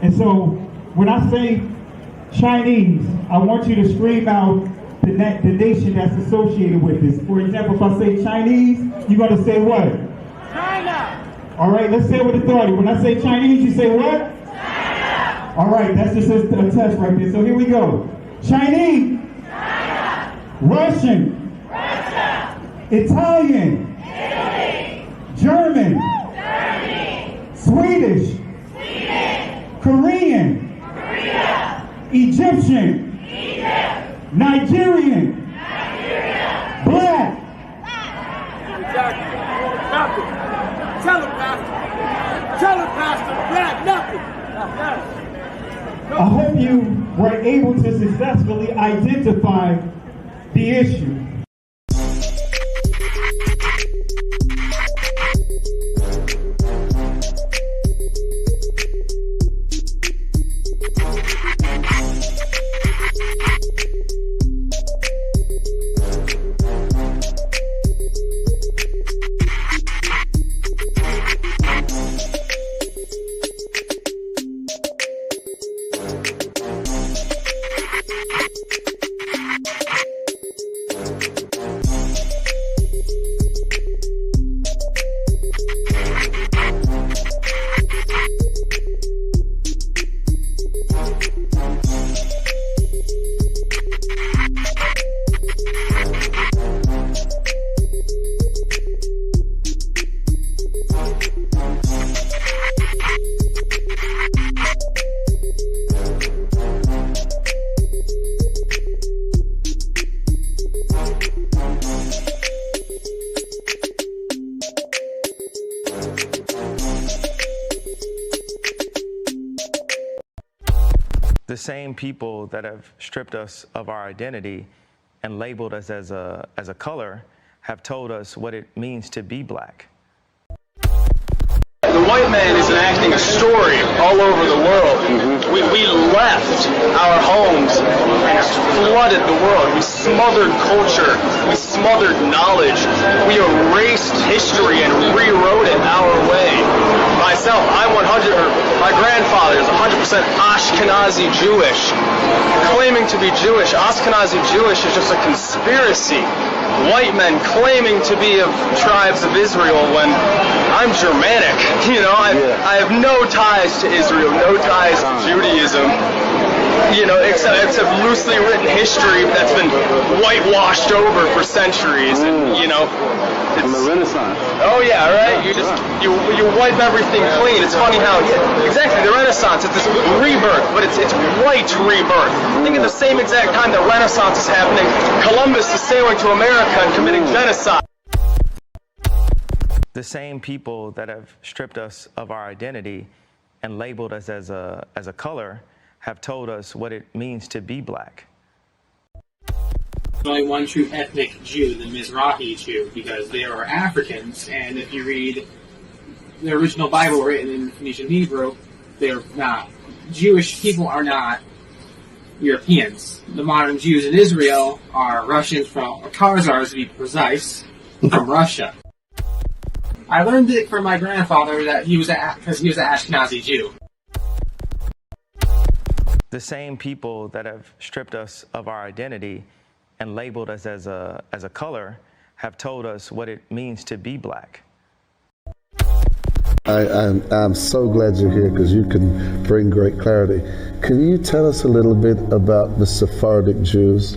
And so when I say Chinese, I want you to scream out the nation that's associated with this. For example, if I say Chinese, you're going to say what? China. All right, let's say it with authority. When I say Chinese, you say what? China. All right, that's just a test right there. So here we go. Chinese. China. Russian. Russia. Italian. Italy. German. Germany. Swedish. Sweden. Korean. Korea. Egyptian. Egypt. Nigerian. Nigeria. Black. Exactly. Nothing. Tell him, Pastor. Tell him, Pastor. Black, nothing. I hope you were able to successfully identify the issue. The same people that have stripped us of our identity and labeled us as a color have told us what it means to be black. The white man is enacting a story all over the world. We left our homes and flooded the world. We smothered culture. We smothered knowledge. We erased history and rewrote it our way. Myself, my grandfather is 100% Ashkenazi Jewish. Claiming to be Jewish, Ashkenazi Jewish is just a conspiracy. White men claiming to be of tribes of Israel when I'm Germanic. You know, I have no ties to Israel, no ties to Judaism. You know, except loosely written history that's been whitewashed over for centuries, and you know, from the Renaissance. Oh yeah, right. You wipe everything clean. It's funny how exactly the Renaissance. It's this rebirth, but it's white rebirth. I think at the same exact time the Renaissance is happening, Columbus is sailing to America and committing genocide. The same people that have stripped us of our identity and labeled us as a color have told us what it means to be black. There's only one true ethnic Jew, the Mizrahi Jew, because they are Africans, and if you read the original Bible written in Phoenician Hebrew, they're not. Jewish people are not Europeans. The modern Jews in Israel are Russians or Khazars to be precise, from Russia. I learned it from my grandfather that he was because he was an Ashkenazi Jew. The same people that have stripped us of our identity and labeled us as a color have told us what it means to be black. I'm so glad you're here because you can bring great clarity. Can you tell us a little bit about the Sephardic Jews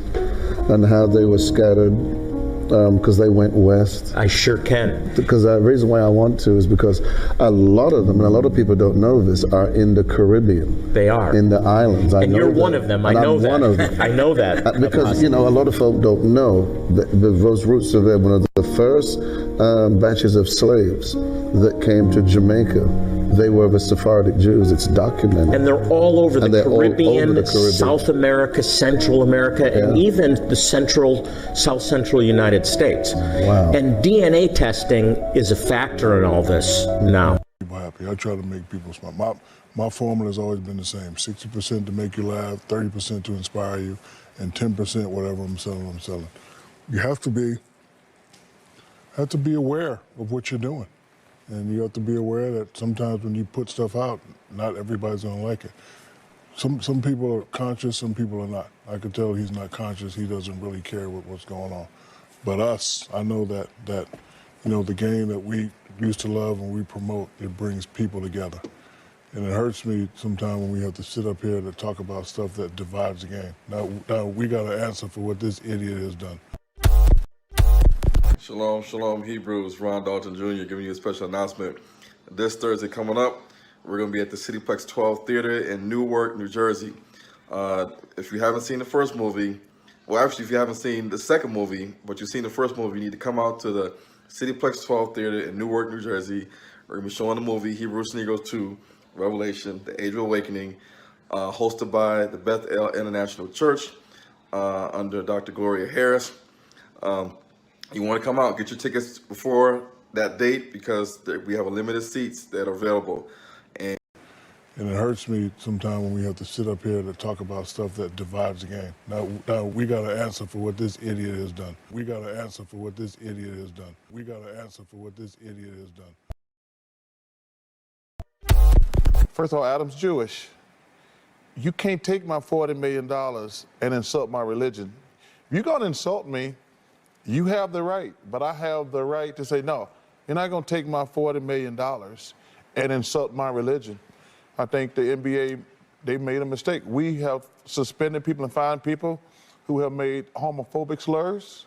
and how they were scattered because they went west? I sure can. Because the reason why I want to is because a lot of them, and a lot of people don't know this, are in the Caribbean. They are. In the islands. And you're one of them. I know that. I'm one of them. I know that. Because, you know, a lot of folk don't know that those roots are there. One of the first batches of slaves that came to Jamaica, they were the Sephardic Jews. It's documented. And they're all over the Caribbean, South America, Central America, and even the South Central United States. Wow. And DNA testing is a factor in all this now. People happy. I try to make people smile. My formula has always been the same: 60% to make you laugh, 30% to inspire you, and 10% whatever I'm selling. You have to be aware of what you're doing. And you have to be aware that sometimes when you put stuff out, not everybody's gonna like it. Some people are conscious, some people are not. I can tell he's not conscious. He doesn't really care what's going on. But us, I know that the game that we used to love and we promote, it brings people together. And it hurts me sometimes when we have to sit up here to talk about stuff that divides the game. Now we got to answer for what this idiot has done. Shalom, shalom, Hebrews. Ron Dalton Jr. giving you a special announcement. This Thursday coming up, we're going to be at the Cityplex 12 Theater in Newark, New Jersey. If you haven't seen the first movie, well, actually, if you haven't seen the second movie, but you've seen the first movie, you need to come out to the Cityplex 12 Theater in Newark, New Jersey. We're going to be showing the movie Hebrews Negroes 2, Revelation, The Age of Awakening, hosted by the Bethel International Church under Dr. Gloria Harris. You want to come out, get your tickets before that date because we have a limited seats that are available. And it hurts me sometimes when we have to sit up here to talk about stuff that divides the game. Now we got to answer for what this idiot has done. We got to answer for what this idiot has done. We got to answer for what this idiot has done. First of all, Adam's Jewish. You can't take my $40 million and insult my religion. If you're going to insult me, you have the right, but I have the right to say, no, you're not going to take my $40 million and insult my religion. I think the NBA, they made a mistake. We have suspended people and fined people who have made homophobic slurs,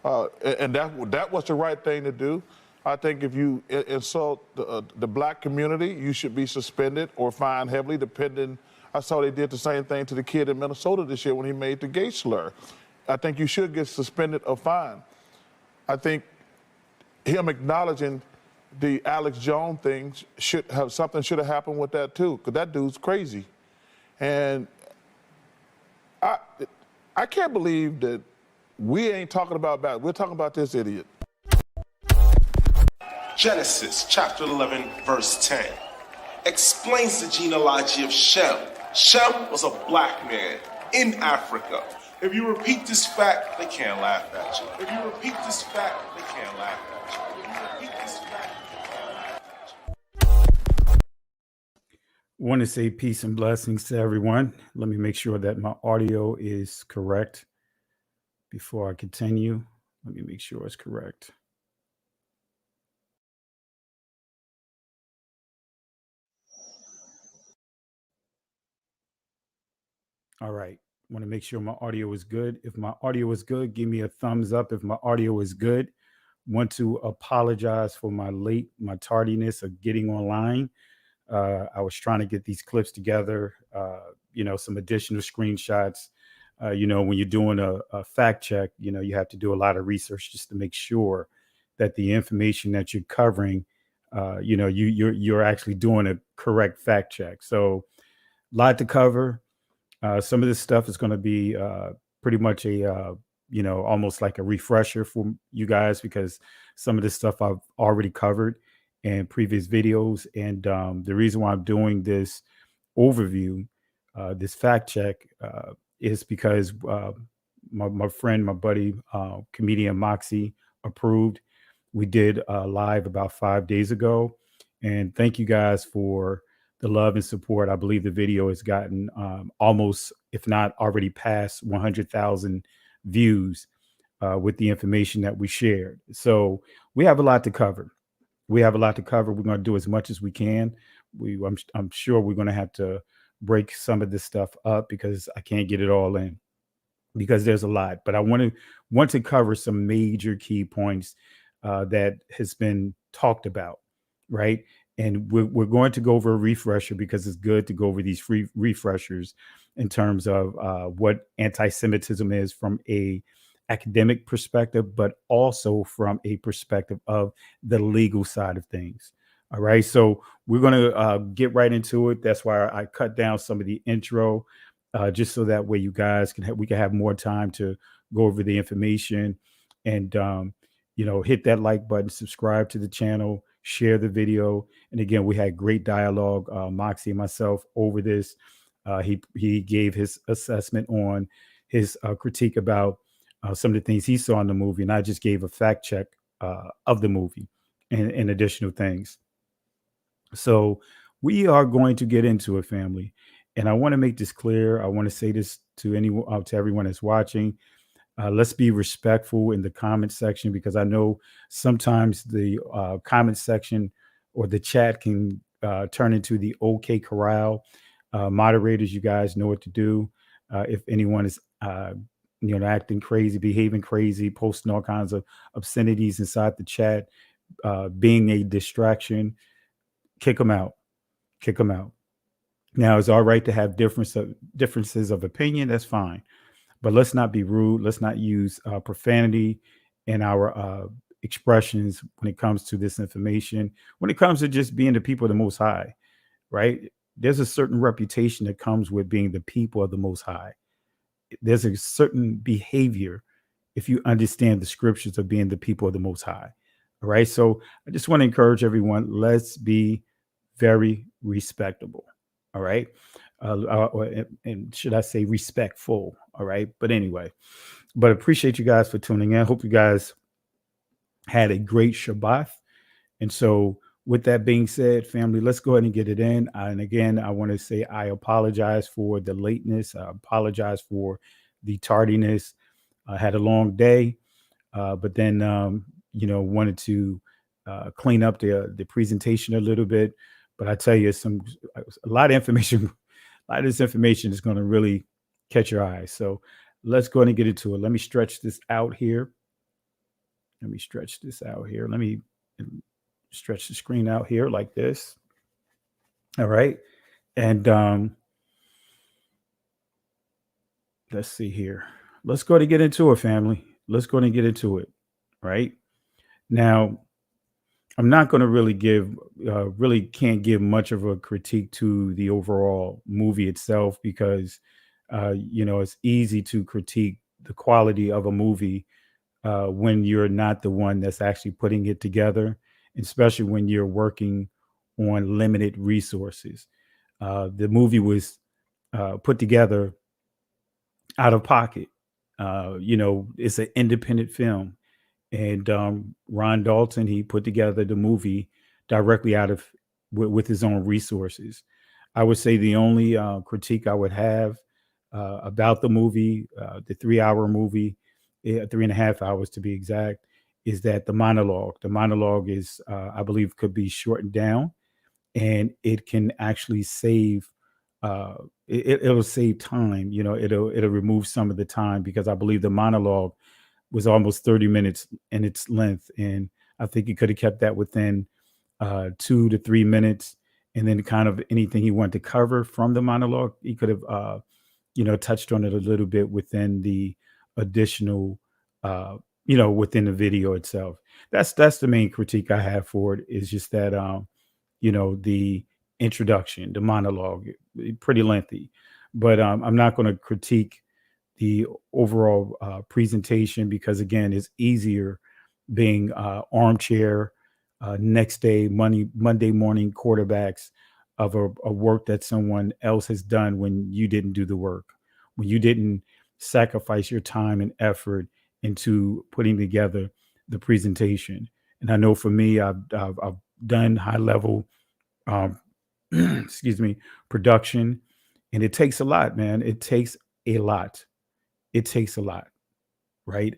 and that was the right thing to do. I think if you insult the black community, you should be suspended or fined heavily, depending. I saw they did the same thing to the kid in Minnesota this year when he made the gay slur. I think you should get suspended or fined. I think him acknowledging the Alex Jones thing should have happened with that too, because that dude's crazy. And I can't believe that we ain't talking about that. We're talking about this idiot. Genesis chapter 11, verse 10 explains the genealogy of Shem. Shem was a black man in Africa. If you repeat this fact, they can't laugh at you. If you repeat this fact, they can't laugh at you. If you repeat this fact, they can't laugh at you. Want to say peace and blessings to everyone. Let me make sure that my audio is correct before I continue. Let me make sure it's correct. All right. Want to make sure my audio is good. If my audio is good, give me a thumbs up. If my audio is good, want to apologize for my tardiness of getting online. I was trying to get these clips together, some additional screenshots. When you're doing a fact check, you have to do a lot of research just to make sure that the information that you're covering, you're actually doing a correct fact check. So a lot to cover. Some of this stuff is going to be pretty much almost like a refresher for you guys, because some of this stuff I've already covered in previous videos. And the reason why I'm doing this overview, this fact check, is because my friend, my buddy, comedian Moxie approved. We did live about 5 days ago. And thank you guys for the love and support. I believe the video has gotten almost, if not already past 100,000 views with the information that we shared. So we have a lot to cover. We're going to do as much as we can. I'm sure we're going to have to break some of this stuff up because I can't get it all in, because there's a lot. But I want to cover some major key points that has been talked about, right? And we're going to go over a refresher, because it's good to go over these free refreshers in terms of what anti-Semitism is from a academic perspective, but also from a perspective of the legal side of things. All right. So we're going to get right into it. That's why I cut down some of the intro, just so that way you guys we can have more time to go over the information and, hit that like button, subscribe to the channel, share the video. And again, we had great dialogue, Moxie and myself, over this. He gave his assessment on his critique about some of the things he saw in the movie, and I just gave a fact check of the movie. and additional things. So we are going to get into it, family. And I want to make this clear. I want to say this to anyone, to everyone that's watching. Let's be respectful in the comment section, because I know sometimes the comment section or the chat can turn into the OK Corral. Moderators, you guys know what to do. If anyone is, acting crazy, behaving crazy, posting all kinds of obscenities inside the chat, being a distraction, kick them out. Kick them out. Now, it's all right to have differences of opinion. That's fine. But let's not be rude. Let's not use profanity in our expressions when it comes to this information. When it comes to just being the people of the Most High, right? There's a certain reputation that comes with being the people of the Most High. There's a certain behavior if you understand the scriptures of being the people of the Most High. All right. So I just want to encourage everyone, let's be very respectable. All right. And should I say respectful? All right. But anyway, but appreciate you guys for tuning in. Hope you guys had a great Shabbat. And so with that being said, family, let's go ahead and get it in. And again, I want to say I apologize for the lateness. I apologize for the tardiness. I had a long day, but then, wanted to clean up the presentation a little bit. But I tell you, a lot of information, a lot of this information is going to really catch your eye. So let's go ahead and get into it. Let me stretch this out here. Let me stretch the screen out here like this. All right. And let's see here. Let's go ahead and get into it, family. Let's go ahead and get into it. Right now, I'm not going to really can't give much of a critique to the overall movie itself, because, it's easy to critique the quality of a movie when you're not the one that's actually putting it together, especially when you're working on limited resources. The movie was put together out of pocket. It's an independent film. And Ron Dalton, he put together the movie directly out of with his own resources. I would say the only critique I would have about the movie, the 3-hour movie, 3.5 hours to be exact, is that the monologue is, I believe, could be shortened down, and it can actually save. It'll save time. It'll remove some of the time, because I believe the monologue was almost 30 minutes in its length. And I think he could have kept that within 2 to 3 minutes. And then kind of anything he wanted to cover from the monologue, he could have, touched on it a little bit within the additional, within the video itself. That's the main critique I have for it, is just that, the introduction, the monologue, pretty lengthy. But I'm not going to critique the overall presentation, because again, it's easier being armchair next day Monday morning quarterbacks of a work that someone else has done, when you didn't do the work, when you didn't sacrifice your time and effort into putting together the presentation. And I know for me, I've done high level production, and it takes a lot, man. It takes a lot. It takes a lot, right?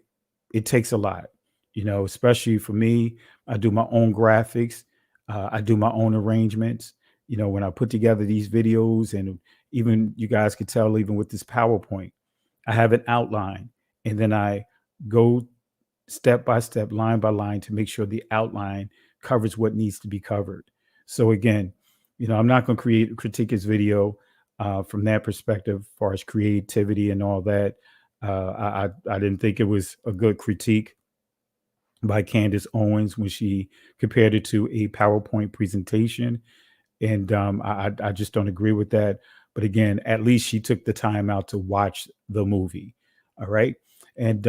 It takes a lot, especially for me. I do my own graphics. I do my own arrangements. When I put together these videos, and even you guys could tell, even with this PowerPoint, I have an outline, and then I go step by step, line by line, to make sure the outline covers what needs to be covered. So again, I'm not going to critique his video from that perspective, as far as creativity and all that. I didn't think it was a good critique by Candace Owens when she compared it to a PowerPoint presentation. And I just don't agree with that. But again, at least she took the time out to watch the movie. All right. And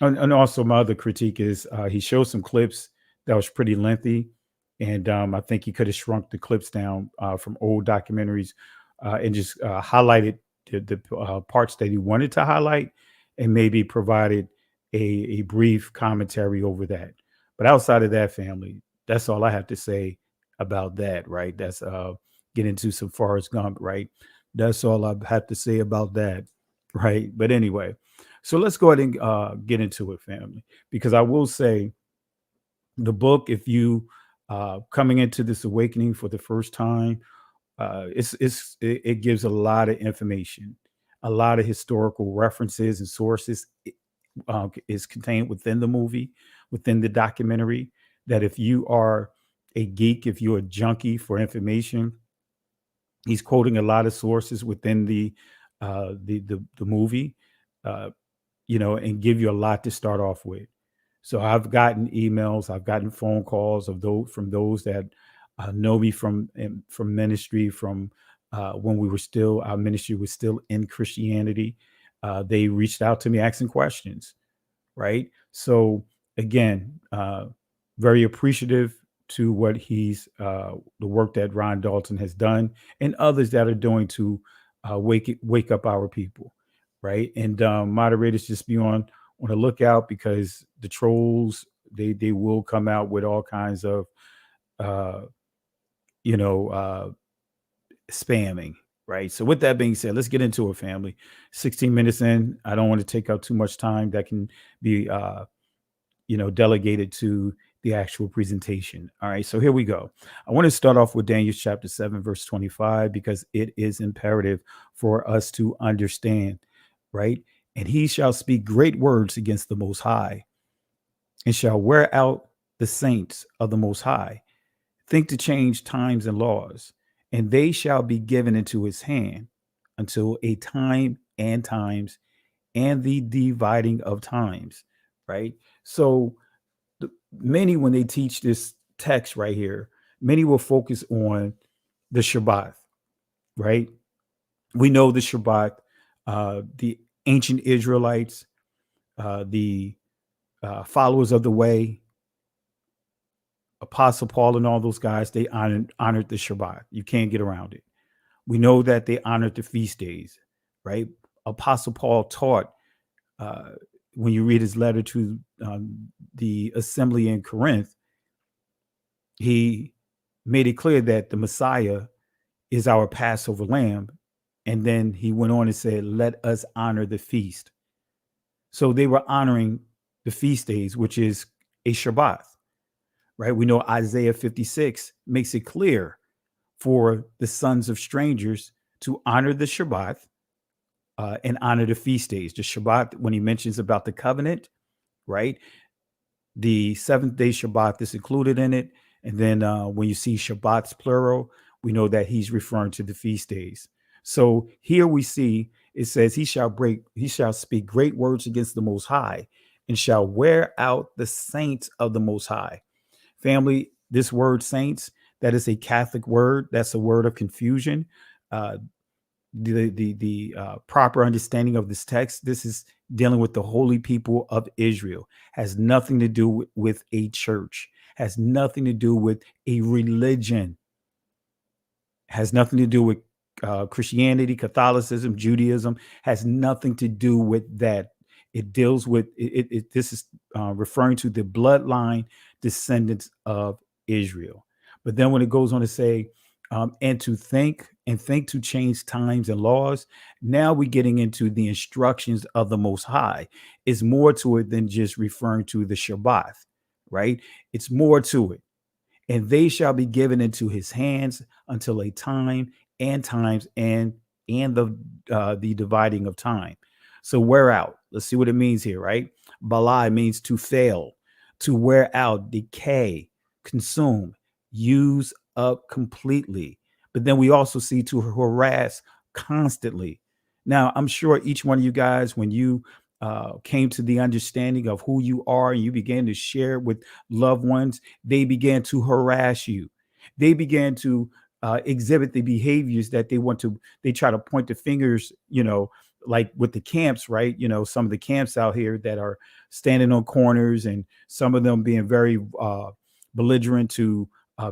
also my other critique is he showed some clips that was pretty lengthy. And I think he could have shrunk the clips down from old documentaries and just highlighted the parts that he wanted to highlight, and maybe provided a brief commentary over that. But outside of that, family, that's all I have to say about that, right? That's get into some Forrest Gump, right? That's all I have to say about that, right? But anyway, so let's go ahead and get into it, family, because I will say the book, if you coming into this awakening for the first time, it gives a lot of information, a lot of historical references and sources is contained within the movie, within the documentary. That if you are a geek, if you're a junkie for information, he's quoting a lot of sources within the movie, uh, and give you a lot to start off with. So I've gotten emails, I've gotten phone calls of those from those that know me from ministry, from when we were still our ministry was still in Christianity. They reached out to me asking questions, right? So again, very appreciative to what the work that Ron Dalton has done and others that are doing to wake up our people, right? And moderators, just be on the lookout, because the trolls, they will come out with all kinds of uh, you know spamming, right? So with that being said, let's get into it, family. 16 minutes in, I don't want to take up too much time that can be delegated to the actual presentation. All right, so here we go. I want to start off with Daniel chapter 7 verse 25, because it is imperative for us to understand, right? And he shall speak great words against the Most High, and shall wear out the saints of the Most High. Think to change times and laws, and they shall be given into his hand until a time and times and the dividing of times, right? So many, when they teach this text right here, many will focus on the Shabbat, right? We know the Shabbat, the ancient Israelites, the followers of the way, Apostle Paul and all those guys, they honored the Shabbat. You can't get around it. We know that they honored the feast days, right? Apostle Paul taught, when you read his letter to the assembly in Corinth, he made it clear that the Messiah is our Passover lamb. And then he went on and said, let us honor the feast. So they were honoring the feast days, which is a Shabbat, right? We know Isaiah 56 makes it clear for the sons of strangers to honor the Shabbat and honor the feast days. The Shabbat, when he mentions about the covenant, right? The seventh day Shabbat is included in it. And then when you see Shabbats plural, we know that he's referring to the feast days. So here we see it says he shall speak great words against the Most High, and shall wear out the saints of the Most High. Family, this word saints, that is a Catholic word. That's a word of confusion. The proper understanding of this text, this is dealing with the holy people of Israel. Has nothing to do with a church. Has nothing to do with a religion. Has nothing to do with Christianity, Catholicism, Judaism. Has nothing to do with that. It deals with it. This is referring to the bloodline descendants of Israel. But then when it goes on to say, and to think to change times and laws, now we're getting into the instructions of the Most High. It's more to it than just referring to the Shabbat, right? It's more to it. And they shall be given into his hands until a time and times and the dividing of time. So wear out. Let's see what it means here, right? Balai means to fail, to wear out, decay, consume, use up completely. But then we also see to harass constantly. Now, I'm sure each one of you guys, when you came to the understanding of who you are and you began to share with loved ones, they began to harass you. They began to exhibit the behaviors that they try to point the fingers, like with the camps, right? Some of the camps out here that are standing on corners, and some of them being very belligerent to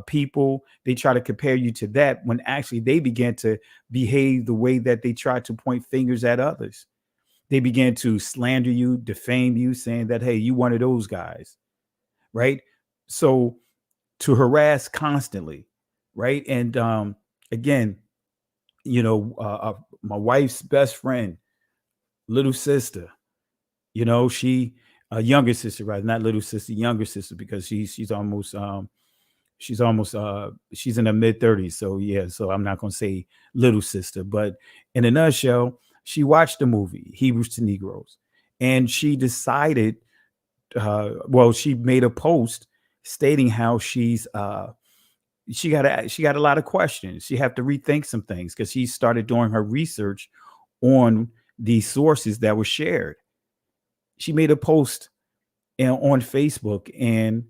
people. They try to compare you to that, when actually they began to behave the way that they try to point fingers at others. They began to slander you, defame you, saying that, hey, you one of those guys, right? So to harass constantly, right? And again, my wife's best friend, little sister, she younger sister, right? Not little sister, younger sister, because she's almost she's in her mid-30s. So yeah, so I'm not gonna say little sister, but in a nutshell, she watched the movie Hebrews to Negroes, and she decided, she made a post stating how she got a lot of questions. She had to rethink some things because she started doing her research on the sources that were shared. She made a post on Facebook, and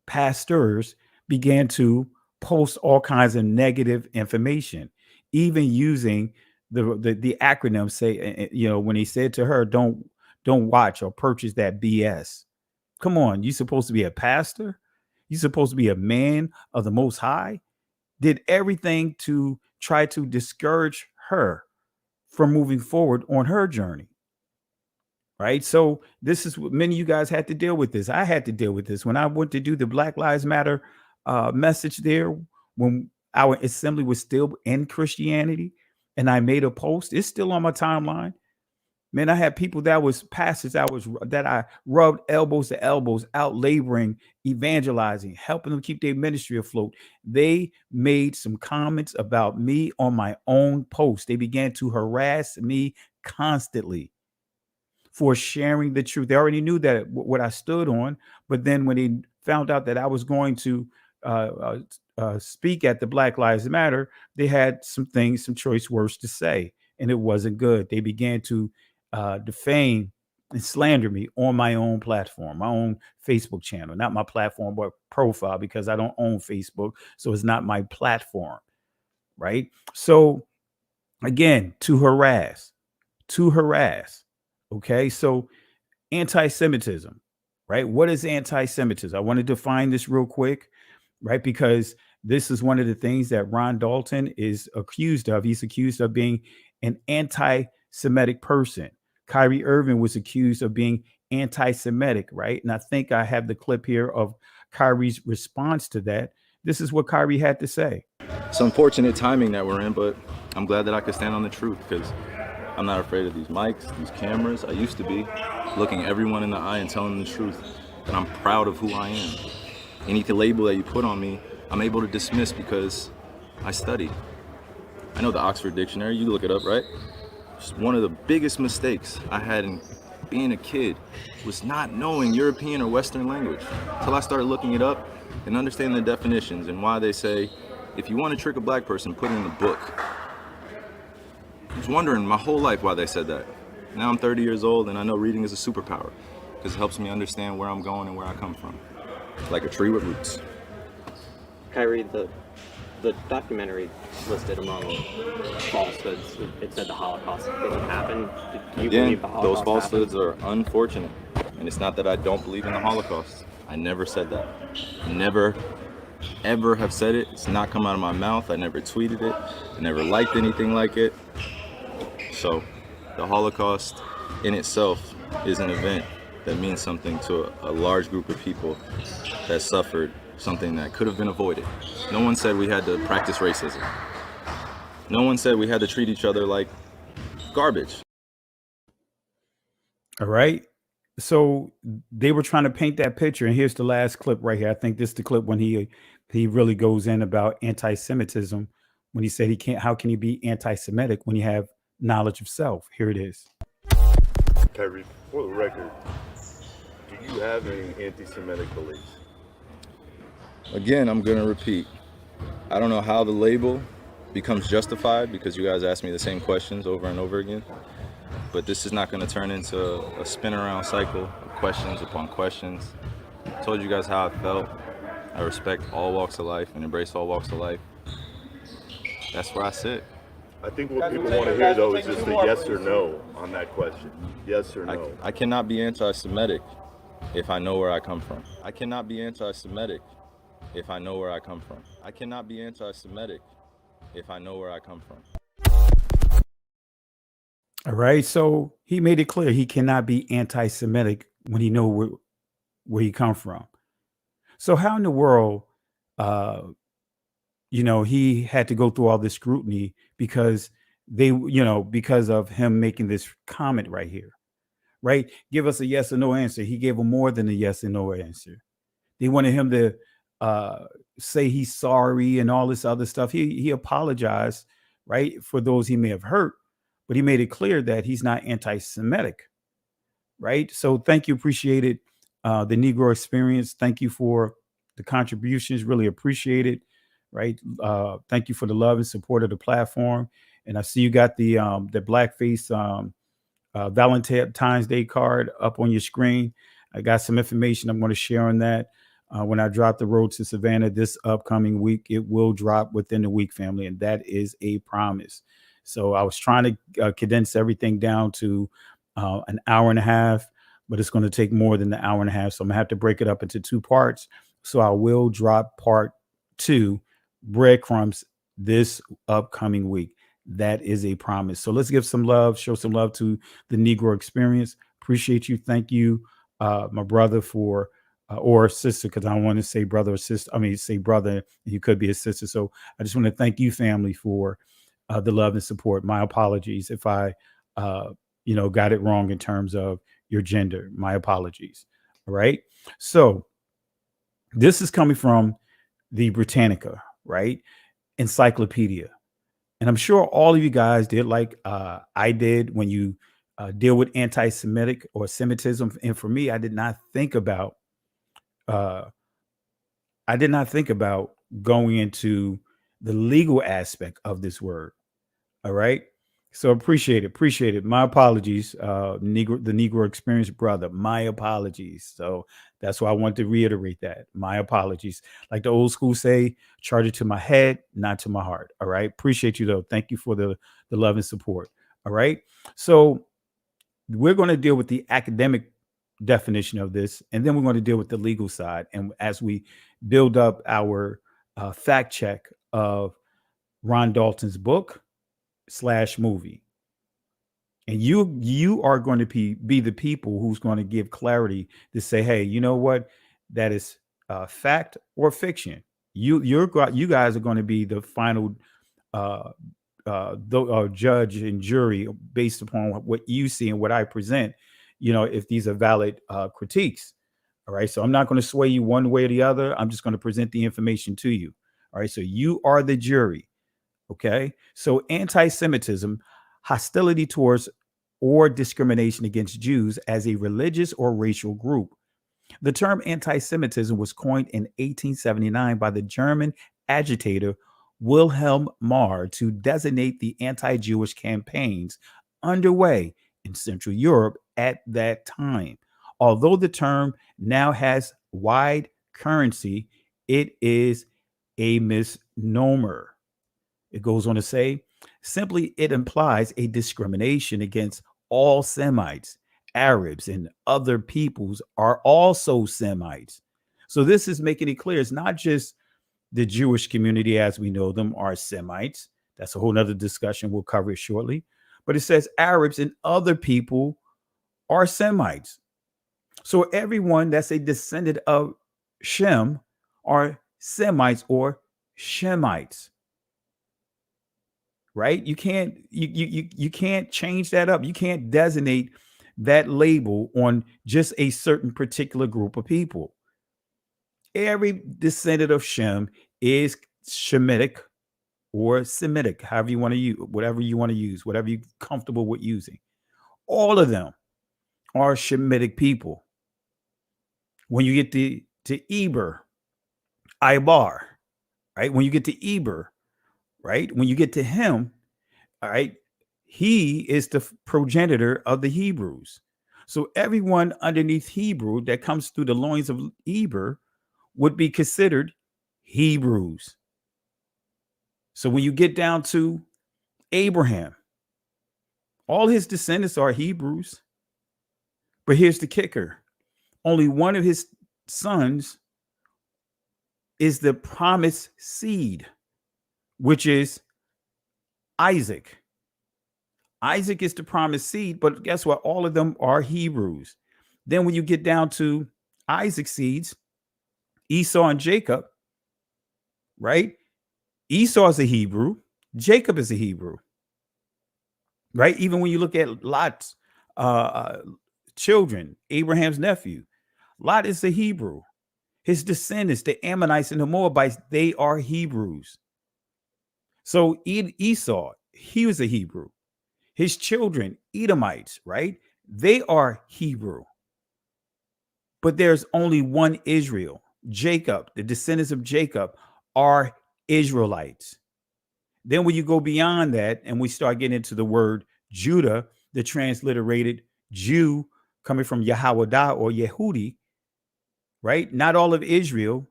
pastors began to post all kinds of negative information, even using the acronym. Say, when he said to her, don't watch or purchase that BS. Come on, you supposed to be a pastor? You supposed to be a man of the Most High? Did everything to try to discourage her from moving forward on her journey. Right. So this is what many of you guys had to deal with this. I had to deal with this when I went to do the Black Lives Matter message there, when our assembly was still in Christianity, and I made a post. It's still on my timeline. Man, I had people that was pastors that I rubbed elbows to elbows out laboring, evangelizing, helping them keep their ministry afloat. They made some comments about me on my own post. They began to harass me constantly for sharing the truth. They already knew that what I stood on, but then when they found out that I was going to speak at the Black Lives Matter, they had some choice words to say, and it wasn't good. They began to defame and slander me on my own platform, my own Facebook channel, not my platform, but profile, because I don't own Facebook. So it's not my platform. Right. So again, to harass. Okay. So anti-Semitism, right? What is anti-Semitism? I want to define this real quick, right? Because this is one of the things that Ron Dalton is accused of. He's accused of being an anti-Semitic person. Kyrie Irving was accused of being anti-Semitic, right? And I think I have the clip here of Kyrie's response to that. This is what Kyrie had to say. It's unfortunate timing that we're in, but I'm glad that I could stand on the truth, because I'm not afraid of these mics, these cameras. I used to be looking everyone in the eye and telling them the truth, and I'm proud of who I am. Any label that you put on me, I'm able to dismiss because I studied. I know the Oxford Dictionary, you look it up, right? One of the biggest mistakes I had in being a kid was not knowing European or Western language until I started looking it up and understanding the definitions and why they say, if you want to trick a black person, put it in the book. I was wondering my whole life why they said that. Now I'm 30 years old and I know reading is a superpower because it helps me understand where I'm going and where I come from. Like a tree with roots. Kyrie, the documentary listed among falsehoods. It said the Holocaust didn't happen. Do you believe the Holocaust those falsehoods are unfortunate. And it's not that I don't believe in the Holocaust. I never said that. Never, ever have said it. It's not come out of my mouth. I never tweeted it. I never liked anything like it. So the Holocaust in itself is an event that means something to a large group of people that suffered something that could have been avoided. No one said we had to practice racism. No one said we had to treat each other like garbage. All right. So they were trying to paint that picture. And here's the last clip right here. I think this is the clip when he really goes in about anti-Semitism, when he said how can he be anti-Semitic when you have knowledge of self? Here it is. Kyrie, for the record, do you have any anti-Semitic beliefs? Again, I'm going to repeat. I don't know how the label becomes justified because you guys ask me the same questions over and over again. But this is not going to turn into a spin around cycle of questions upon questions. I told you guys how I felt. I respect all walks of life and embrace all walks of life. That's where I sit. I think what people want to hear, though, is just a yes or no on that question. Yes or no. I cannot be anti-Semitic if I know where I come from. I cannot be anti-Semitic if I know where I come from. I cannot be anti-Semitic if I know where I come from. All right. So he made it clear he cannot be anti-Semitic when he know where he come from. So how in the world, uh, he had to go through all this scrutiny because because of him making this comment right here, right? Give us a yes or no answer. He gave them more than a yes and no answer. They wanted him to uh, say he's sorry and all this other stuff. He apologized, right, for those he may have hurt, but he made it clear that he's not anti-Semitic, right? So thank you, appreciate it. The Negro Experience. Thank you for the contributions. Really appreciate it, right? Thank you for the love and support of the platform. And I see you got the blackface Valentine's Day card up on your screen. I got some information I'm going to share on that. When I drop the Road to Savannah this upcoming week, it will drop within the week, family, and that is a promise. So I was trying to condense everything down to an hour and a half, but it's going to take more than an hour and a half. So I'm going to have to break it up into 2 parts. So I will drop part 2, breadcrumbs, this upcoming week. That is a promise. So let's give some love, show some love to the Negro Experience. Appreciate you. Thank you, my brother, for or sister, because I don't want to say brother or sister. I mean, say brother, you could be a sister. So I just want to thank you, family, for the love and support. My apologies if I, got it wrong in terms of your gender. My apologies. All right. So this is coming from the Britannica, right? Encyclopedia. And I'm sure all of you guys did like I did when you deal with anti-Semitic or Semitism. And for me, I did not think about going into the legal aspect of this word. All right. So appreciate it. My apologies, the Negro Experience brother. My apologies. So that's why I want to reiterate that. My apologies. Like the old school say, charge it to my head, not to my heart. All right. Appreciate you though. Thank you for the love and support. All right. So we're going to deal with the academic definition of this, and then we're going to deal with the legal side. And as we build up our fact check of Ron Dalton's book / movie, and you are going to be the people who's going to give clarity to say, hey, you know what, that is fact or fiction. You guys are going to be the final judge and jury based upon what you see and what I present. If these are valid critiques. All right. So I'm not going to sway you one way or the other. I'm just going to present the information to you. All right. So you are the jury. Okay. So anti-Semitism, hostility towards or discrimination against Jews as a religious or racial group. The term anti-Semitism was coined in 1879 by the German agitator Wilhelm Marr to designate the anti-Jewish campaigns underway in Central Europe at that time. Although the term now has wide currency, it is a misnomer. It goes on to say, simply it implies a discrimination against all Semites. Arabs and other peoples are also Semites. So this is making it clear it's not just the Jewish community as we know them are Semites. That's a whole nother discussion. We'll cover it shortly. But it says Arabs and other people are Semites. So everyone that's a descendant of Shem are Semites or Shemites. Right? You can't change that up. You can't designate that label on just a certain particular group of people. Every descendant of Shem is Shemitic or Semitic, however you want to use, whatever you want to use, whatever you're comfortable with using. All of them are Shemitic people. When you get to Eber, Ibar, right? When you get to Eber, right? When you get to him, all right, he is the progenitor of the Hebrews. So everyone underneath Hebrew that comes through the loins of Eber would be considered Hebrews. So when you get down to Abraham, all his descendants are Hebrews. But here's the kicker. Only one of his sons is the promised seed, which is Isaac. Isaac is the promised seed, but guess what? All of them are Hebrews. Then when you get down to Isaac's seeds, Esau and Jacob, right? Esau is a Hebrew. Jacob is a Hebrew, right? Even when you look at Lot's children, Abraham's nephew, Lot is a Hebrew. His descendants, the Ammonites and the Moabites, they are Hebrews. So Esau, he was a Hebrew. His children, Edomites, right? They are Hebrew. But there's only one Israel. Jacob, the descendants of Jacob are Israelites. Then when you go beyond that and we start getting into the word Judah, the transliterated Jew coming from Yahwadah or Yehudi, right? Not all of Israel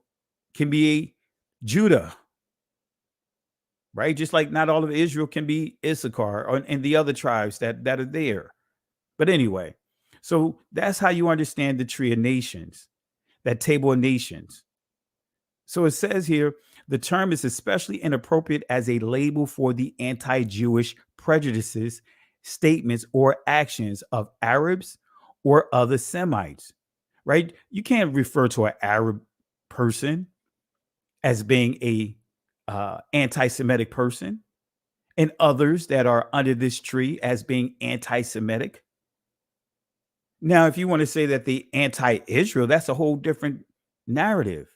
can be Judah, right? Just like not all of Israel can be Issachar and the other tribes that are there. But anyway, so that's how you understand the tree of nations, that table of nations. So it says here, the term is especially inappropriate as a label for the anti-Jewish prejudices, statements, or actions of Arabs or other Semites, right? You can't refer to an Arab person as being a anti-Semitic person and others that are under this tree as being anti-Semitic. Now, if you want to say that the anti-Israel, that's a whole different narrative.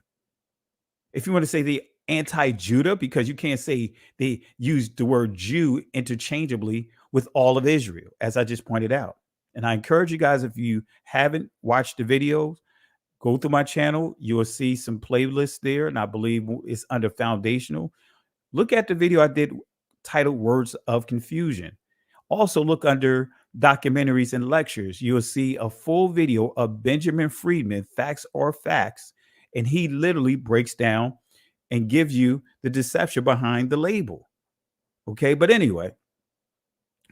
If you want to say the anti-Judah, because you can't say they use the word Jew interchangeably with all of Israel, as I just pointed out. And I encourage you guys, if you haven't watched the videos, go through my channel. You will see some playlists there, and I believe it's under foundational. Look at the video I did titled Words of Confusion. Also look under documentaries and lectures. You'll see a full video of Benjamin Friedman, Facts or Facts, and he literally breaks down and gives you the deception behind the label. Okay, but anyway,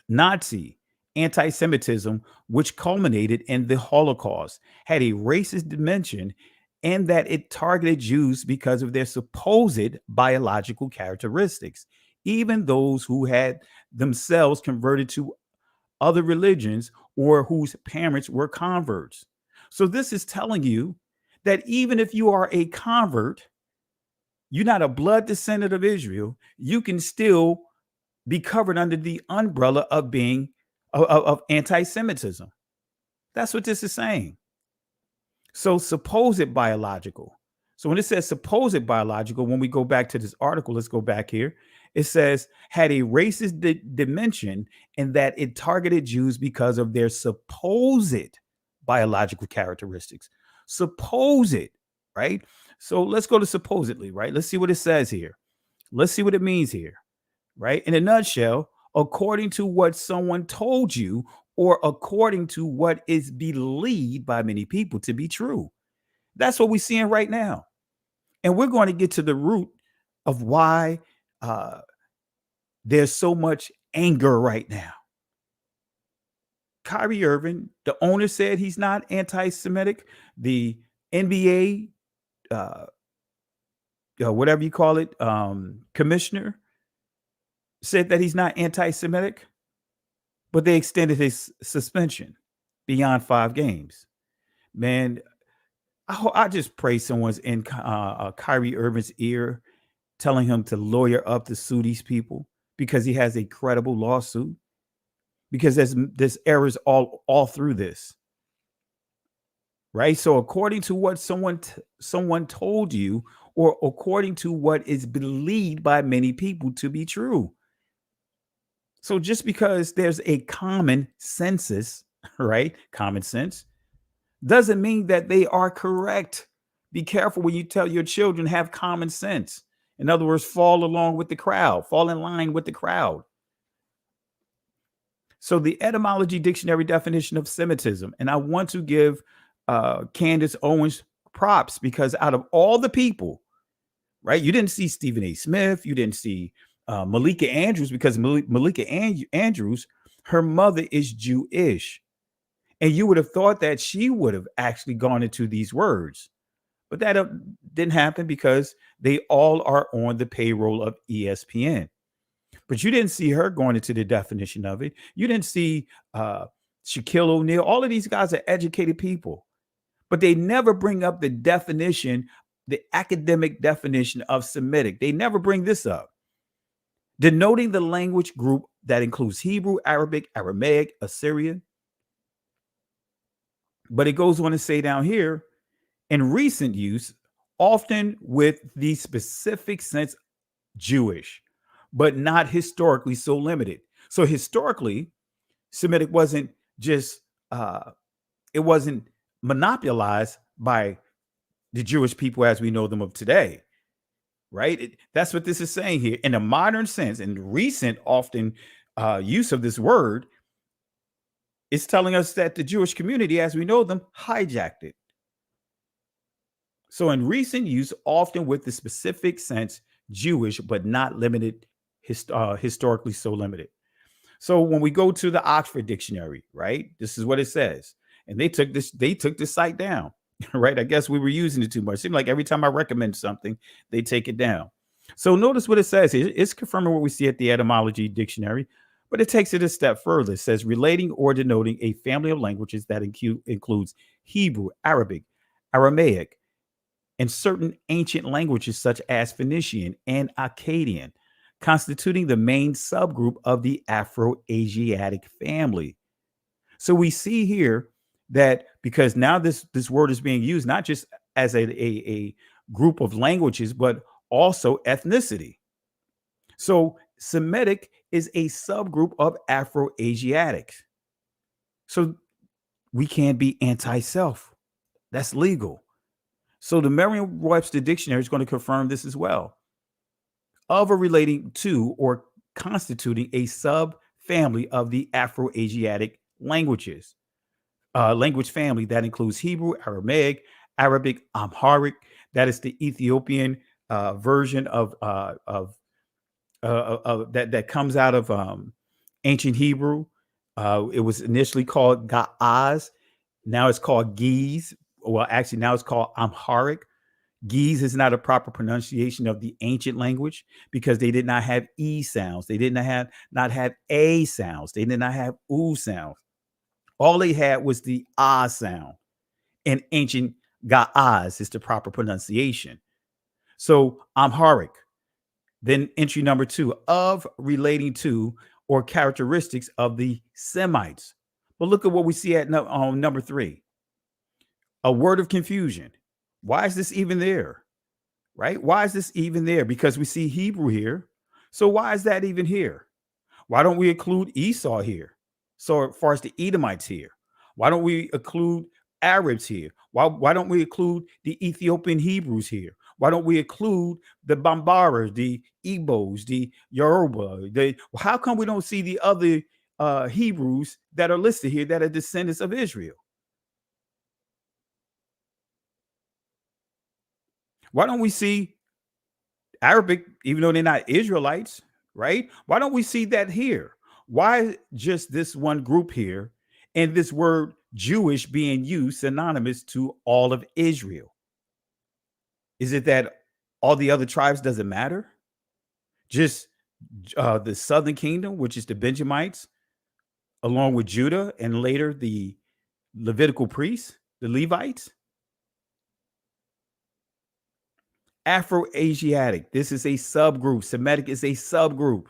Nazi anti-Semitism, which culminated in the Holocaust, had a racist dimension and that it targeted Jews because of their supposed biological characteristics, even those who had themselves converted to other religions or whose parents were converts. So this is telling you that even if you are a convert, you're not a blood descendant of Israel, you can still be covered under the umbrella of being of anti-Semitism. That's what this is saying. So supposed biological. So when it says supposed biological, when we go back to this article, let's go back here. It says had a racist dimension in that it targeted Jews because of their supposed biological characteristics. Supposed, right? So let's go to supposedly, right? Let's see what it says here. Let's see what it means here, right? In a nutshell, according to what someone told you or according to what is believed by many people to be true. That's what we're seeing right now. And we're going to get to the root of why there's so much anger right now. Kyrie Irving, the owner, said he's not anti-Semitic. The NBA, whatever you call it, commissioner, said that he's not anti-Semitic, but they extended his suspension beyond 5 games. Man, I just pray someone's in Kyrie Irving's ear telling him to lawyer up to sue these people because he has a credible lawsuit, because there's errors all through this. Right? So according to what someone told you or according to what is believed by many people to be true. So just because there's a common census, right? Common sense doesn't mean that they are correct. Be careful when you tell your children have common sense. In other words, fall along with the crowd, fall in line with the crowd. So the etymology dictionary definition of Semitism, and I want to give Candace Owens props because out of all the people, right? You didn't see Stephen A. Smith, you didn't see Malika Andrews, because Malika Andrews, her mother is Jewish. And you would have thought that she would have actually gone into these words. But that didn't happen because they all are on the payroll of ESPN. But you didn't see her going into the definition of it. You didn't see Shaquille O'Neal. All of these guys are educated people. But they never bring up the definition the academic definition of Semitic. They never bring this up. Denoting the language group that includes Hebrew, Arabic, Aramaic, Assyrian. But it goes on to say down here, in recent use, often with the specific sense Jewish, but not historically so limited. So historically, Semitic wasn't just it wasn't monopolized by the Jewish people as we know them of today, right? That's what this is saying here. In a modern sense, in recent often use of this word, it's telling us that the Jewish community as we know them hijacked it. So in recent use, often with the specific sense Jewish, but not limited, historically so limited. So when we go to the Oxford Dictionary, right, this is what it says. And they took this site down, right? I guess we were using it too much. It seems like every time I recommend something, they take it down. So notice what it says here. It's confirming what we see at the Etymology Dictionary, but it takes it a step further. It says relating or denoting a family of languages that includes Hebrew, Arabic, Aramaic, and certain ancient languages such as Phoenician and Akkadian, constituting the main subgroup of the Afro-Asiatic family. So we see here that because now this word is being used not just as a group of languages, but also ethnicity. So Semitic is a subgroup of Afro-Asiatics. So we can't be anti-self. That's legal. So the Merriam-Webster Dictionary is going to confirm this as well. Of or relating to or constituting a sub-family of the Afro-Asiatic languages. Language family that includes Hebrew, Aramaic, Arabic, Amharic. That is the Ethiopian version of that comes out of ancient Hebrew. It was initially called Ga'az. Now it's called Ge'ez. Well, actually, now it's called Amharic. Ge'ez is not a proper pronunciation of the ancient language because they did not have E sounds. They did not have A sounds. They did not have U sounds. All they had was the Ah sound. And ancient Ga'az is the proper pronunciation. So Amharic. Then entry number 2, of, relating to, or characteristics of the Semites. But look at what we see at number 3. A word of confusion. Why is this even there? Right? Why is this even there? Because we see Hebrew here. So why is that even here? Why don't we include Esau here? So as far as the Edomites here, why don't we include Arabs here? Why don't we include the Ethiopian Hebrews here? Why don't we include the Bambaras, the Igbos, the Yoruba? How come we don't see the other Hebrews that are listed here that are descendants of Israel? Why don't we see Arabic, even though they're not Israelites, right? Why don't we see that here? Why just this one group here and this word Jewish being used synonymous to all of Israel? Is it that all the other tribes doesn't matter? Just the southern kingdom, which is the Benjamites, along with Judah and later the Levitical priests, the Levites? Afro-Asiatic. This is a subgroup. Semitic is a subgroup.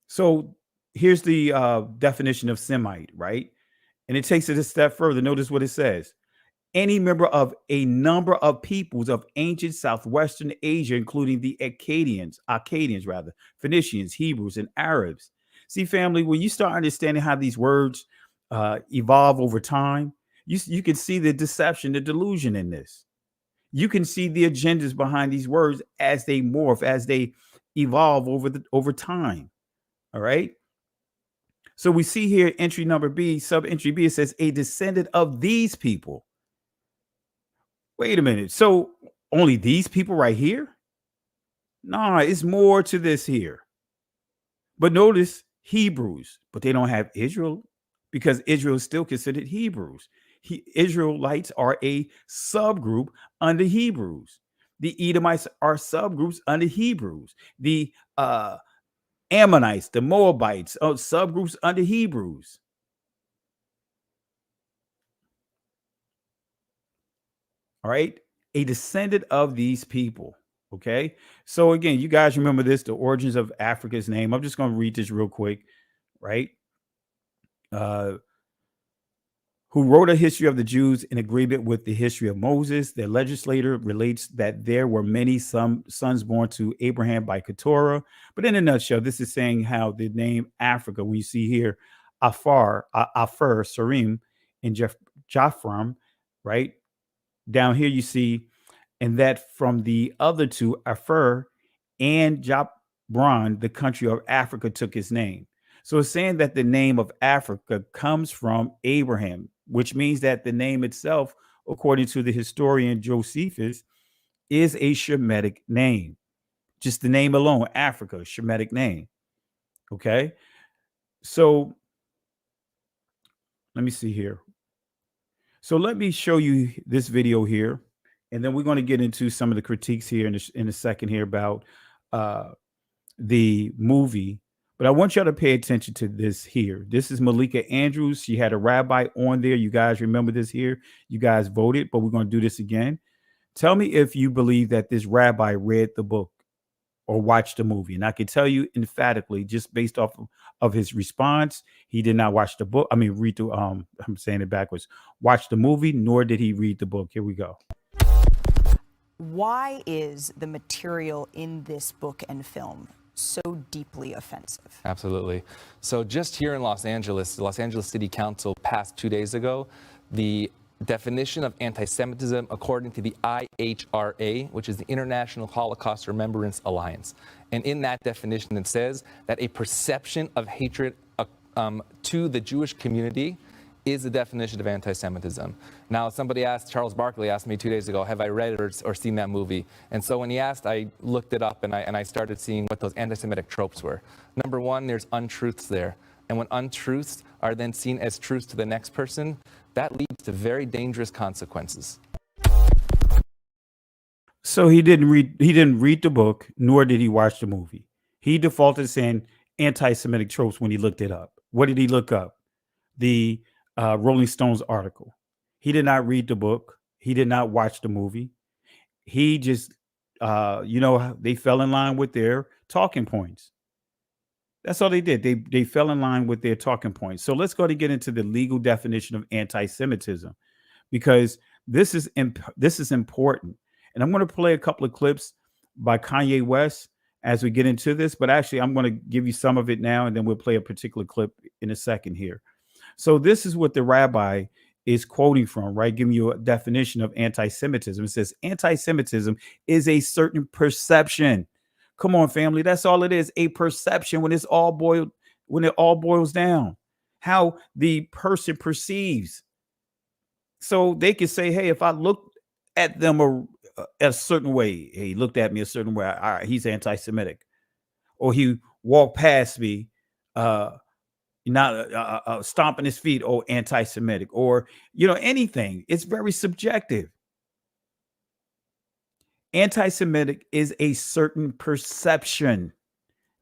So here's the definition of Semite, right? And it takes it a step further. Notice what it says. Any member of a number of peoples of ancient Southwestern Asia, including the Akkadians, Phoenicians, Hebrews, and Arabs. See, family, when you start understanding how these words evolve over time, you can see the deception, the delusion in this. You can see the agendas behind these words as they morph, as they evolve over time. All right. So we see here entry number B, sub entry B, it says a descendant of these people. Wait a minute. So only these people right here? Nah, it's more to this here. But notice Hebrews, but they don't have Israel because Israel is still considered Hebrews. Israelites are a subgroup under Hebrews. The Edomites are subgroups under Hebrews. The Ammonites, the Moabites, are subgroups under Hebrews. All right. a descendant of these people. Okay. So again, you guys remember this, the origins of Africa's name. I'm just going to read this real quick, right? Who wrote a history of the Jews in agreement with the history of Moses. The legislator relates that there were many sons born to Abraham by Keturah. But in a nutshell, this is saying how the name Africa, when you see here, Afar, Sarim, and Japhram, right? Down here you see, and that from the other two, Afar and Jabron, the country of Africa, took his name. So it's saying that the name of Africa comes from Abraham, which means that the name itself, according to the historian Josephus, is a Shemitic name. Just the name alone, Africa, Shemitic name. Okay. So let me see here. So let me show you this video here, and then we're going to get into some of the critiques here in a second here about the movie. But I want y'all to pay attention to this here. This is Malika Andrews. She had a rabbi on there. You guys remember this here? You guys voted, but we're going to do this again. Tell me if you believe that this rabbi read the book or watched the movie. And I can tell you emphatically, just based off of his response, he did not watch the book. I mean, read the, I'm saying it backwards, watch the movie, nor did he read the book. Here we go. Why is the material in this book and film so deeply offensive? Absolutely. So just here in Los Angeles, the Los Angeles City Council passed 2 days ago the definition of anti-Semitism according to the IHRA, which is the International Holocaust Remembrance Alliance. And in that definition, it says that a perception of hatred to the Jewish community is the definition of anti-Semitism. Now, somebody asked, Charles Barkley asked me 2 days ago, have I read it or seen that movie? And so when he asked, I looked it up and I started seeing what those anti-Semitic tropes were. Number one, there's untruths there. And when untruths are then seen as truths to the next person, that leads to very dangerous consequences. So he didn't read the book, nor did he watch the movie. He defaulted saying anti-Semitic tropes when he looked it up. What did he look up? The Rolling Stones article. He did not read the book. He did not watch the movie. He just, they fell in line with their talking points. That's all they did. They fell in line with their talking points. So let's go to get into the legal definition of anti-Semitism, because this is important. And I'm going to play a couple of clips by Kanye West as we get into this. But actually, I'm going to give you some of it now, and then we'll play a particular clip in a second here. So this is what the rabbi is quoting from, right? Giving you a definition of anti-Semitism. It says anti-Semitism is a certain perception. Come on, family. That's all it is. A perception when it all boils down, how the person perceives. So they can say, hey, if I look at them a certain way, hey, he looked at me a certain way, all right, he's anti-Semitic. Or he walked past me, not stomping his feet, or anti-Semitic, or, anything. It's very subjective. Anti-Semitic is a certain perception.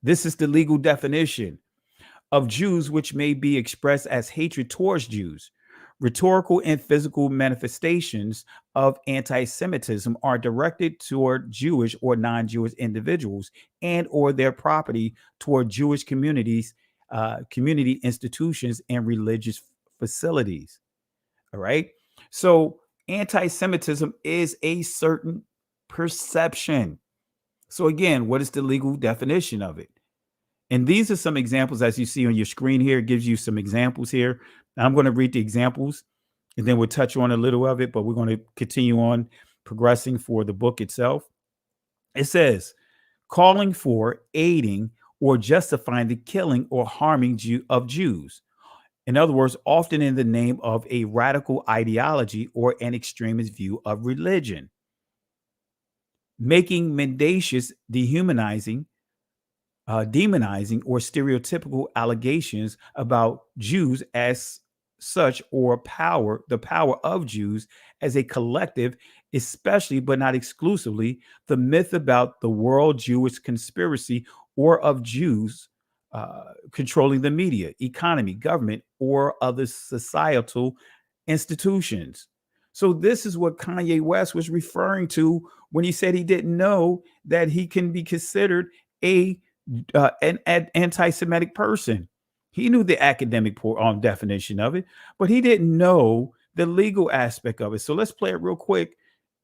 This is the legal definition of Jews, which may be expressed as hatred towards Jews. Rhetorical and physical manifestations of anti-Semitism are directed toward Jewish or non-Jewish individuals and or their property toward Jewish communities, community institutions, and religious facilities. All right. So anti-Semitism is a certain perception. So again, what is the legal definition of it? And these are some examples, as you see on your screen here. It gives you some examples here. Now, I'm going to read the examples, and then we'll touch on a little of it, but we're going to continue on progressing for the book itself. It says, calling for, aiding, or justifying the killing or harming of Jews. In other words, often in the name of a radical ideology or an extremist view of religion. Making mendacious, dehumanizing, demonizing, or stereotypical allegations about Jews as such, or the power of Jews as a collective, especially but not exclusively, the myth about the world Jewish conspiracy, or of Jews controlling the media, economy, government, or other societal institutions. So this is what Kanye West was referring to when he said he didn't know that he can be considered an anti-Semitic person. He knew the academic definition of it, but he didn't know the legal aspect of it. So let's play it real quick.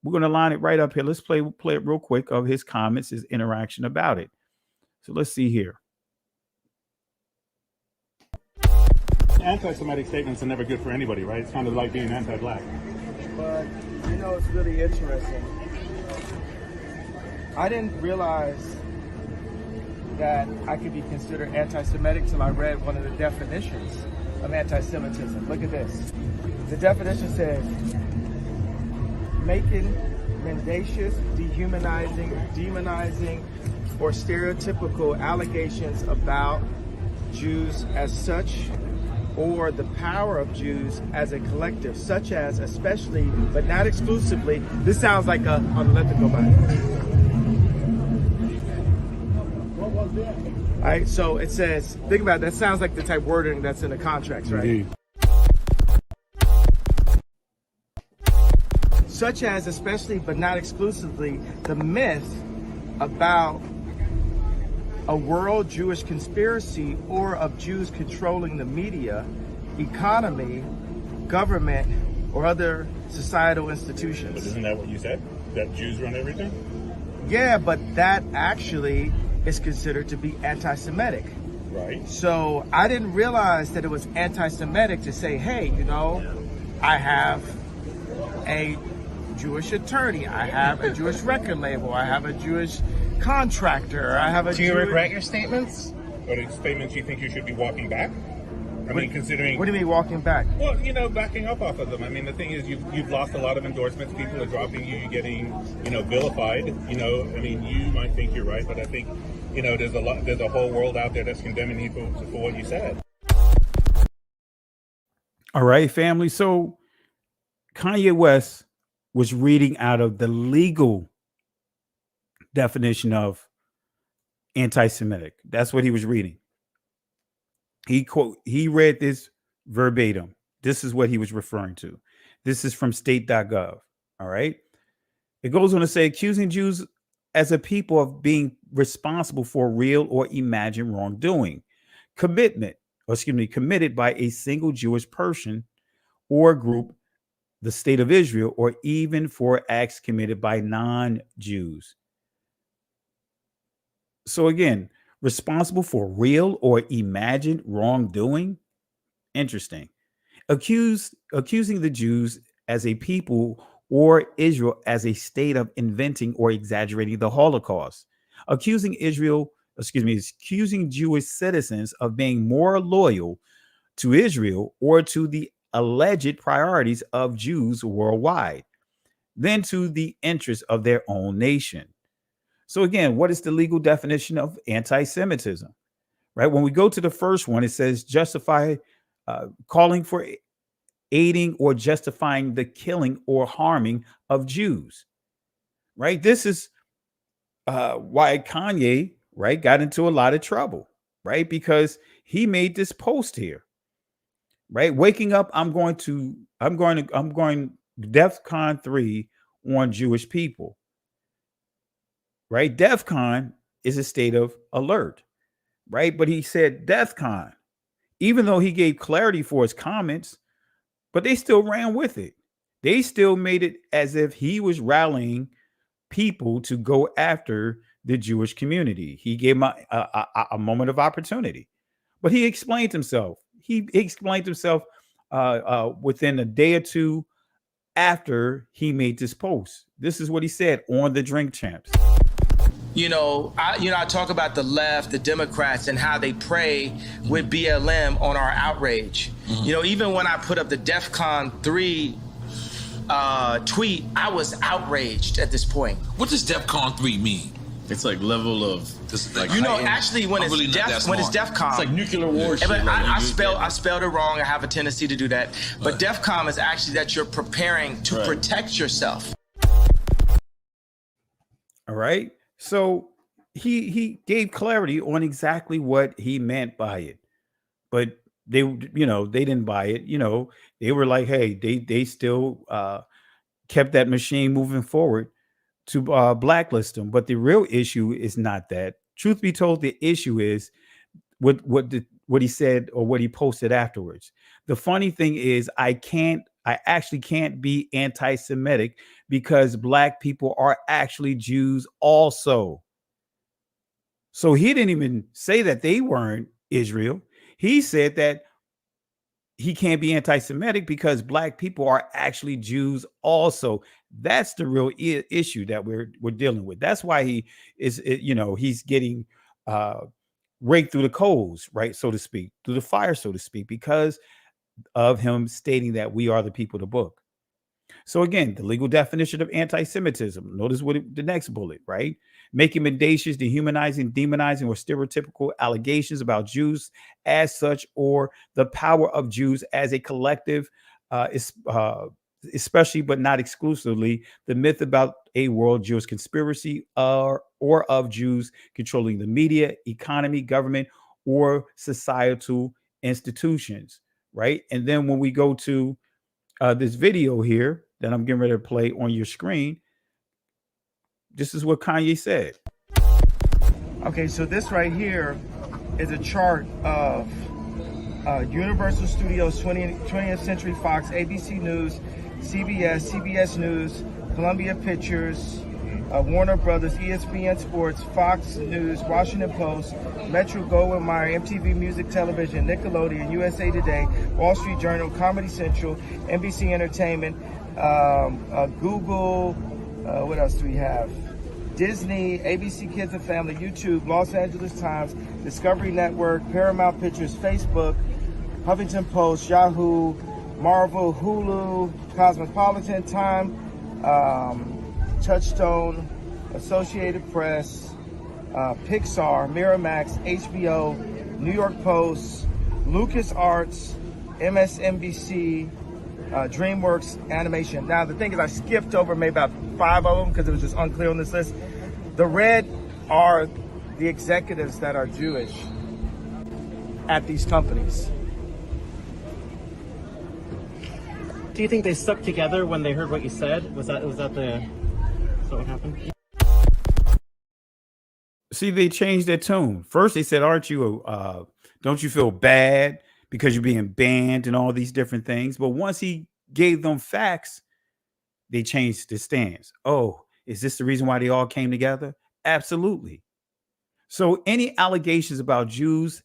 We're going to line it right up here. Let's play it real quick of his comments, his interaction about it. So let's see here. Anti-Semitic statements are never good for anybody, right? It's kind of like being anti-black. But, you know, it's really interesting. I didn't realize that I could be considered anti-Semitic till I read one of the definitions of anti-Semitism. Look at this. The definition says, making mendacious, dehumanizing, demonizing, or stereotypical allegations about Jews as such, or the power of Jews as a collective, such as, especially, but not exclusively. This sounds like let it go by. All right, so it says, think about it, that sounds like the type of wording that's in the contracts, right? Indeed. Such as, especially, but not exclusively, the myth about a world Jewish conspiracy or of Jews controlling the media, economy, government, or other societal institutions. But isn't that what you said? That Jews run everything? Yeah, but that actually is considered to be anti-Semitic. Right. So I didn't realize that it was anti-Semitic to say, hey, you know, I have a Jewish attorney, I have a Jewish record label, I have a Jewish contractor, I have a Do you regret your statements? Or the statements you think you should be walking back? I mean, considering... What do you mean walking back? Well, you know, backing up off of them. I mean, the thing is, you've lost a lot of endorsements. People are dropping you. You're getting, you know, vilified. You know, I mean, you might think you're right, but I think, you know, there's a whole world out there that's condemning you for what you said. All right, family. So Kanye West was reading out of the legal definition of anti-Semitic. That's what he was reading. He read this verbatim. This is what he was referring to. This is from state.gov. All right. It goes on to say, accusing Jews as a people of being responsible for real or imagined wrongdoing, committed by a single Jewish person or group, the state of Israel, or even for acts committed by non-Jews. So again, responsible for real or imagined wrongdoing. Interesting. Accusing the Jews as a people or Israel as a state of inventing or exaggerating the Holocaust. Accusing Jewish citizens of being more loyal to Israel or to the alleged priorities of Jews worldwide than to the interests of their own nation. So again, what is the legal definition of anti-Semitism? Right? When we go to the first one, it says justify calling for aiding or justifying the killing or harming of Jews. Right? This is why Kanye, right, got into a lot of trouble, right? Because he made this post here. Right? Waking up, I'm going DEFCON 3 on Jewish people. Right? DEFCON is a state of alert, right? But he said DEFCON, even though he gave clarity for his comments, but they still ran with it. They still made it as if he was rallying people to go after the Jewish community. He gave him a moment of opportunity, but he explained himself. He explained himself within a day or two after he made this post. This is what he said on the Drink Champs. I talk about the left, the Democrats, and how they prey with BLM on our outrage. Mm-hmm. Even when I put up the DEFCON 3 tweet, I was outraged at this point. What does DEFCON 3 mean? It's like level of this, like actually when it's DEFCON, it's like nuclear war. But I spelled it wrong. I have a tendency to do that. But DEFCON is actually that you're preparing to protect yourself. All right. So he gave clarity on exactly what he meant by it, but they didn't buy it. They were like, hey, they still kept that machine moving forward to blacklist him. But the real issue is not that. Truth be told, the issue is what he said or what he posted afterwards. The funny thing is, I actually can't be anti-Semitic because black people are actually Jews also. So he didn't even say that they weren't Israel. He said that he can't be anti-Semitic because black people are actually Jews also. That's the real issue that we're dealing with. That's why he is, he's getting raked through the coals, right, so to speak, through the fire, so to speak, because of him stating that we are the people of the book. So again, the legal definition of anti-Semitism. Notice the next bullet, right? Making mendacious, dehumanizing, demonizing, or stereotypical allegations about Jews as such, or the power of Jews as a collective, especially but not exclusively, the myth about a world Jewish conspiracy or of Jews controlling the media, economy, government, or societal institutions, right? And then when we go to this video here that I'm getting ready to play on your screen, this is what Kanye said. Okay, so this right here is a chart of Universal Studios, 20th Century Fox, ABC News, CBS News, Columbia Pictures, Warner Brothers, ESPN Sports, Fox News, Washington Post, Metro Goldwyn Mayer, MTV Music Television, Nickelodeon, USA Today, Wall Street Journal, Comedy Central, NBC Entertainment, Google, what else do we have? Disney, ABC Kids and Family, YouTube, Los Angeles Times, Discovery Network, Paramount Pictures, Facebook, Huffington Post, Yahoo, Marvel, Hulu, Cosmopolitan, Time, Touchstone, Associated Press, Pixar, Miramax, HBO, New York Post, LucasArts, MSNBC, DreamWorks Animation. Now, the thing is, I skipped over maybe about 5 of them because it was just unclear on this list. The red are the executives that are Jewish at these companies. Do you think they stuck together when they heard what you said? Was that what happened? See, they changed their tune. First, they said, "Aren't you? Don't you feel bad because you're being banned and all these different things?" But once he gave them facts, they changed the stance. Oh, is this the reason why they all came together? Absolutely. So, any allegations about Jews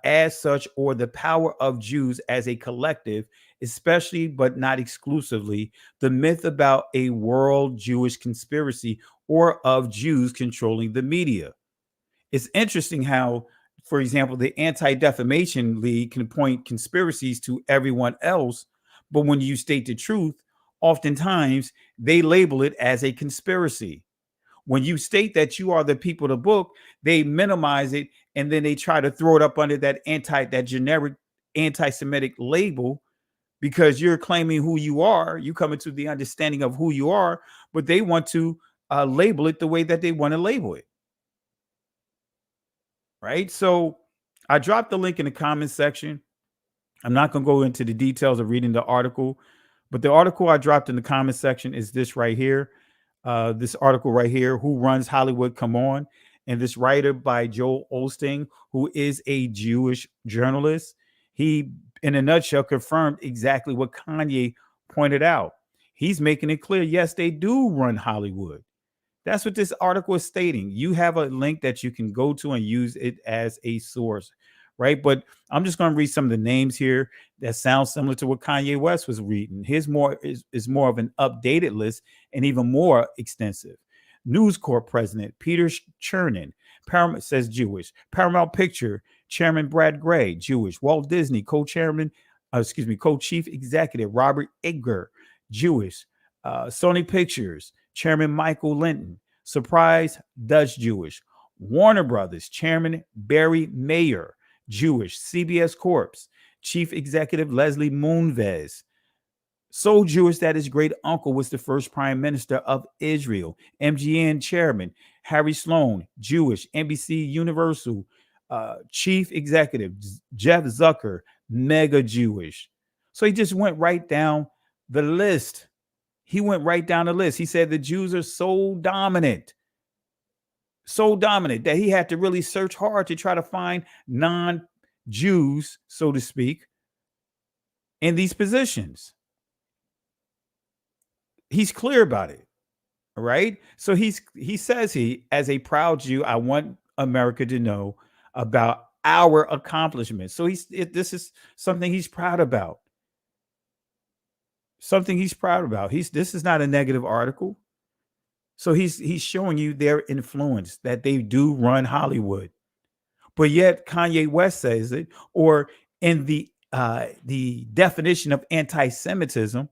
as such, or the power of Jews as a collective, especially but not exclusively, the myth about a world Jewish conspiracy or of Jews controlling the media. It's interesting how, for example, the Anti-Defamation League can point conspiracies to everyone else, but when you state the truth, oftentimes they label it as a conspiracy. When you state that you are the people of the book, they minimize it and then they try to throw it up under that generic anti-Semitic label because you're claiming who you are. You come into the understanding of who you are, but they want to label it the way that they want to label it. Right? So I dropped the link in the comments section. I'm not going to go into the details of reading the article, but the article I dropped in the comment section is this right here. This article right here, Who Runs Hollywood, Come On. And this writer by Joel Osteen, who is a Jewish journalist, he, in a nutshell, confirmed exactly what Kanye pointed out. He's making it clear, yes, they do run Hollywood. That's what this article is stating. You have a link that you can go to and use it as a source, right? But I'm just going to read some of the names here that sound similar to what Kanye West was reading. His is more of an updated list and even more extensive. News Corp president Peter Chernin, Paramount says Jewish. Paramount Picture chairman Brad Gray, Jewish. Walt Disney co-chief executive Robert Iger, Jewish. Sony Pictures chairman Michael Linton, Surprise, Dutch Jewish. Warner Brothers chairman Barry Mayer, Jewish. CBS Corp chief executive Leslie Moonves, so Jewish that his great uncle was the first prime minister of Israel. MGM chairman Harry Sloan, Jewish. NBC Universal chief executive Jeff Zucker, mega Jewish. So he just went right down the list. He went right down the list. He said the Jews are so dominant that he had to really search hard to try to find non-Jews, so to speak, in these positions. He's clear about it. All right. So he says, as a proud Jew, I want America to know about our accomplishments. So this is something he's proud about. Something he's proud about. This is not a negative article. So he's showing you their influence, that they do run Hollywood. But yet Kanye West says it, or in the definition of anti-Semitism,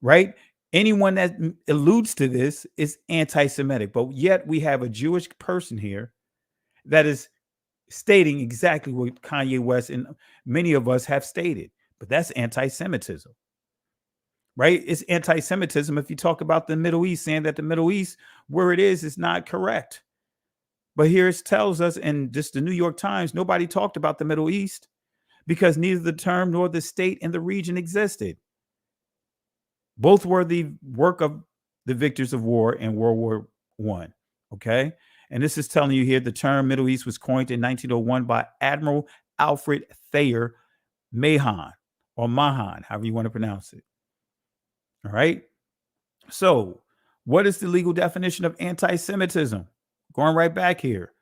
right? Anyone that alludes to this is anti-Semitic, but yet we have a Jewish person here that is stating exactly what Kanye West and many of us have stated, but that's anti-Semitism, right? It's anti-Semitism if you talk about the Middle East, saying that the Middle East, where it is not correct. But here it tells us in just the New York Times, nobody talked about the Middle East because neither the term nor the state and the region existed. Both were the work of the victors of war in World War I. Okay. And this is telling you here the term Middle East was coined in 1901 by Admiral Alfred Thayer Mahan, or Mahan, however you want to pronounce it. All right. So, what is the legal definition of anti-Semitism? Going right back here.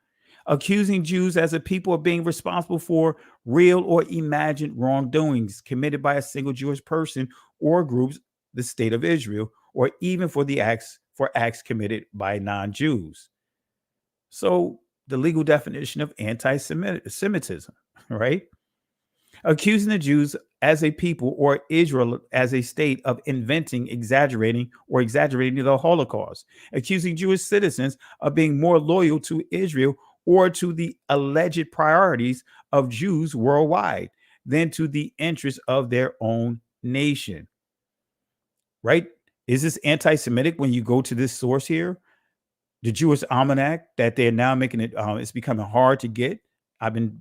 Accusing Jews as a people of being responsible for real or imagined wrongdoings committed by a single Jewish person or groups, the state of Israel, or even for acts committed by non-Jews. So the legal definition of anti-Semitism, right? Accusing the Jews as a people or Israel as a state of inventing, exaggerating the Holocaust. Accusing Jewish citizens of being more loyal to Israel or to the alleged priorities of Jews worldwide than to the interests of their own nation. Right? Is this anti-Semitic when you go to this source here? The Jewish Almanac that they're now making it, it's becoming hard to get. I've been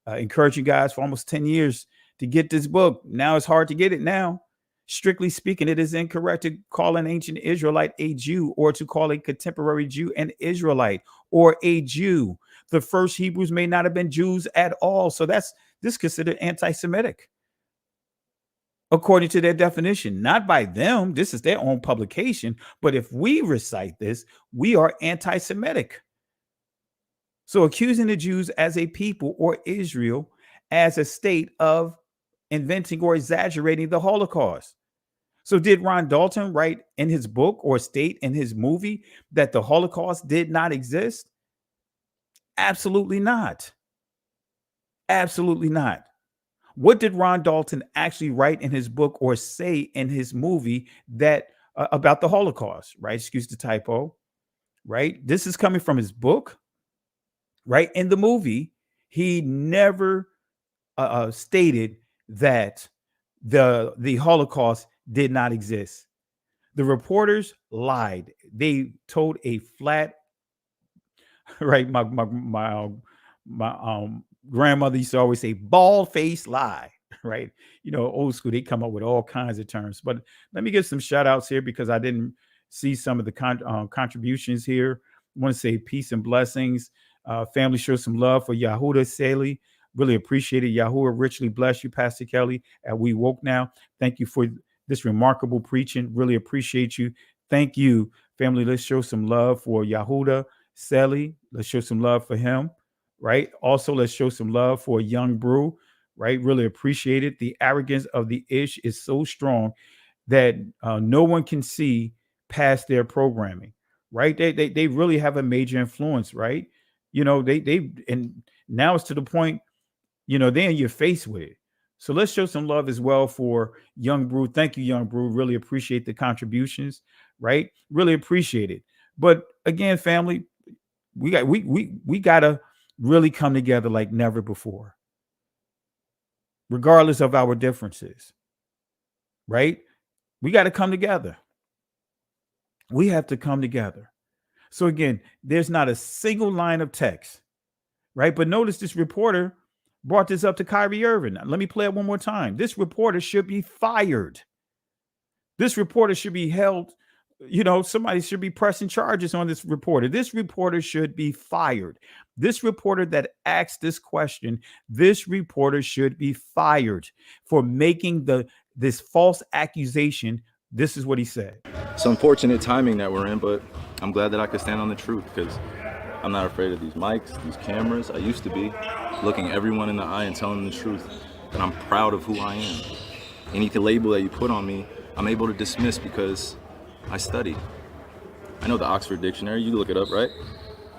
encouraging guys for almost 10 years to get this book. Now it's hard to get it now. Strictly speaking, it is incorrect to call an ancient Israelite a Jew, or to call a contemporary Jew an Israelite or a Jew. The first Hebrews may not have been Jews at all. So this is considered anti-Semitic, according to their definition, not by them. This is their own publication. But if we recite this, we are anti-Semitic. So accusing the Jews as a people or Israel as a state of inventing or exaggerating the Holocaust. So did Ron Dalton write in his book or state in his movie that the Holocaust did not exist? Absolutely not. Absolutely not. What did Ron Dalton actually write in his book or say in his movie that about the Holocaust, right? Excuse the typo, right? This is coming from his book, right? In the movie, he never stated that the Holocaust did not exist. The reporters lied. They told a flat, right? My grandmother used to always say bald-faced lie, right? You know, old school, they come up with all kinds of terms. But let me give some shout outs here because I didn't see some of the contributions here. I want to say peace and blessings. Family, show some love for Yahuda Saley. Really appreciate it. Yahuwah richly bless you, Pastor Kelly, at We Woke Now. Thank you for this remarkable preaching. Really appreciate you. Thank you, family. Let's show some love for Yahuda Saley. Let's show some love for him, right? Also, let's show some love for Young Brew, right? Really appreciate it. The arrogance of the Ish is so strong that no one can see past their programming, right? They really have a major influence, right? You know, and now it's to the point, you know, they're in your face with it. So let's show some love as well for Young Brew. Thank you, Young Brew. Really appreciate the contributions, right? Really appreciate it. But again, family, we gotta really come together like never before, regardless of our differences, right? We got to come together. We have to come together. So again, there's not a single line of text, right? But notice this reporter brought this up to Kyrie Irving. Let me play it one more time. This reporter should be fired. This reporter should be held, somebody should be pressing charges on this reporter. This reporter should be fired. This reporter that asked this question, this reporter should be fired for making this false accusation. This is what he said. It's unfortunate timing that we're in, but I'm glad that I could stand on the truth because I'm not afraid of these mics, these cameras. I used to be looking everyone in the eye and telling them the truth, and I'm proud of who I am. Any label that you put on me, I'm able to dismiss because I studied. I know the Oxford Dictionary, you look it up, right?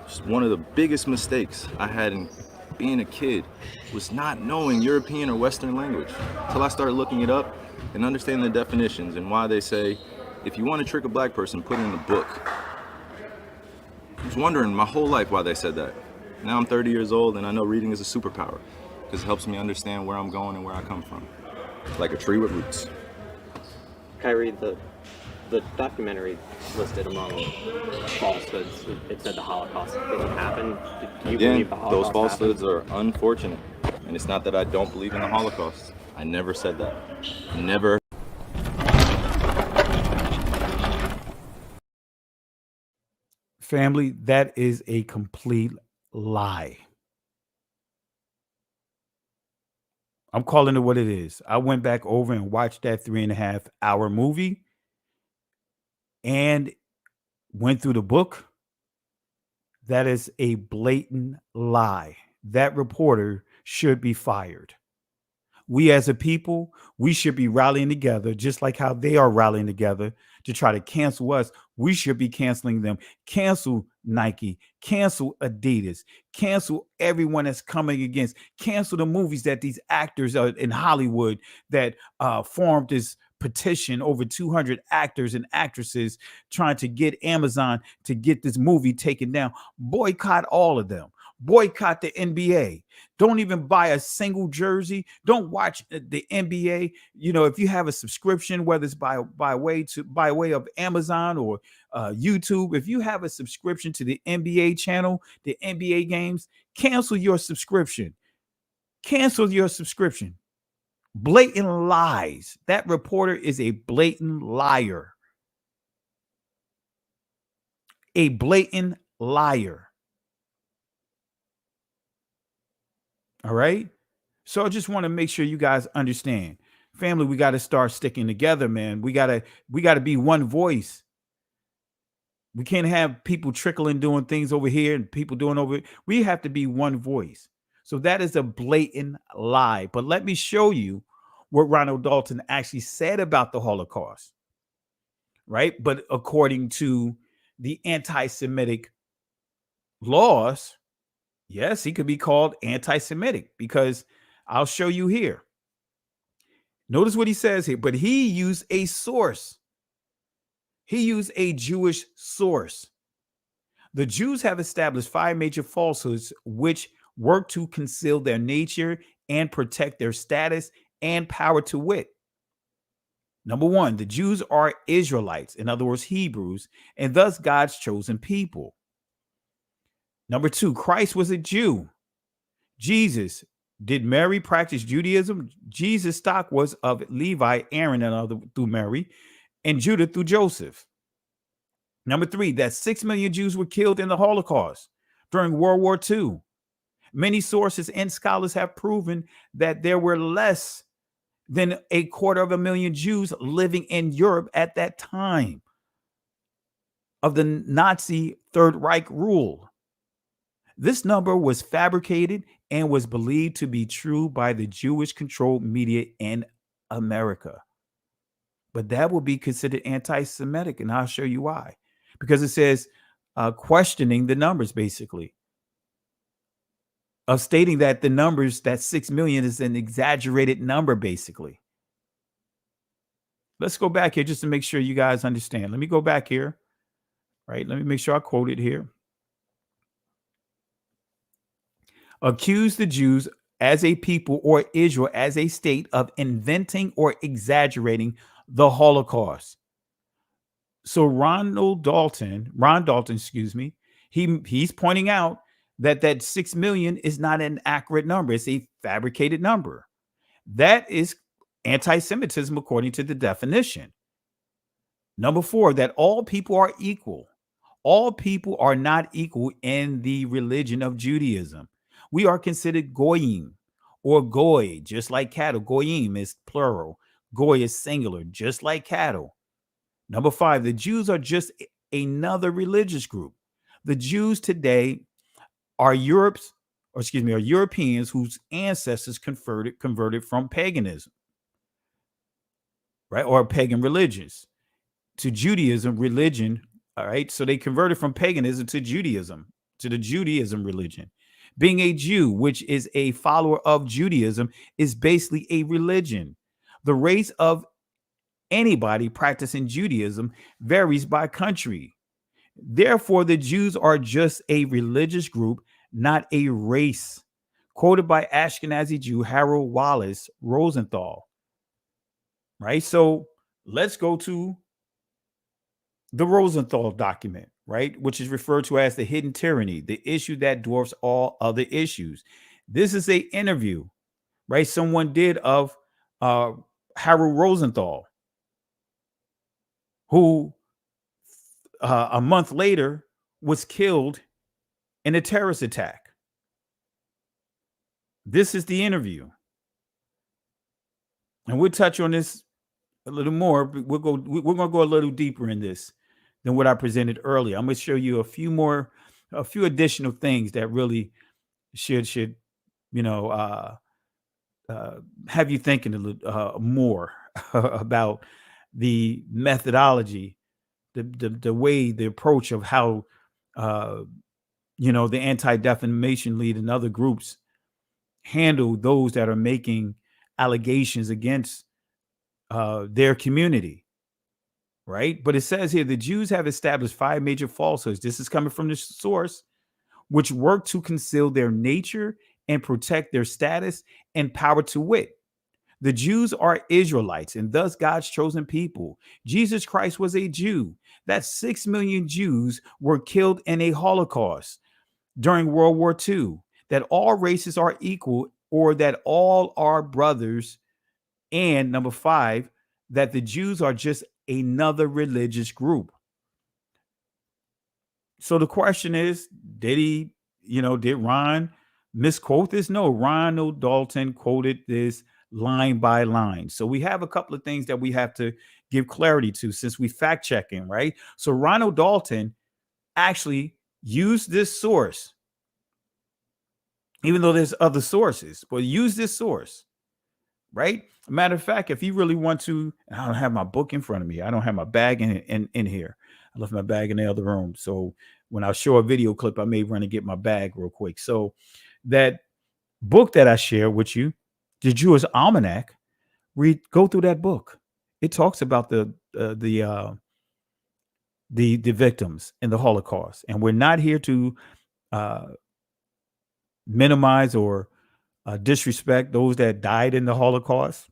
Just one of the biggest mistakes I had in being a kid was not knowing European or Western language until I started looking it up and understanding the definitions and why they say, if you want to trick a black person, put it in the book. I was wondering my whole life why they said that. Now I'm 30 years old and I know reading is a superpower because it helps me understand where I'm going and where I come from. Like a tree with roots. Kyrie, the documentary listed among falsehoods. It said the Holocaust didn't happen. Do you believe the Holocaust those falsehoods happened? are unfortunate. And it's not that I don't believe in the Holocaust. I never said that. Never. Family, that is a complete lie. I'm calling it what it is. I went back over and watched that 3.5-hour movie and went through the book. That is a blatant lie. That reporter should be fired. We as a people, we should be rallying together, just like how they are rallying together to try to cancel us. We should be canceling them. Cancel Nike, cancel Adidas, cancel everyone that's coming against, cancel the movies that these actors in Hollywood that formed this petition, over 200 actors and actresses trying to get Amazon to get this movie taken down. Boycott all of them. Boycott the NBA. Don't even buy a single jersey. Don't watch the NBA. If you have a subscription, whether it's by way of Amazon or YouTube, if you have a subscription to the NBA channel, the NBA games, cancel your subscription. Cancel your subscription. Blatant lies. That reporter is a blatant liar. A blatant liar. All right. So I just want to make sure you guys understand. Family, we got to start sticking together, man. We got to be one voice. We can't have people trickling doing things over here and people doing over. We have to be one voice. So that is a blatant lie. But let me show you what Ronald Dalton actually said about the Holocaust. Right. But according to the anti-Semitic laws, yes, he could be called anti-Semitic because I'll show you here. Notice what he says here, but he used a source. He used a Jewish source. The Jews have established 5 major falsehoods which work to conceal their nature and protect their status and power, to wit. Number 1, the Jews are Israelites, in other words, Hebrews, and thus God's chosen people. Number 2, Christ was a Jew. Jesus, did Mary practice Judaism? Jesus' stock was of Levi, Aaron, and other through Mary, and Judah through Joseph. Number 3, that 6 million Jews were killed in the Holocaust during World War II. Many sources and scholars have proven that there were less than 250,000 Jews living in Europe at that time of the Nazi Third Reich rule. This number was fabricated and was believed to be true by the Jewish-controlled media in America. But that will be considered anti-Semitic, and I'll show you why. Because it says questioning the numbers, basically, of stating that the numbers, that 6 million is an exaggerated number, basically. Let's go back here just to make sure you guys understand. Let me go back here, right? Let me make sure I quote it here. Accuse the Jews as a people or Israel as a state of inventing or exaggerating the Holocaust. So Ron Dalton, he's pointing out that 6 million is not an accurate number. It's a fabricated number. That is anti-Semitism according to the definition. Number 4, that all people are equal. All people are not equal in the religion of Judaism. We are considered goyim or goy, just like cattle. Goyim is plural. Goy is singular, just like cattle. Number 5, the Jews are just another religious group. The Jews today are are Europeans whose ancestors converted from paganism, right? Or pagan religions to Judaism religion. All right. So they converted from paganism to Judaism, to the Judaism religion. Being a Jew, which is a follower of Judaism, is basically a religion. The race of anybody practicing Judaism varies by country. Therefore, the Jews are just a religious group, not a race. Quoted by Ashkenazi Jew Harold Wallace Rosenthal. Right. So let's go to the Rosenthal document, right, which is referred to as the hidden tyranny, the issue that dwarfs all other issues. This is a interview, right, someone did of Harold Rosenthal, who a month later was killed in a terrorist attack. This is the interview. And we'll touch on this a little more, but we're going to go a little deeper in this than what I presented earlier. I'm going to show you a few additional things that really should have you thinking a little more about the methodology, the way, the approach of how the Anti-Defamation League and other groups handle those that are making allegations against their community. Right. But it says here the Jews have established 5 major falsehoods. This is coming from the source, which work to conceal their nature and protect their status and power, to wit. The Jews are Israelites and thus God's chosen people. Jesus Christ was a Jew. That 6 million Jews were killed in a Holocaust during World War II. That all races are equal, or that all are brothers. And number 5, that the Jews are just another religious group. So the question is, did Ron misquote this? No, Ronald Dalton quoted this line by line. So we have a couple of things that we have to give clarity to since we fact checking, right? So Ronald Dalton actually used this source, even though there's other sources, but use this source, right? Matter of fact, if you really want to, I don't have my book in front of me. I don't have my bag in here. I left my bag in the other room. So when I show a video clip, I may run and get my bag real quick. So that book that I share with you, the Jewish Almanac, go through that book. It talks about the victims in the Holocaust, and we're not here to minimize or disrespect those that died in the Holocaust.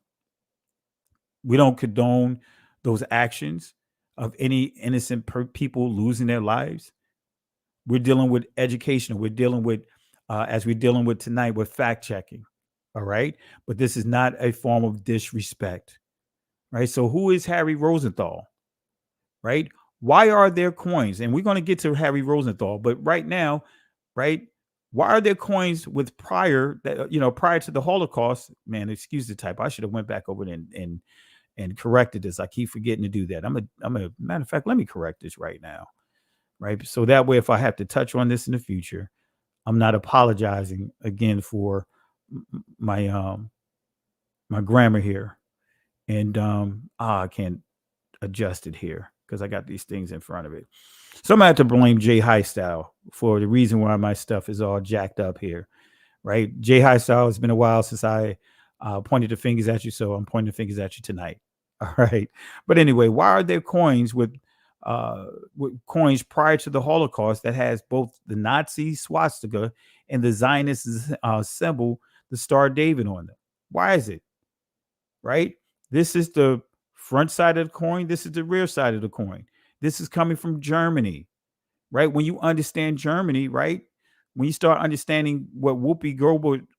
We don't condone those actions of any innocent people losing their lives. We're dealing with education. We're dealing with, as we're dealing with tonight, with fact checking. All right. But this is not a form of disrespect. Right. So who is Harry Rosenthal? Right. Why are there coins? And we're going to get to Harry Rosenthal. But right now, right, why are there coins with prior to the Holocaust? Man, excuse the type. I should have went back over it and corrected this. I keep forgetting to do that. I'm a matter of fact, let me correct this right now. Right. So that way, if I have to touch on this in the future, I'm not apologizing again for my my grammar here. And I can't adjust it here because I got these things in front of it. So I'm gonna have to blame Jay Highstyle for the reason why my stuff is all jacked up here. Right. Jay Highstyle, it's been a while since I pointed the fingers at you, so I'm pointing the fingers at you tonight. All right. But anyway, why are there coins with coins prior to the Holocaust that has both the Nazi swastika and the Zionist symbol, the Star of David, on them? Why is it? Right. This is the front side of the coin. This is the rear side of the coin. This is coming from Germany. Right. When you understand Germany, right, when you start understanding what Whoopi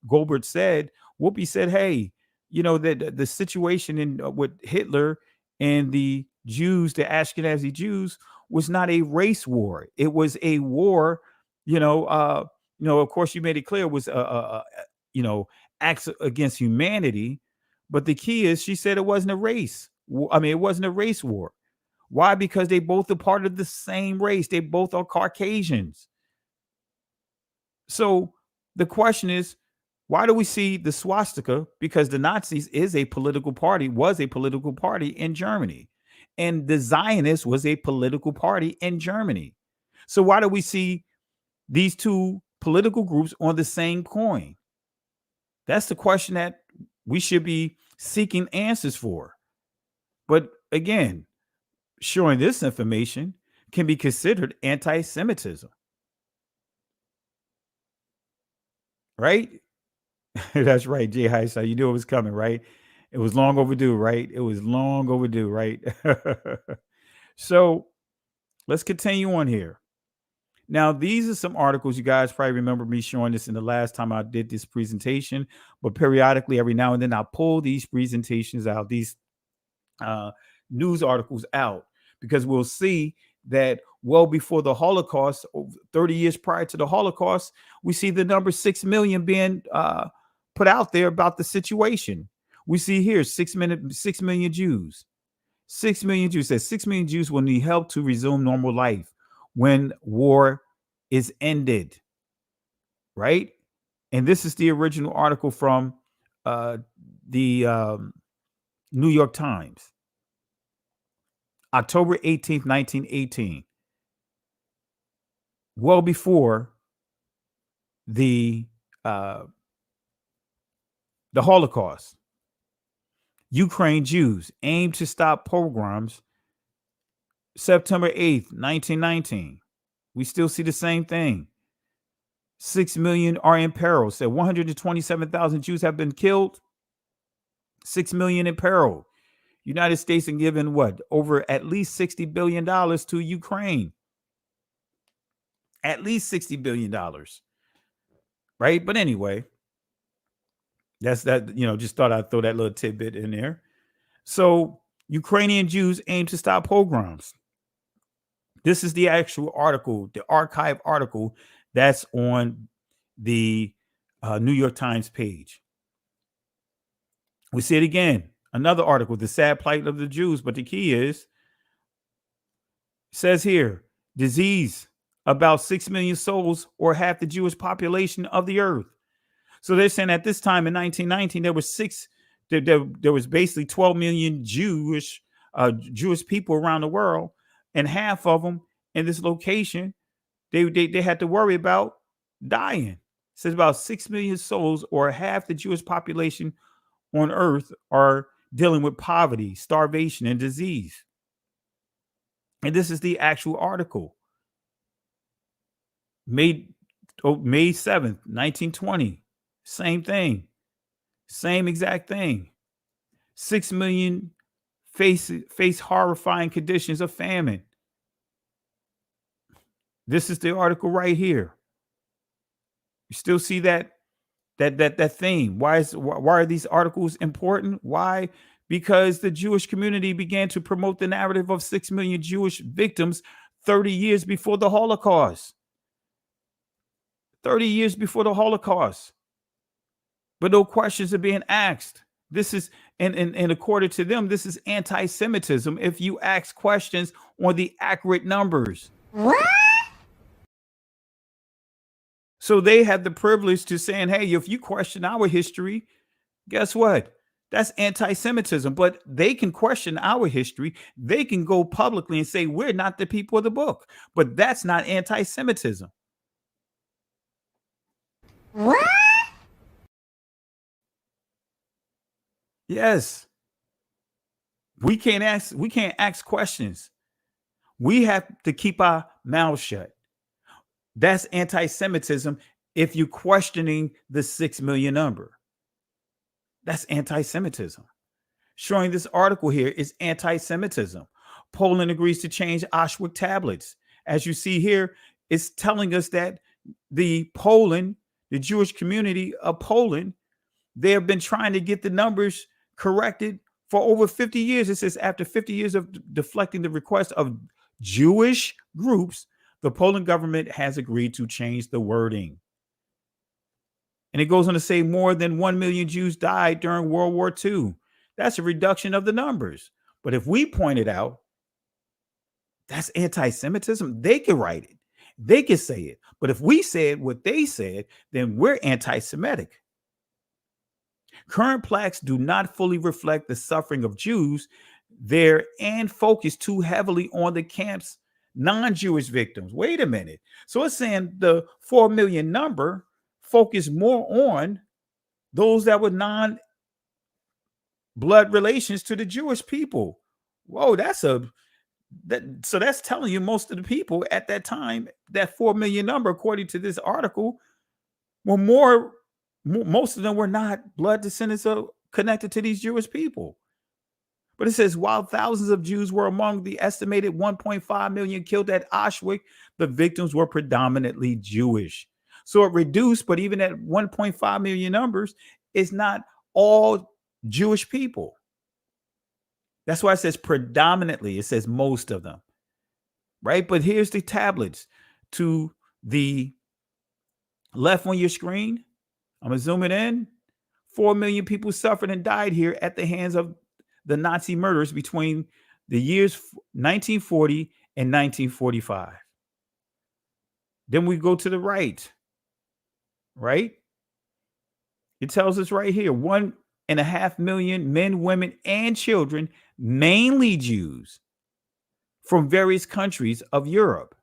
Goldberg said, Whoopi said, hey, that the situation in with Hitler and the Jews, the Ashkenazi Jews, was not a race war. It was a war, of course, you made it clear it was acts against humanity. But the key is, she said it wasn't a race. It wasn't a race war. Why? Because they both are part of the same race. They both are Caucasians. So the question is, why do we see the swastika? Because the Nazis was a political party in Germany. And the Zionists was a political party in Germany. So why do we see these two political groups on the same coin? That's the question that we should be seeking answers for. But again, showing this information can be considered anti-Semitism. Right? That's right, Jay Heisa. You knew it was coming, right? It was long overdue, right? It was long overdue, right? So let's continue on here. Now, these are some articles. You guys probably remember me showing this in the last time I did this presentation, but periodically, every now and then, I'll pull these presentations out, these news articles out, because we'll see that well before the Holocaust, 30 years prior to the Holocaust, we see the number 6 million being put out there about the situation. We see here 6 million Jews. 6 million Jews says 6 million Jews will need help to resume normal life when war is ended. Right? And this is the original article from the New York Times. October 18th, 1918. Well before the Holocaust, Ukraine Jews aimed to stop pogroms. September 8th, 1919. We still see the same thing. 6 million are in peril. Said 127,000 Jews have been killed. 6 million in peril. United States and given what? Over at least $60 billion to Ukraine. At least $60 billion. Right? But anyway, that's that, just thought I'd throw that little tidbit in there. So Ukrainian Jews aim to stop pogroms. This is the actual article, the archive article that's on the New York Times page. We see it again. Another article, the sad plight of the Jews. But the key is, says here, disease, about 6 million souls, or half the Jewish population of the earth. So they're saying at this time in 1919, there was basically 12 million Jewish people around the world, and half of them in this location, they had to worry about dying. It says about 6 million souls, or half the Jewish population on earth, are dealing with poverty, starvation, and disease. And this is the actual article. May 7th, 1920. Same thing. Same exact thing. 6 million face horrifying conditions of famine. This is the article right here. You still see that theme. Why are these articles important? Why? Because the Jewish community began to promote the narrative of 6 million Jewish victims 30 years before the Holocaust. 30 years before the Holocaust. But no questions are being asked. This is, and according to them, this is anti-Semitism if you ask questions on the accurate numbers. What? So they had the privilege to saying, hey, if you question our history, guess what? That's anti-Semitism. But they can question our history. They can go publicly and say, we're not the people of the book. But that's not anti-Semitism. What? Yes. We can't ask questions. We have to keep our mouths shut. That's anti-Semitism if you're questioning the 6 million number. That's anti-Semitism. Showing this article here is anti-Semitism. Poland agrees to change Auschwitz tablets. As you see here, it's telling us that the Jewish community of Poland, they have been trying to get the numbers corrected For over 50 years, it says after 50 years of deflecting the request of Jewish groups, the Poland government has agreed to change the wording. And it goes on to say more than 1 million Jews died during World War II. That's a reduction of the numbers. But if we point it out, that's anti-Semitism. They can write it. They can say it. But if we said what they said, then we're anti-Semitic. Current plaques do not fully reflect the suffering of Jews there and focus too heavily on the camp's non-Jewish victims. Wait a minute. So it's saying the 4 million number focused more on those that were non-blood relations to the Jewish people. Whoa, so that's telling you most of the people at that time, that 4 million number, according to this article, were most of them were not blood descendants connected to these Jewish people. But it says, while thousands of Jews were among the estimated 1.5 million killed at Auschwitz, the victims were predominantly Jewish. So it reduced, but even at 1.5 million numbers, it's not all Jewish people. That's why it says predominantly. It says most of them, right? But here's the tablets to the left on your screen. I'm going to zoom it in. 4 million people suffered and died here at the hands of the Nazi murders between the years 1940 and 1945. Then we go to the right? It tells us right here, 1.5 million men, women, and children, mainly Jews, from various countries of Europe,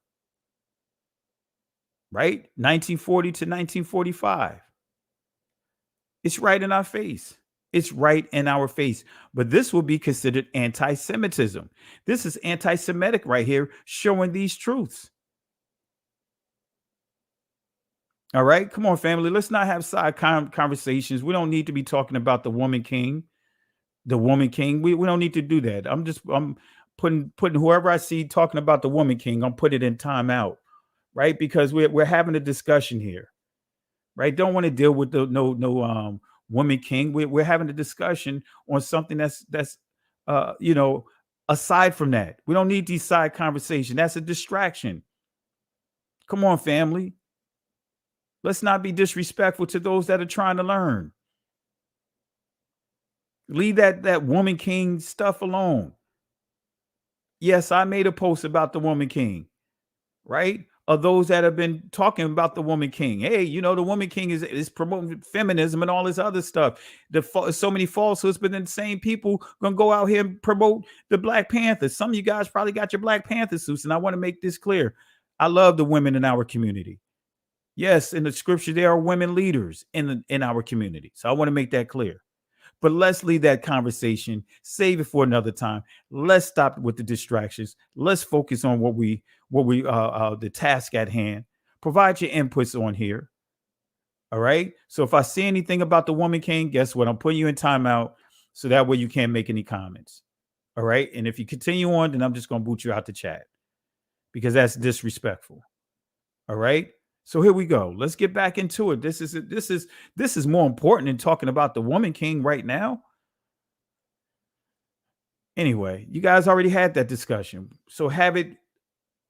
right? 1940 to 1945. It's right in our face. It's right in our face. But this will be considered anti-Semitism. This is anti-Semitic right here, showing these truths. All right, come on, family. Let's not have side conversations. We don't need to be talking about the woman king. The woman king. We don't need to do that. I'm putting whoever I see talking about the woman king, I'm putting it in timeout, right? Because we're having a discussion here, right? Don't want to deal with the no woman king. We're having a discussion on something that's aside from that. We don't need these side conversations. That's a distraction. Come on, family. Let's not be disrespectful to those that are trying to learn. Leave that woman king stuff alone. Yes, I made a post about the woman king, right? Of those that have been talking about the woman king. Hey, the woman king is promoting feminism and all this other stuff. So many falsehoods, but then the same people gonna go out here and promote the Black Panthers. Some of you guys probably got your Black Panther suits, and I want to make this clear. I love the women in our community. Yes, in the scripture, there are women leaders in our community. So I want to make that clear. But let's leave that conversation, save it for another time. Let's stop with the distractions. Let's focus on the task at hand. Provide your inputs on here. All right. So if I see anything about the woman king, guess what? I'm putting you in timeout so that way you can't make any comments. All right. And if you continue on, then I'm just going to boot you out the chat because that's disrespectful. All right. So here we go. Let's get back into it. This is more important than talking about the woman king right now. Anyway, you guys already had that discussion. So have it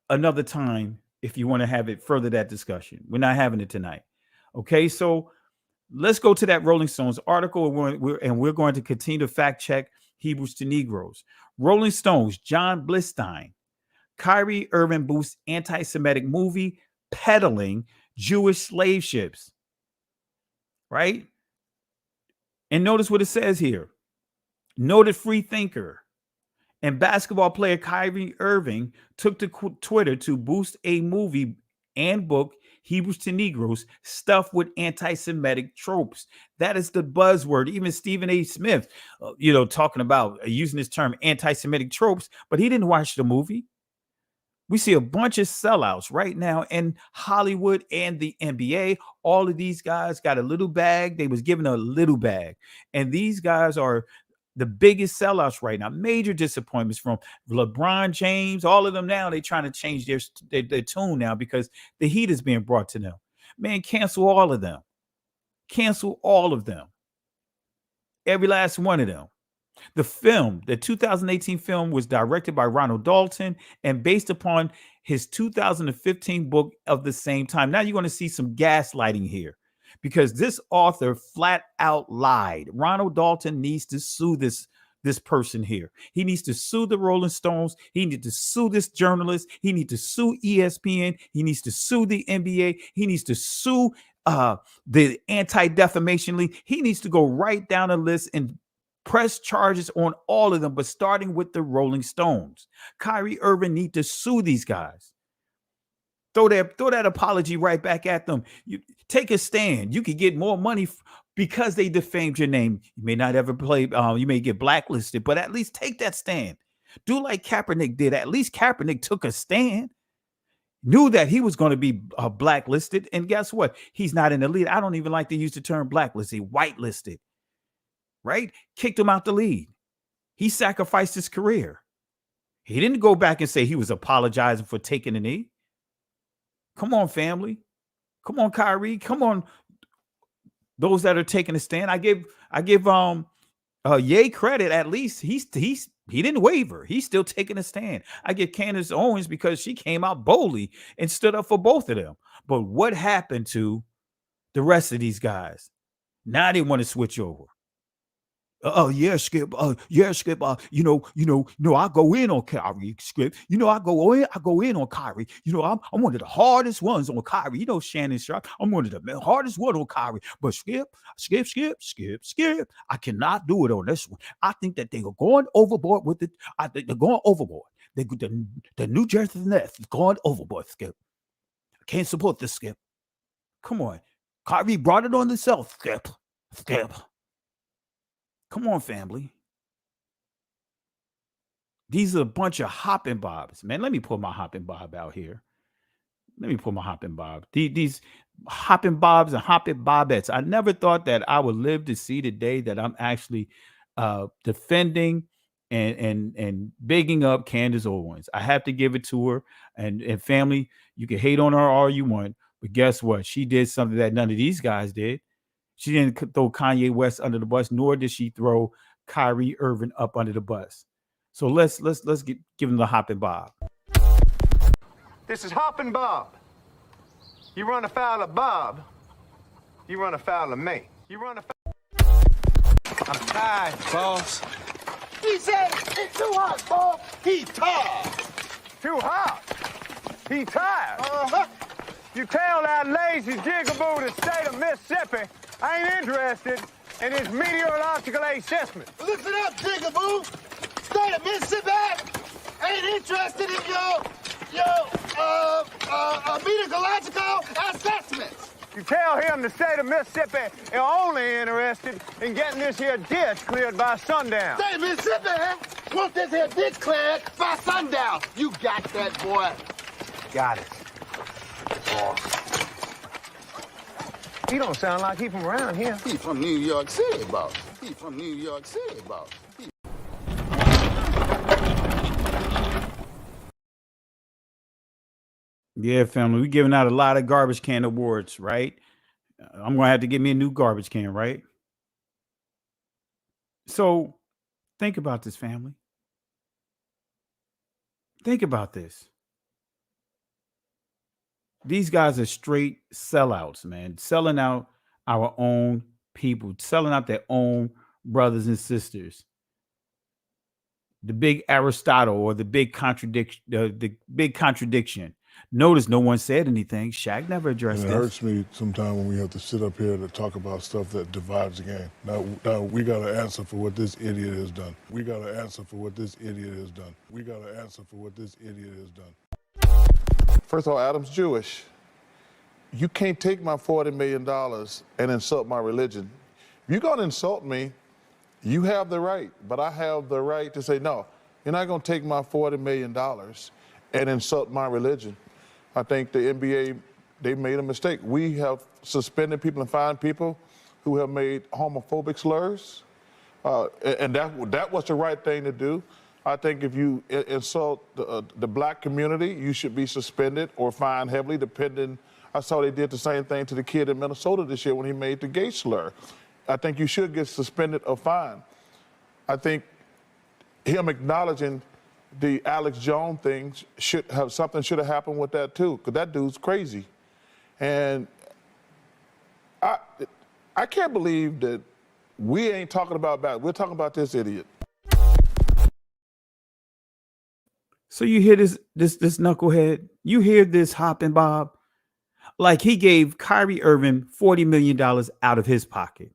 another time if you want to have it further that discussion. We're not having it tonight. Okay, so let's go to that Rolling Stones article and we're going to continue to fact check Hebrews to Negroes. Rolling Stones, John Blistine, Kyrie Irving boosts anti-Semitic movie peddling Jewish slave ships, right? And notice what it says here. Noted free thinker and basketball player Kyrie Irving took to Twitter to boost a movie and book, Hebrews to Negroes, stuffed with anti-Semitic tropes. That is the buzzword. Even Stephen A. Smith, talking about using this term anti-Semitic tropes, but he didn't watch the movie. We see a bunch of sellouts right now in Hollywood and the NBA. All of these guys got a little bag. They was given a little bag. And these guys are the biggest sellouts right now. Major disappointments from LeBron James. All of them now, they're trying to change their tune now because the heat is being brought to them. Man, cancel all of them. Cancel all of them. Every last one of them. The 2018 film was directed by Ronald Dalton and based upon his 2015 book of the same time. Now you're going to see some gaslighting here because this author flat out lied. Ronald Dalton needs to sue this person here. He needs to sue the Rolling Stones. He needs to sue this journalist. He needs to sue ESPN. He needs to sue the NBA. He needs to sue the Anti-Defamation League. He needs to go right down the list and press charges on all of them, but starting with the Rolling Stones. Kyrie Irving need to sue these guys. Throw that apology right back at them. You take a stand. You could get more money because they defamed your name. You may not ever play. You may get blacklisted, but at least take that stand. Do like Kaepernick did. At least Kaepernick took a stand. Knew that he was going to be blacklisted, and guess what? He's not in the league. I don't even like to use the term blacklisted. Whitelisted. Right? Kicked him out the league. He sacrificed his career. He didn't go back and say he was apologizing for taking a knee. Come on, family. Come on, Kyrie. Come on, those that are taking a stand. I give YAH credit. At least he didn't waver. He's still taking a stand. I give Candace Owens because she came out boldly and stood up for both of them. But what happened to the rest of these guys? Now they want to switch over. Oh yeah, Skip. Skip. I go in on Kyrie, Skip. I go in on Kyrie. I'm one of the hardest ones on Kyrie. Shannon Sharp. I'm one of the hardest one on Kyrie. But Skip. I cannot do it on this one. I think that they are going overboard with it. I think they're going overboard. The New Jersey Nets is going overboard, Skip. I can't support this, Skip. Come on. Kyrie brought it on himself, Skip. Come on, family. These are a bunch of hopping bobs. Man, let me pull my hopping bob out here. These hopping bobs and hopping bobettes. I never thought that I would live to see the day that I'm actually defending and bigging up Candace Owens. I have to give it to her. And family, you can hate on her all you want, but guess what? She did something that none of these guys did. She didn't throw Kanye West under the bus, nor did she throw Kyrie Irving up under the bus. So let's give him the hopping bob. This is hopping Bob. You run afoul of Bob, you run afoul of me. I'm tired, boss. He said it's too hot, boss. He tired. Too hot. He tired. Uh-huh. You tell that lazy jigaboo to the state of Mississippi I ain't interested in his meteorological assessment. Listen up, jigaboo. State of Mississippi ain't interested in your meteorological assessments. You tell him the state of Mississippi is only interested in getting this here ditch cleared by sundown. State of Mississippi wants this here ditch cleared by sundown. You got that, boy. Got it. Boss. He don't sound like he from around here. He from New York City, boss. Yeah, family, we're giving out a lot of garbage can awards, right? I'm going to have to get me a new garbage can, right? So think about this, family. Think about this. These guys are straight sellouts, man. Selling out our own people, selling out their own brothers and sisters. The big Aristotle or the big contradiction, the big contradiction. Notice no one said anything. Shaq never addressed it. It hurts me sometimes when we have to sit up here to talk about stuff that divides the game. Now we got to answer for what this idiot has done. First of all, Adam's Jewish. You can't take my $40 million and insult my religion. If you're going to insult me, you have the right, but I have the right to say, no, you're not going to take my $40 million and insult my religion. I think the NBA, they made a mistake. We have suspended people and fined people who have made homophobic slurs, and that was the right thing to do. I think if you insult the black community, you should be suspended or fined heavily, depending. I saw they did the same thing to the kid in Minnesota this year when he made the gay slur. I think you should get suspended or fined. I think him acknowledging the Alex Jones thing should have happened with that too, because that dude's crazy. And I can't believe that we ain't talking about that. We're talking about this idiot. So you hear this knucklehead? You hear this hopping Bob? Like he gave Kyrie Irving $40 million out of his pocket.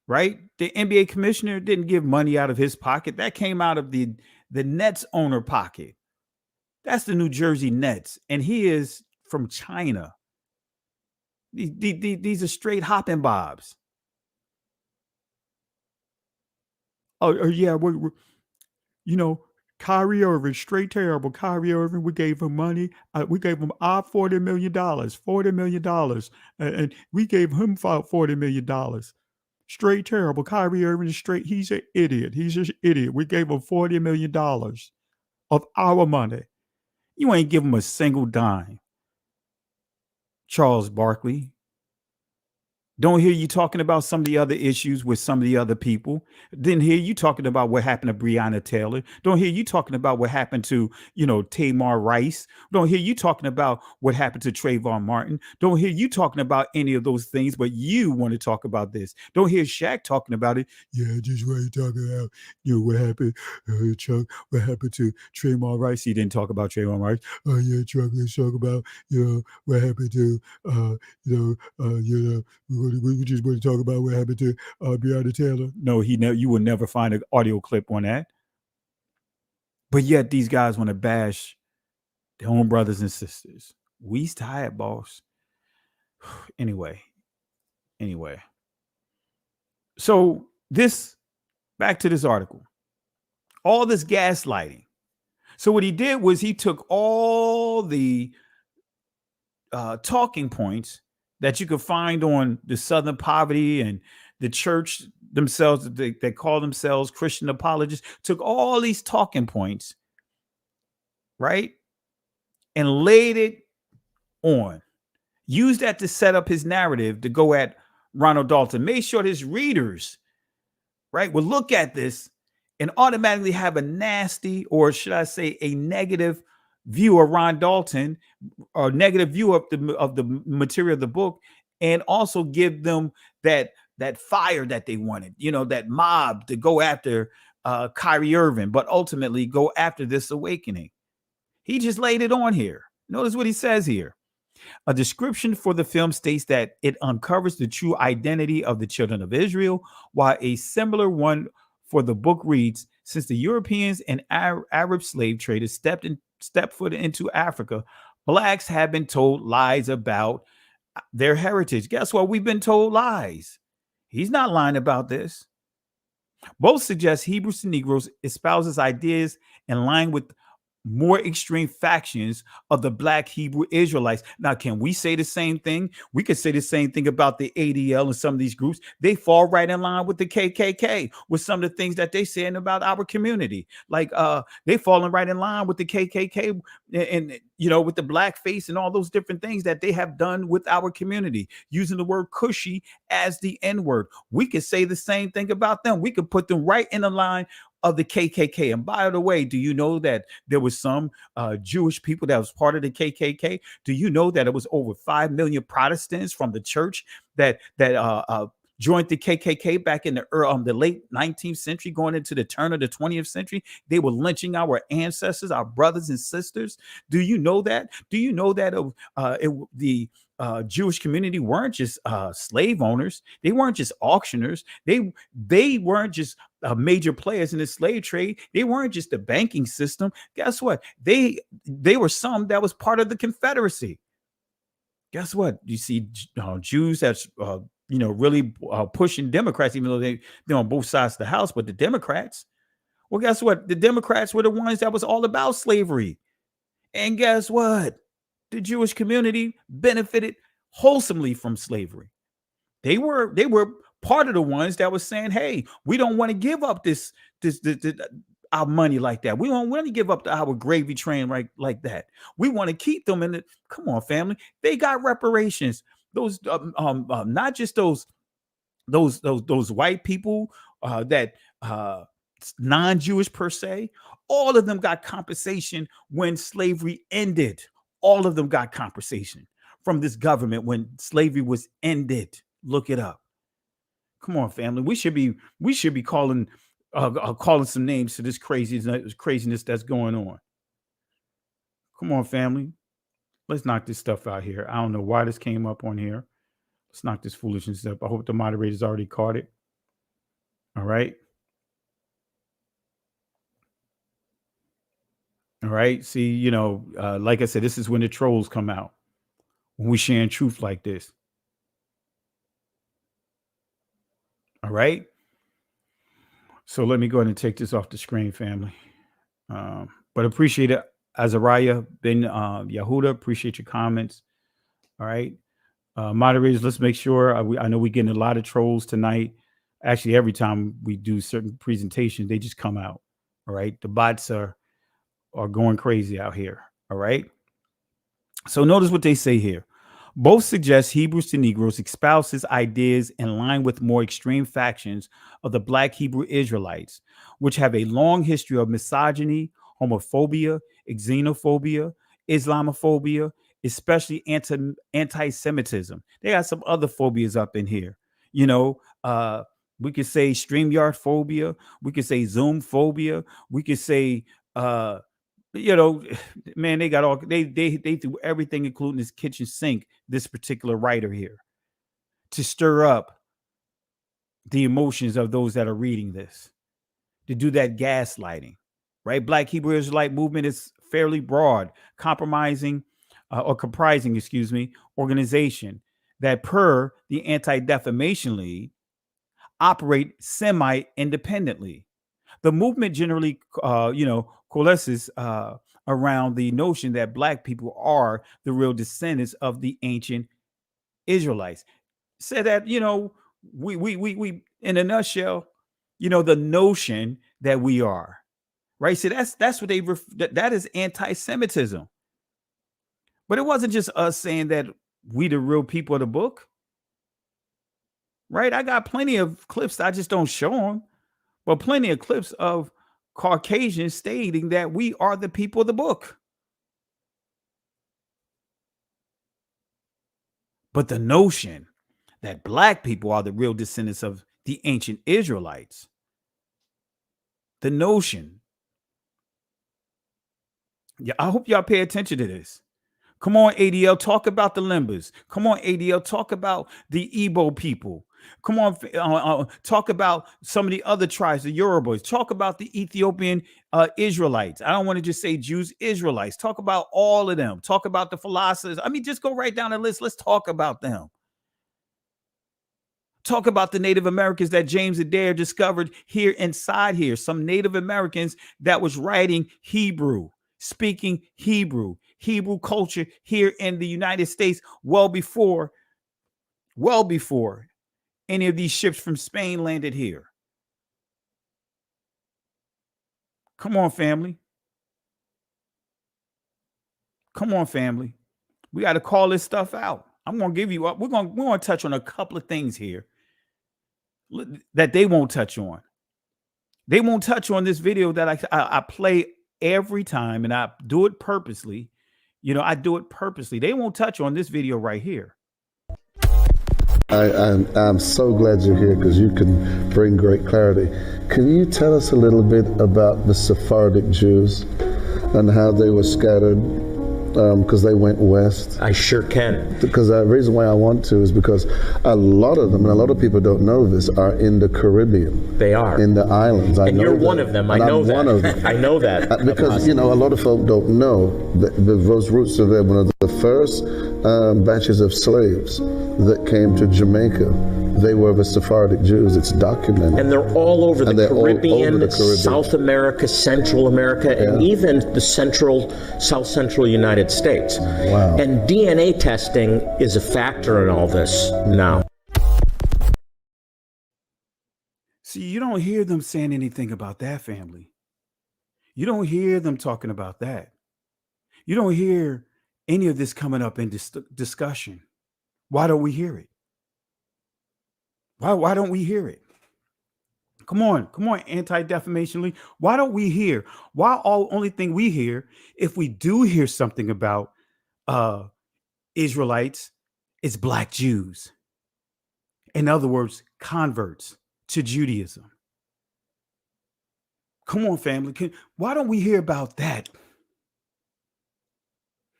Right? The NBA commissioner didn't give money out of his pocket. That came out of the Nets owner pocket. That's the New Jersey Nets. And he is from China. These are straight hopping Bobs. Oh yeah, we're you know, Kyrie Irving, straight terrible. Kyrie Irving, we gave him money. We gave him our $40 million, $40 million. And we gave him $40 million. Straight terrible. Kyrie Irving is straight. He's an idiot. He's just an idiot. We gave him $40 million of our money. You ain't give him a single dime. Charles Barkley. Don't hear you talking about some of the other issues with some of the other people. Didn't hear you talking about what happened to Breonna Taylor. Don't hear you talking about what happened to, Tamar Rice. Don't hear you talking about what happened to Trayvon Martin. Don't hear you talking about any of those things, but you want to talk about this. Don't hear Shaq talking about it. Yeah, just what you talking about. What happened, Chuck? What happened to Trayvon Rice? He didn't talk about Trayvon Rice. Oh yeah, Chuck, let's talk about, what happened to, we just want to talk about what happened to Breonna Taylor. No, you will never find an audio clip on that. But yet these guys want to bash their own brothers and sisters. We's tired, boss. Anyway. So back to this article. All this gaslighting. So what he did was he took all the talking points that you could find on the Southern Poverty and the church themselves, they call themselves Christian apologists, took all these talking points, right, and laid it on. Used that to set up his narrative to go at Ronald Dalton. Made sure his readers, right, would look at this and automatically have a nasty, or should I say a negative view of Ron Dalton, or negative view of the material of the book, and also give them that fire that they wanted, that mob to go after Kyrie Irving, but ultimately go after this awakening. He just laid it on here. Notice what he says here. A description for the film states that it uncovers the true identity of the children of Israel, while a similar one for the book reads, since the Europeans and Arab slave traders stepped foot into Africa, blacks have been told lies about their heritage. Guess what? We've been told lies. He's not lying about this. Both suggest Hebrews to Negroes espouses ideas in line with more extreme factions of the Black Hebrew Israelites. Now, can we say the same thing? We could say the same thing about the ADL and some of these groups. They fall right in line with the KKK, with some of the things that they're saying about our community. Like they falling right in line with the KKK and with the blackface and all those different things that they have done with our community, using the word cushy as the N-word. We could say the same thing about them. We could put them right in the line of the KKK. And by the way, do you know that there was some Jewish people that was part of the KKK? Do you know that it was over 5 million Protestants from the church that joined the KKK back in the late 19th century, going into the turn of the 20th century? They were lynching our ancestors, our brothers and sisters. Do you know that? Do you know that the Jewish community weren't just slave owners? They weren't just auctioneers. They weren't just major players in the slave trade. They weren't just the banking system. Guess what? They were some that was part of the Confederacy. Guess what? You see Jews that's really pushing Democrats, even though they're on both sides of the house, but the Democrats. Well, guess what? The Democrats were the ones that was all about slavery. And guess what? The Jewish community benefited wholesomely from slavery. They were part of the ones that was saying, hey, we don't want to give up this our money like that. We don't want to give up our gravy train like that. We want to keep them in the, come on, family. They got reparations. Those not just those white people that non-Jewish per se, all of them got compensation when slavery ended. All of them got compensation from this government when slavery was ended. Look it up. Come on, family. We should be calling some names to this craziness that's going on. Come on, family. Let's knock this stuff out here. I don't know why this came up on here. Let's knock this foolishness up. I hope the moderators already caught it. All right. All right. See, like I said, this is when the trolls come out, when we sharing truth like this. All right. So let me go ahead and take this off the screen, family. But appreciate it. Azariah Ben Yehuda, appreciate your comments. All right. Moderators, let's make sure. I know we're getting a lot of trolls tonight. Actually, every time we do certain presentations, they just come out. All right. The bots are going crazy out here. All right. So notice what they say here. Both suggest Hebrews to Negroes espouses ideas in line with more extreme factions of the Black Hebrew Israelites, which have a long history of misogyny, homophobia, xenophobia, Islamophobia, especially anti-Semitism. They got some other phobias up in here. We could say StreamYard phobia. We could say Zoom phobia. We could say, man, they got all they threw everything, including his kitchen sink, this particular writer here, to stir up the emotions of those that are reading this, to do that gaslighting, right? Black Hebrew Israelite movement is fairly broad, comprising, organization that, per the Anti-Defamation League, operate semi-independently. The movement generally, coalesces around the notion that Black people are the real descendants of the ancient Israelites. Said that, we in a nutshell, the notion that we are, right? So that's what that is anti-Semitism. But it wasn't just us saying that we the real people of the book, right? I got plenty of clips. I just don't show them, but plenty of clips of Caucasians stating that we are the people of the book. But the notion that Black people are the real descendants of the ancient Israelites, the notion, I hope y'all pay attention to this. Come on, ADL, talk about the Limbers. Come on, ADL, talk about the Igbo people. Come on, talk about some of the other tribes, the Yorubas. Talk about the Ethiopian Israelites. I don't want to just say Jews, Israelites. Talk about all of them. Talk about the philosophers. I mean, just go right down the list. Let's talk about them. Talk about the Native Americans that James Adair discovered here inside here. Some Native Americans that was writing Hebrew, speaking Hebrew culture here in the United States well before any of these ships from Spain landed here. Come on, family. Come on, family. We got to call this stuff out. I'm going to give you up. We're going to touch on a couple of things here that they won't touch on. They won't touch on this video that I play every time, and I do it purposely. I do it purposely. They won't touch on this video right here. I'm so glad you're here because you can bring great clarity. Can you tell us a little bit about the Sephardic Jews and how they were scattered because they went west? I sure can. Because the reason why I want to is because a lot of them, and a lot of people don't know this, are in the Caribbean. They are. In the islands. And you're one of them. I know that. One of them. I know that. Because, a lot of folk don't know that those roots are there. One of the first batches of slaves that came to Jamaica, they were the Sephardic Jews. It's documented. And they're all over the Caribbean, South America, Central America, and even the South Central United States. Wow. And DNA testing is a factor in all this now. See, you don't hear them saying anything about that, family. You don't hear them talking about that. You don't hear any of this coming up in discussion. Why don't we hear it? Why don't we hear it? Come on, Anti-Defamation League. Why don't we hear? Why only thing we hear, if we do hear something about Israelites, is black Jews. In other words, converts to Judaism. Come on, family. Why don't we hear about that?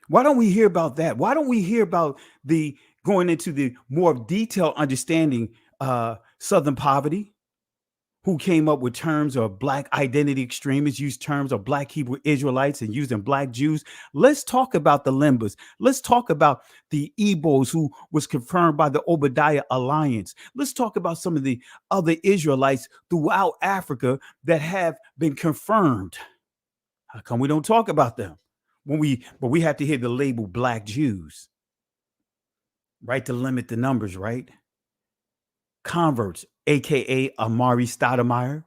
Why don't we hear about that? Why don't we hear about the going into the more detailed understanding Southern poverty? Who came up with terms of black identity extremists, used terms of black Hebrew Israelites and using black Jews. Let's talk about the Limbas. Let's talk about the Ebos who was confirmed by the Obadiah Alliance. Let's talk about some of the other Israelites throughout Africa that have been confirmed. How come we don't talk about them? But we have to hear the label black Jews, right? To limit the numbers, right? Converts, aka Amari Stoudemire,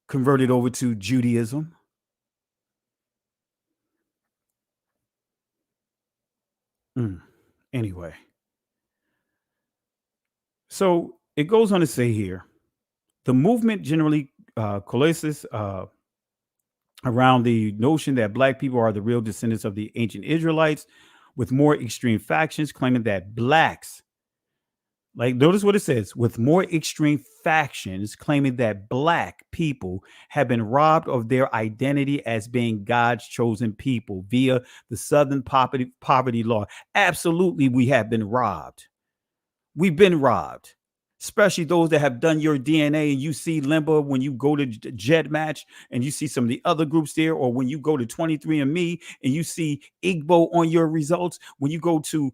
converted over to Judaism. Anyway, so it goes on to say here, the movement generally coalesces around the notion that black people are the real descendants of the ancient Israelites, with more extreme factions claiming that blacks, like, notice what it says, with more extreme factions claiming that black people have been robbed of their identity as being God's chosen people via the Southern poverty law. Absolutely, we have been robbed. We've been robbed, especially those that have done your DNA. And you see Limba when you go to Jet Match and you see some of the other groups there, or when you go to 23andMe and you see Igbo on your results, when you go to,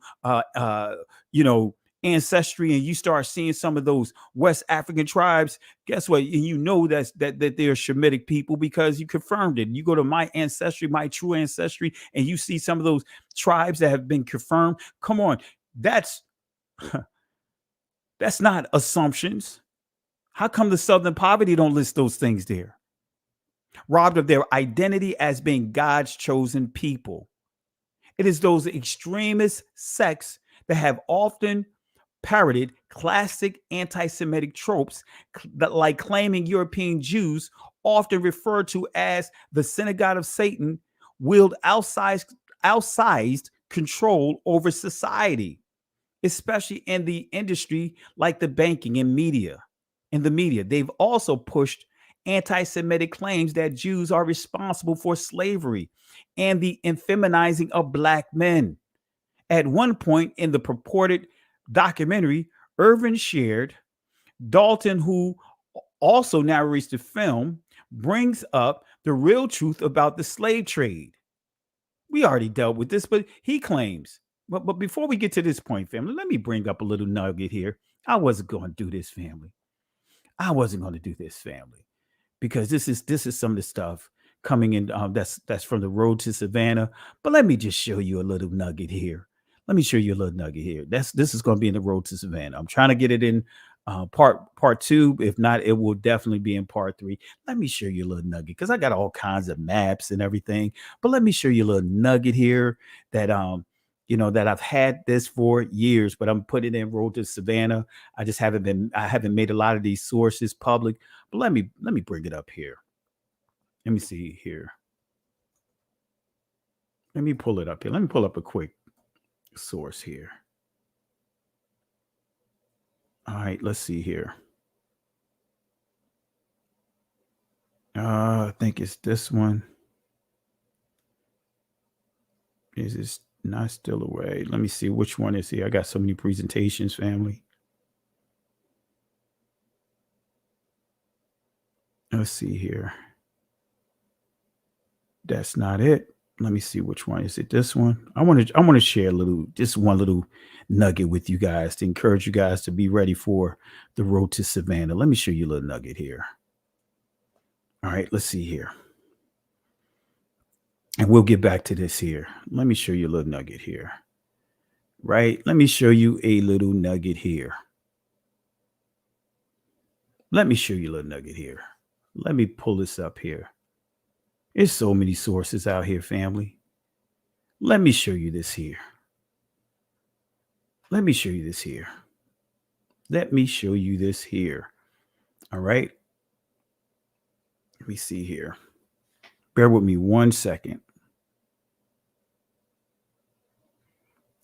Ancestry and you start seeing some of those West African tribes, guess what? You know that they're Shemitic people because you confirmed it. You go to my ancestry, my true ancestry, and you see some of those tribes that have been confirmed. Come on, that's not assumptions. How come the Southern poverty don't list those things there? Robbed of their identity as being God's chosen people. It is those extremist sects that have often parroted classic anti-Semitic tropes that, like claiming European Jews, often referred to as the synagogue of Satan, wield outsized control over society, especially in the industry like the banking and media. In the media, they've also pushed anti-Semitic claims that Jews are responsible for slavery and the effeminizing of black men. At one point in the purported documentary, Irvin shared, Dalton, who also narrates the film, brings up the real truth about the slave trade. We already dealt with this, but he claims, but before we get to this point, family, let me bring up a little nugget here. I wasn't going to do this, family. I wasn't going to do this, family, because this is some of the stuff coming in that's from the road to Savannah. But let me just show you a little nugget here. Let me show you a little nugget here. This is going to be in the road to Savannah. I'm trying to get it in part 2. If not, it will definitely be in part 3. Let me show you a little nugget because I got all kinds of maps and everything. But let me show you a little nugget here that that I've had this for years, but I'm putting it in road to Savannah. I haven't made a lot of these sources public. But let me bring it up here. Let me see here. Let me pull it up here. Let me pull up a quick source here. All right, let's see here. I think it's this one. Is this not still away? Let me see which one is here. I got so many presentations, family. Let's see here. That's not it. Let me see which one is it. This one. I want to share just one little nugget with you guys to encourage you guys to be ready for the road to Savannah. Let me show you a little nugget here. All right, let's see here. And we'll get back to this here. Let me show you a little nugget here. Right? Let me show you a little nugget here. Let me show you a little nugget here. Let me pull this up here. There's so many sources out here, family. Let me show you this here. Let me show you this here. Let me show you this here. All right. Let me see here. Bear with me 1 second.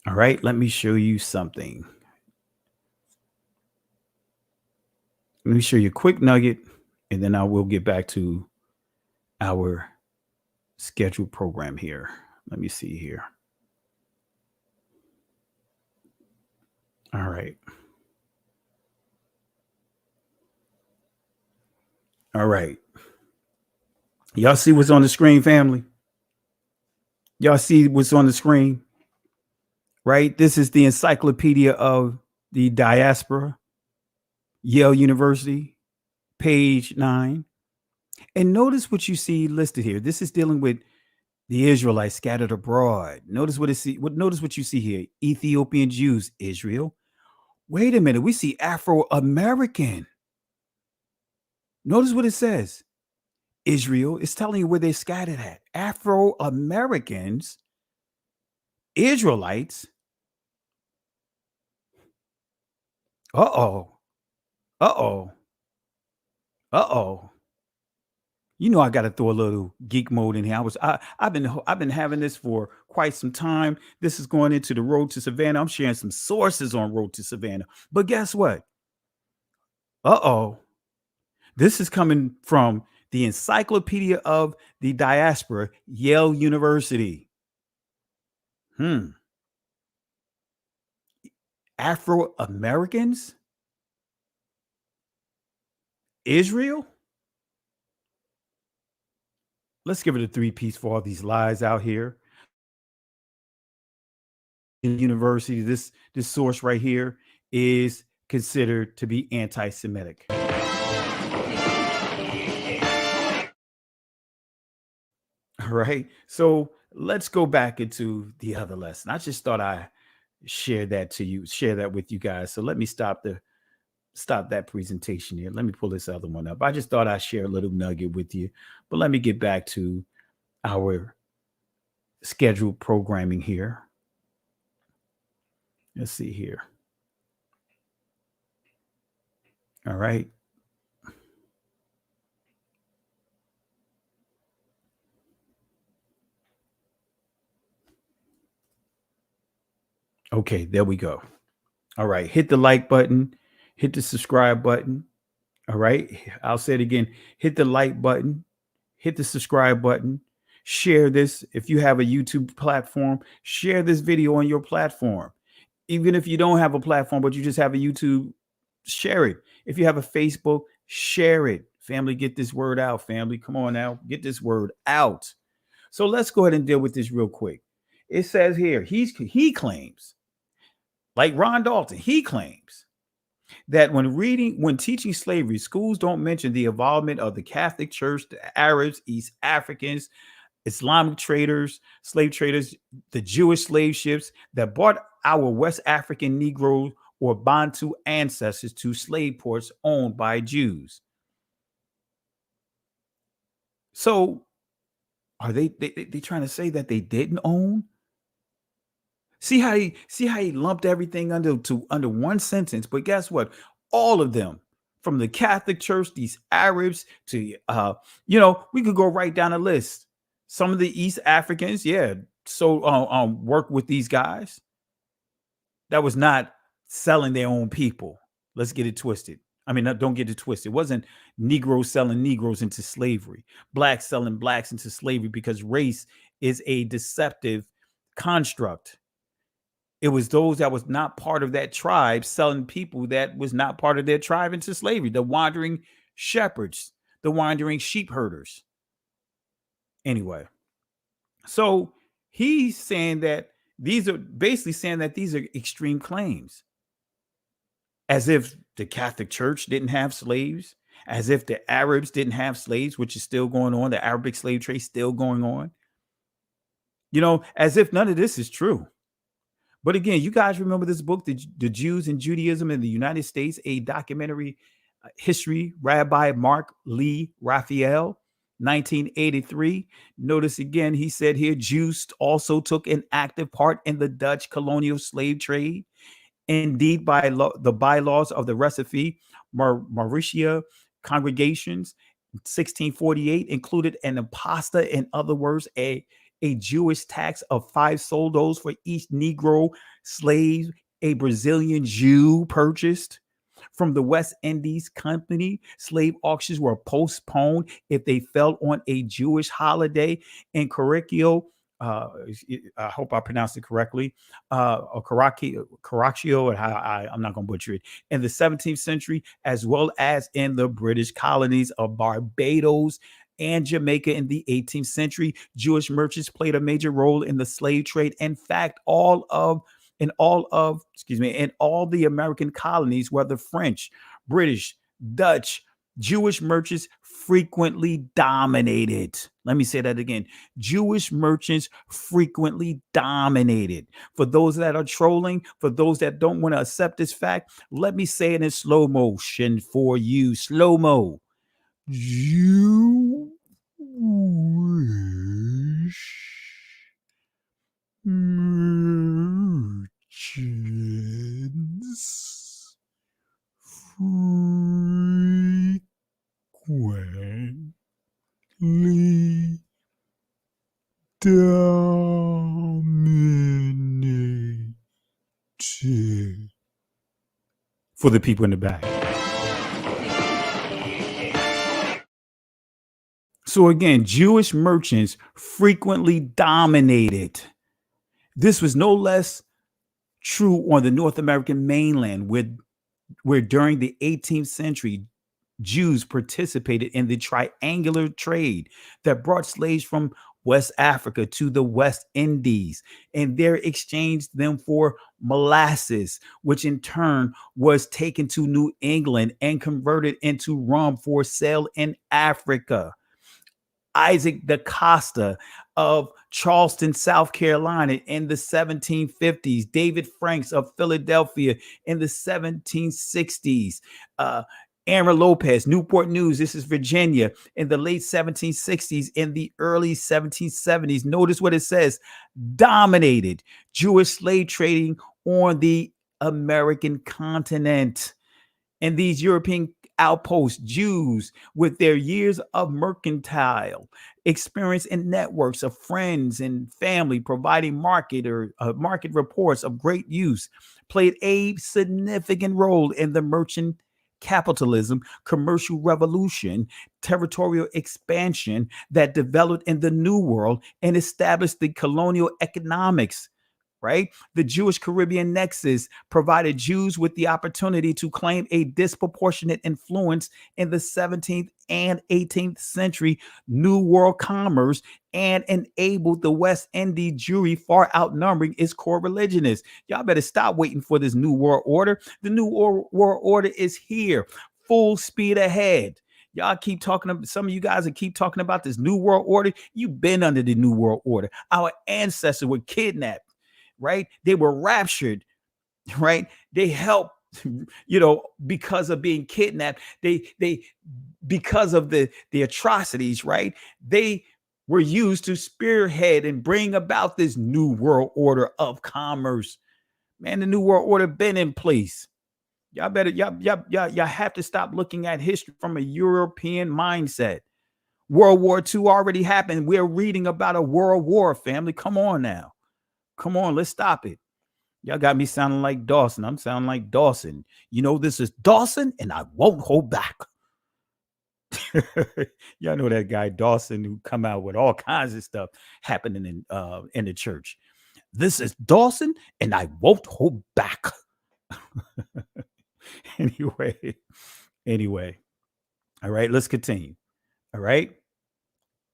All right, let me show you something. Let me show you a quick nugget, and then I will get back to our scheduled program here. Let me see here. All right. All right. Y'all see what's on the screen, family? Y'all see what's on the screen, right? This is the Encyclopedia of the Diaspora, Yale University, page 9. And notice what you see listed here. This is dealing with the Israelites scattered abroad. Notice notice what you see here. Ethiopian Jews, Israel. Wait a minute. We see Afro-American. Notice what it says. Israel is telling you where they're scattered at. Afro-Americans, Israelites. Uh-oh. Uh-oh. Uh-oh. You know I got to throw a little geek mode in here. I've been having this for quite some time. This is going into the Road to Savannah. I'm sharing some sources on Road to Savannah. But guess what? Uh-oh. This is coming from the Encyclopedia of the Diaspora, Yale University. Afro-Americans? Israel? Let's give it a 3-piece for all these lies out here. In university, this source right here is considered to be anti-Semitic. All right. So let's go back into the other lesson. I just thought I share that with you guys. So let me stop that presentation here. Let me pull this other one up. I just thought I'd share a little nugget with you, but let me get back to our scheduled programming here. Let's see here. All right. Okay, there we go. All right, hit the like button, hit the subscribe button. All right, I'll say it again. Hit the like button, hit the subscribe button, share this. If you have a YouTube platform, share this video on your platform. Even if you don't have a platform, but you just have a YouTube, share it. If you have a Facebook, share it. Family, get this word out. Family, come on now, get this word out. So let's go ahead and deal with this real quick. It says here, he claims, like Ron Dalton, he claims that when teaching slavery, schools don't mention the involvement of the Catholic Church, the Arabs, East Africans, Islamic traders, slave traders, the Jewish slave ships that brought our West African Negro or Bantu ancestors to slave ports owned by Jews. So are they trying to say that they didn't own? See how he lumped everything under one sentence, but guess what? All of them, from the Catholic Church, these Arabs to we could go right down the list. Some of the East Africans, work with these guys. That was not selling their own people. Let's get it twisted. I mean, don't get it twisted. It wasn't Negroes selling Negroes into slavery, blacks selling blacks into slavery, because race is a deceptive construct. It was those that was not part of that tribe selling people that was not part of their tribe into slavery. The wandering shepherds, the wandering sheep herders. Anyway, so he's saying that these are extreme claims. As if the Catholic Church didn't have slaves, as if the Arabs didn't have slaves, which is still going on. The Arabic slave trade still going on. As if none of this is true. But again, you guys remember this book, The Jews and Judaism in the United States, a documentary history, Rabbi Mark Lee Raphael, 1983. Notice again, he said here, Jews also took an active part in the Dutch colonial slave trade. Indeed, by the bylaws of the Recife Mauritia congregations 1648 included an imposta, in other words, a Jewish tax of 5 soldos for each Negro slave a Brazilian Jew purchased. From the West Indies Company, slave auctions were postponed if they fell on a Jewish holiday. In Correcchio, I hope I pronounced it correctly, or Caraccio, and I'm not going to butcher it, in the 17th century, as well as in the British colonies of Barbados and Jamaica in the 18th century. Jewish merchants played a major role in the slave trade. In fact, in all the American colonies, whether French, British, Dutch, Jewish merchants frequently dominated. Let me say that again. Jewish merchants frequently dominated. For those that are trolling, for those that don't want to accept this fact, let me say it in slow motion for you. Slow mo. Jewish merchants frequently dominated. For the people in the back. So again, Jewish merchants frequently dominated. This was no less true on the North American mainland, where during the 18th century, Jews participated in the triangular trade that brought slaves from West Africa to the West Indies, and there exchanged them for molasses, which in turn was taken to New England and converted into rum for sale in Africa. Isaac da Costa of Charleston, South Carolina in the 1750s, David Franks of Philadelphia in the 1760s, Aaron Lopez, Newport News, this is Virginia, in the late 1760s, in the early 1770s. Notice what it says: dominated Jewish slave trading on the American continent. And these European outposts, Jews, with their years of mercantile experience and networks of friends and family, providing market reports of great use, played a significant role in the merchant capitalism, commercial revolution, territorial expansion that developed in the New World and established the colonial economics. Right? The Jewish Caribbean nexus provided Jews with the opportunity to claim a disproportionate influence in the 17th and 18th century New World commerce and enabled the West Indies Jewry, far outnumbering its core religionists. Y'all better stop waiting for this New World Order. The New World Order is here, full speed ahead. Y'all keep talking, some of you guys that keep talking about this New World Order. You've been under the New World Order. Our ancestors were kidnapped. Right? They were raptured, right? They helped, because of being kidnapped, because of the atrocities, right? They were used to spearhead and bring about this new world order of commerce. Man, the new world order been in place. Y'all have to stop looking at history from a European mindset. World War II already happened. We're reading about a world war, family. Come on now. Come on, let's stop it. Y'all got me sounding like Dawson. I'm sounding like Dawson. This is Dawson, and I won't hold back. Y'all know that guy Dawson who come out with all kinds of stuff happening in the church. This is Dawson, and I won't hold back. Anyway. All right, let's continue. All right.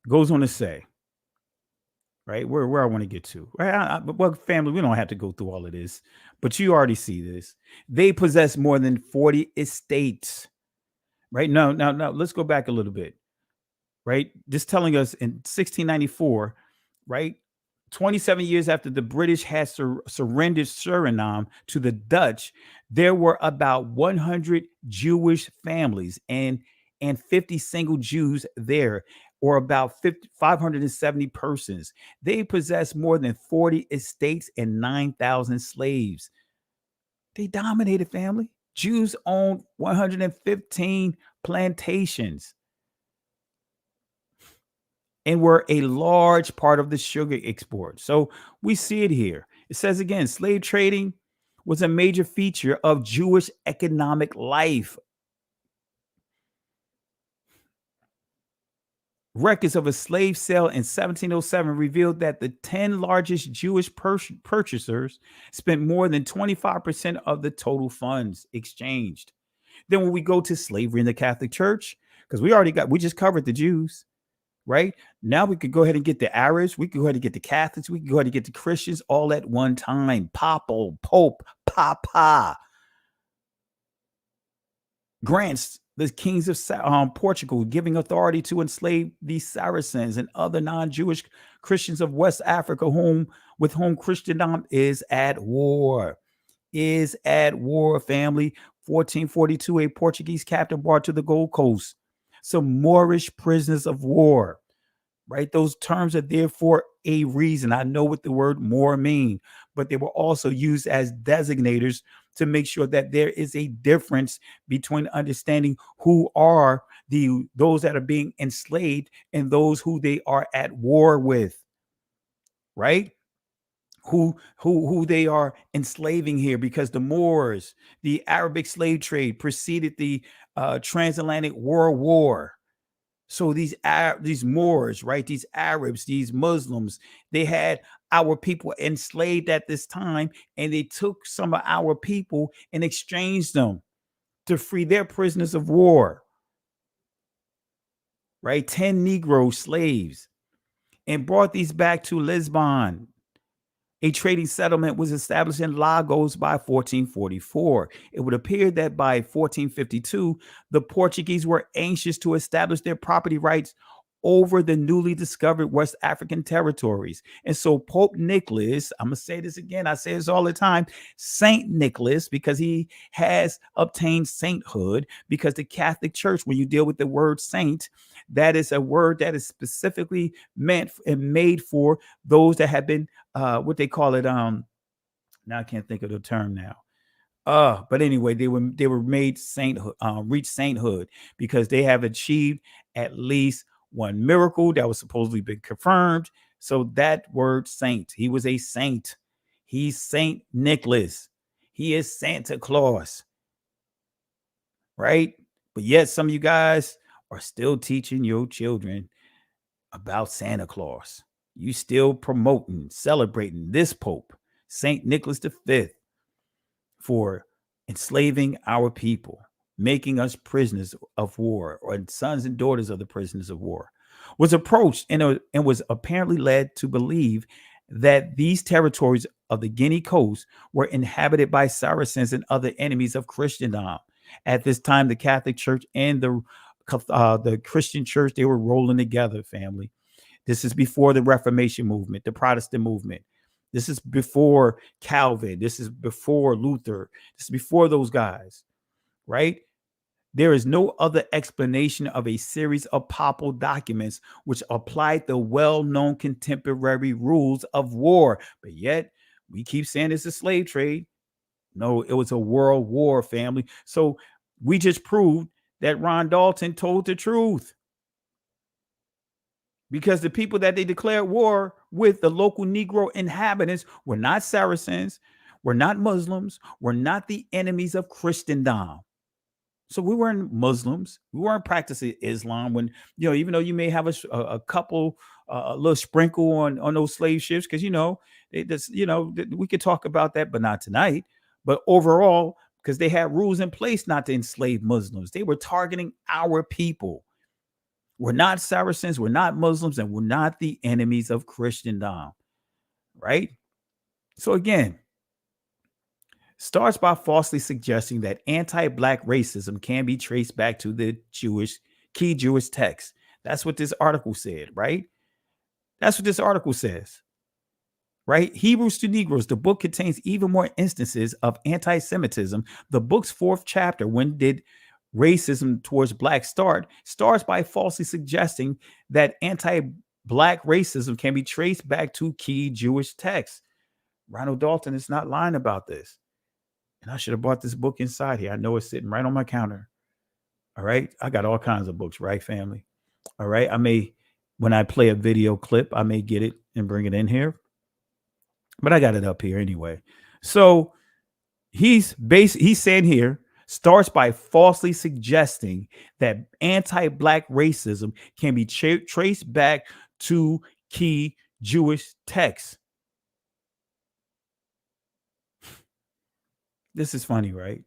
Goes on to say, right, where I want to get to. Right, well, family, we don't have to go through all of this, but you already see this. They possess more than 40 estates. Right now, let's go back a little bit. Right, just telling us in 1694, right, 27 years after the British had surrendered Suriname to the Dutch, there were about 100 Jewish families and 50 single Jews there, or about 570 persons. They possessed more than 40 estates and 9,000 slaves. They dominated, family. Jews owned 115 plantations. and were a large part of the sugar export. So we see it here. It says again, slave trading was a major feature of Jewish economic life. Records of a slave sale in 1707 revealed that the 10 largest Jewish purchasers spent more than 25% of the total funds exchanged. Then when we go to slavery in the Catholic Church, because we just covered the Jews, right? Now we could go ahead and get the Arabs, we could go ahead and get the Catholics, we could go ahead and get the Christians all at one time. Pope, Papa. Grants the kings of Portugal, giving authority to enslave the Saracens and other non-Jewish Christians of West Africa, with whom Christendom is at war. Is at war, family. 1442, a Portuguese captain brought to the Gold Coast some Moorish prisoners of war. Right? Those terms are there for a reason. I know what the word Moor mean, but they were also used as designators to make sure that there is a difference between understanding who are those that are being enslaved and those who they are at war with, right? Who they are enslaving here, because the Moors, the Arabic slave trade preceded the transatlantic World War. So these Moors, right, these Arabs, these Muslims, they had our people enslaved at this time, and they took some of our people and exchanged them to free their prisoners of war, right? 10 Negro slaves, and brought these back to Lisbon. A trading settlement was established in Lagos by 1444. It would appear that by 1452, the Portuguese were anxious to establish their property rights over the newly discovered West African territories. And so Pope Nicholas, I'm going to say this again, I say this all the time, Saint Nicholas, because he has obtained sainthood, because the Catholic Church, when you deal with the word saint, that is a word that is specifically meant and made for those that have been, what they call it, now I can't think of the term now. But anyway, they were made sainthood, reach sainthood, because they have achieved at least one miracle that was supposedly been confirmed. So that word saint, he was a saint. He's Saint Nicholas. He is Santa Claus, right? But yet some of you guys are still teaching your children about Santa Claus. You still promoting, celebrating this Pope, Saint Nicholas V, for enslaving our people, making us prisoners of war, or sons and daughters of the prisoners of war, was approached and was apparently led to believe that these territories of the Guinea coast were inhabited by Saracens and other enemies of Christendom. At this time, the Catholic Church and the Christian Church, they were rolling together, family. This is before the Reformation movement, the Protestant movement. This is before Calvin. This is before Luther. This is before those guys, right? There is no other explanation of a series of papal documents which applied the well-known contemporary rules of war. But yet, we keep saying it's a slave trade. No, it was a world war, family. So we just proved that Ron Dalton told the truth. Because the people that they declared war with, the local Negro inhabitants, were not Saracens, were not Muslims, were not the enemies of Christendom. So we weren't Muslims. We weren't practicing Islam. When, even though you may have a couple, a little sprinkle on those slave ships, because, we could talk about that, but not tonight. But overall, because they had rules in place not to enslave Muslims, they were targeting our people. We're not Saracens, we're not Muslims, and we're not the enemies of Christendom, right? So again, starts by falsely suggesting that anti-Black racism can be traced back to the key Jewish texts. That's what this article said, right? That's what this article says, right? Hebrews to Negroes, the book contains even more instances of anti-Semitism. The book's 4th chapter, When Did Racism Towards Blacks starts by falsely suggesting that anti-Black racism can be traced back to key Jewish texts. Ronald Dalton is not lying about this. And I should have bought this book inside here. I know it's sitting right on my counter. All right. I got all kinds of books, right, family? All right. I may When I play a video clip, I may get it and bring it in here, but I got it up here anyway. So he's saying here, starts by falsely suggesting that anti-black racism can be traced back to key Jewish texts. This is funny, right?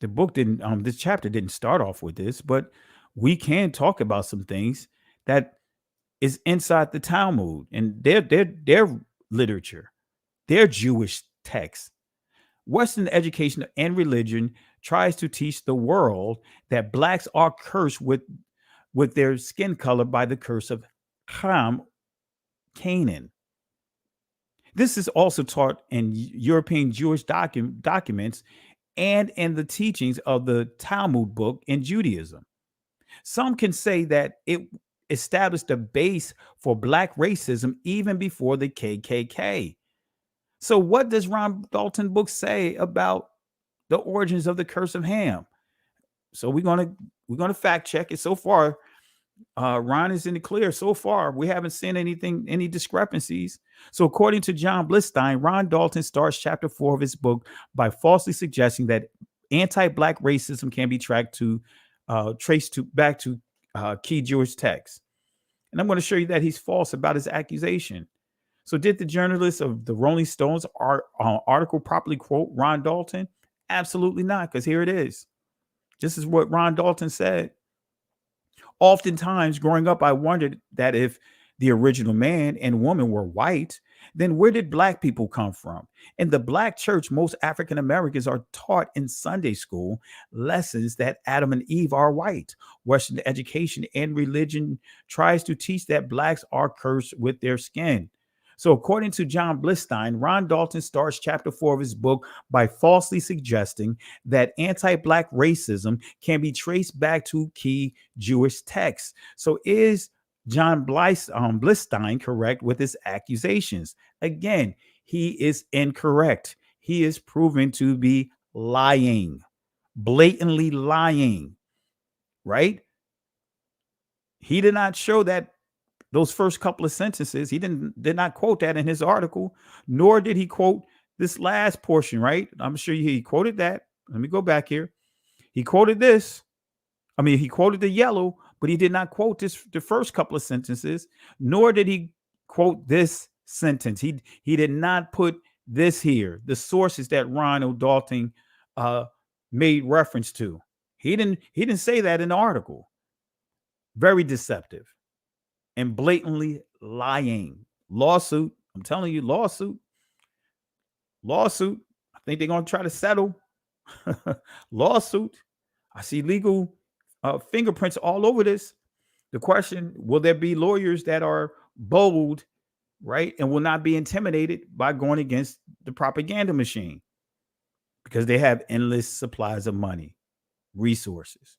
The book didn't, this chapter didn't start off with this, but we can talk about some things that is inside the Talmud and their literature, their Jewish texts. Western education and religion tries to teach the world that blacks are cursed with their skin color by the curse of Ham, Canaan. This is also taught in European Jewish documents and in the teachings of the Talmud book in Judaism. Some can say that it established a base for black racism even before the KKK. So what does Ron Dalton book say about the origins of the curse of Ham? So we're gonna fact check it. So far, Ron is in the clear. So far, we haven't seen any discrepancies. So according to John Blistein, Ron Dalton starts chapter 4 of his book by falsely suggesting that anti-black racism can be traced back to key Jewish texts. And I'm going to show you that he's false about his accusation. So did the journalist of the Rolling Stones article properly quote Ron Dalton? Absolutely not, because here it is. This is what Ron Dalton said. Oftentimes growing up, I wondered that if the original man and woman were white, then where did black people come from? In the black church, most African Americans are taught in Sunday school lessons that Adam and Eve are white. Western education and religion tries to teach that blacks are cursed with their skin. So according to John Blistein, Ron Dalton starts chapter 4 of his book by falsely suggesting that anti-black racism can be traced back to key Jewish texts. So is John Blistein correct with his accusations? Again, he is incorrect. He is proven to be lying, blatantly lying, right? He did not show that those first couple of sentences. He did not quote that in his article, nor did he quote this last portion, right? I'm sure he quoted that. Let me go back here. He quoted this. I mean, he quoted the yellow, but he did not quote the first couple of sentences, nor did he quote this sentence. He did not put this here, the sources that Ron Dalton made reference to. He didn't say that in the article. Very deceptive and blatantly lying. Lawsuit. I'm telling you, lawsuit. I think they're going to try to settle. Lawsuit. I see legal fingerprints all over this. The question, will there be lawyers that are bold, right, and will not be intimidated by going against the propaganda machine because they have endless supplies of money, resources.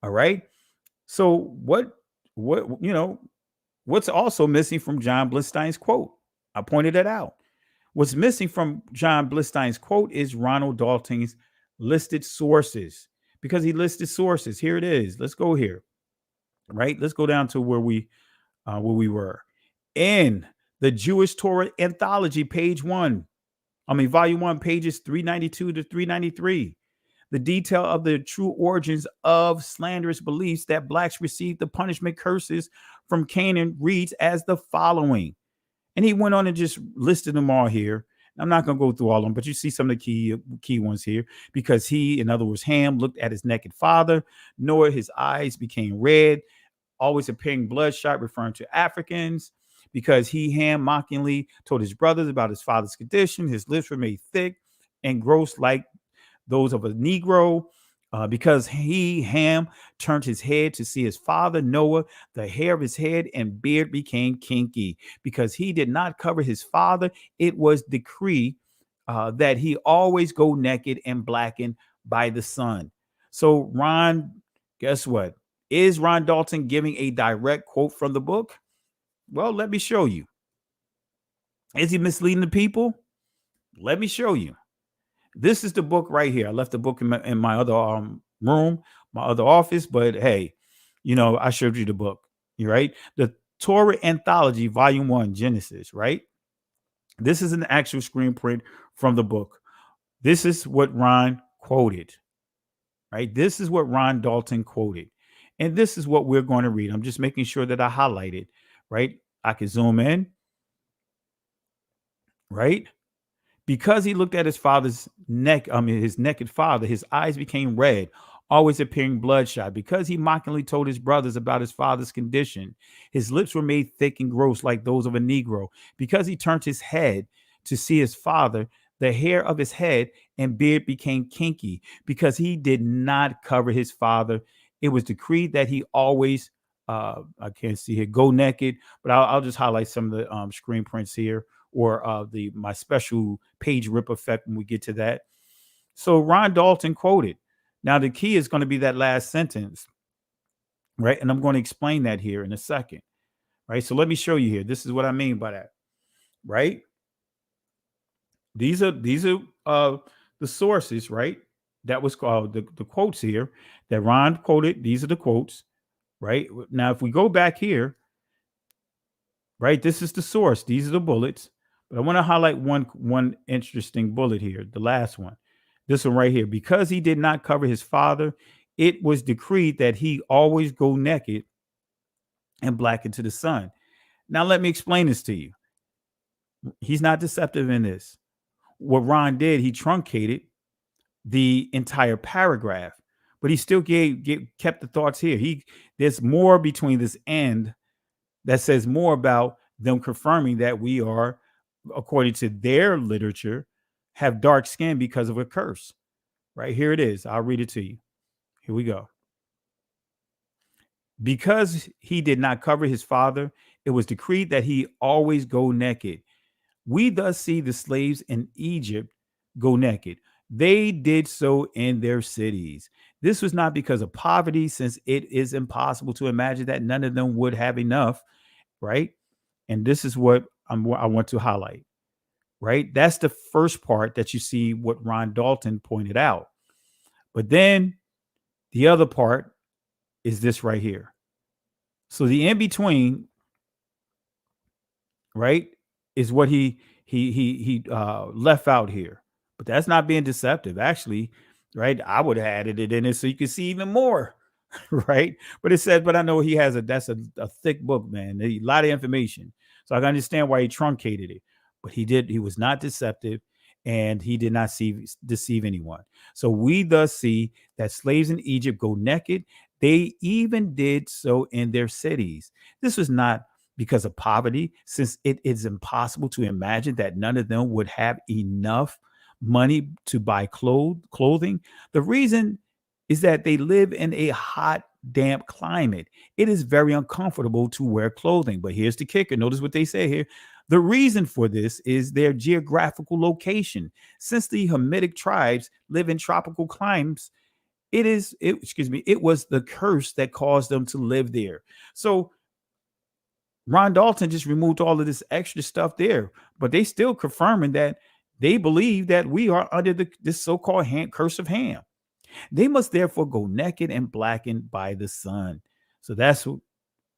All right. So what's also missing from John Blistein's quote? I pointed it out. What's missing from John Blistein's quote is Ronald Dalton's listed sources, because he listed sources. Here it is. Let's go here. Right. Let's go down to where we were in the Jewish Torah Anthology, volume 1, pages 392 to 393. The detail of the true origins of slanderous beliefs that blacks received the punishment curses from Canaan reads as the following. And he went on and just listed them all here. I'm not going to go through all of them, but you see some of the key ones here. Because he, in other words, Ham, looked at his naked father. Noah, his eyes became red, always appearing bloodshot, referring to Africans. Because he, Ham, mockingly told his brothers about his father's condition. His lips were made thick and gross like those of a Negro. Because he, Ham, turned his head to see his father, Noah, the hair of his head and beard became kinky. Because he did not cover his father, it was decree that he always go naked and blackened by the sun. So Ron, guess what? Is Ron Dalton giving a direct quote from the book? Well, let me show you. Is he misleading the people? Let me show you. This is the book right here. I left the book in my other room, my other office, but hey, I showed you the book. right? The Torah Anthology, Volume 1, Genesis, right? This is an actual screen print from the book. This is what Ron quoted, right? This is what Ron Dalton quoted. And this is what we're going to read. I'm just making sure that I highlight it, right? I can zoom in, right? Because he looked at his father's neck, his naked father, his eyes became red, always appearing bloodshot. Because he mockingly told his brothers about his father's condition, his lips were made thick and gross like those of a Negro. Because he turned his head to see his father, the hair of his head and beard became kinky. Because he did not cover his father, it was decreed that he always, I can't see here, go naked, but I'll just highlight some of the screen prints here, or my special page rip effect when we get to that. So Ron Dalton quoted. Now the key is going to be that last sentence, right? And I'm going to explain that here in a second, right? So let me show you here. This is what I mean by that, right? These are the sources, right? That was called the quotes here that Ron quoted. These are the quotes, right? Now, if we go back here, right, this is the source. These are the bullets. But I want to highlight one interesting bullet here, the last one. This one right here. Because he did not cover his father, it was decreed that he always go naked and blacken to the sun. Now, let me explain this to you. He's not deceptive in this. What Ron did, he truncated the entire paragraph, but he still kept the thoughts here. There's more between this end that says more about them confirming that we are, according to their literature, have dark skin because of a curse. Right here it is. I'll read it to you. Here we go. Because he did not cover his father, it was decreed that he always go naked. We thus see the slaves in Egypt go naked. They did so in their cities. This was not because of poverty, since it is impossible to imagine that none of them would have enough, right? And this is what I want to highlight, right? That's the first part that you see what Ron Dalton pointed out. But then the other part is this right here. So the in-between, right, is what he left out here. But that's not being deceptive. Actually, right, I would have added it in it so you could see even more, right? But it says, but I know that's a thick book, man. A lot of information. So I can understand why he truncated it. But he was not deceptive, and he did not deceive anyone. So we thus see that slaves in Egypt go naked. They even did so in their cities. This was not because of poverty, since it is impossible to imagine that none of them would have enough money to buy clothing. The reason is that they live in a hot, damp climate. It is very uncomfortable to wear clothing. But here's the kicker. Notice what they say here. The reason for this is their geographical location. Since the Hamitic tribes live in tropical climes, it was the curse that caused them to live there. So Ron Dalton just removed all of this extra stuff there, but they still confirming that they believe that we are under this so-called curse of Ham. They must therefore go naked and blackened by the sun. So that's what,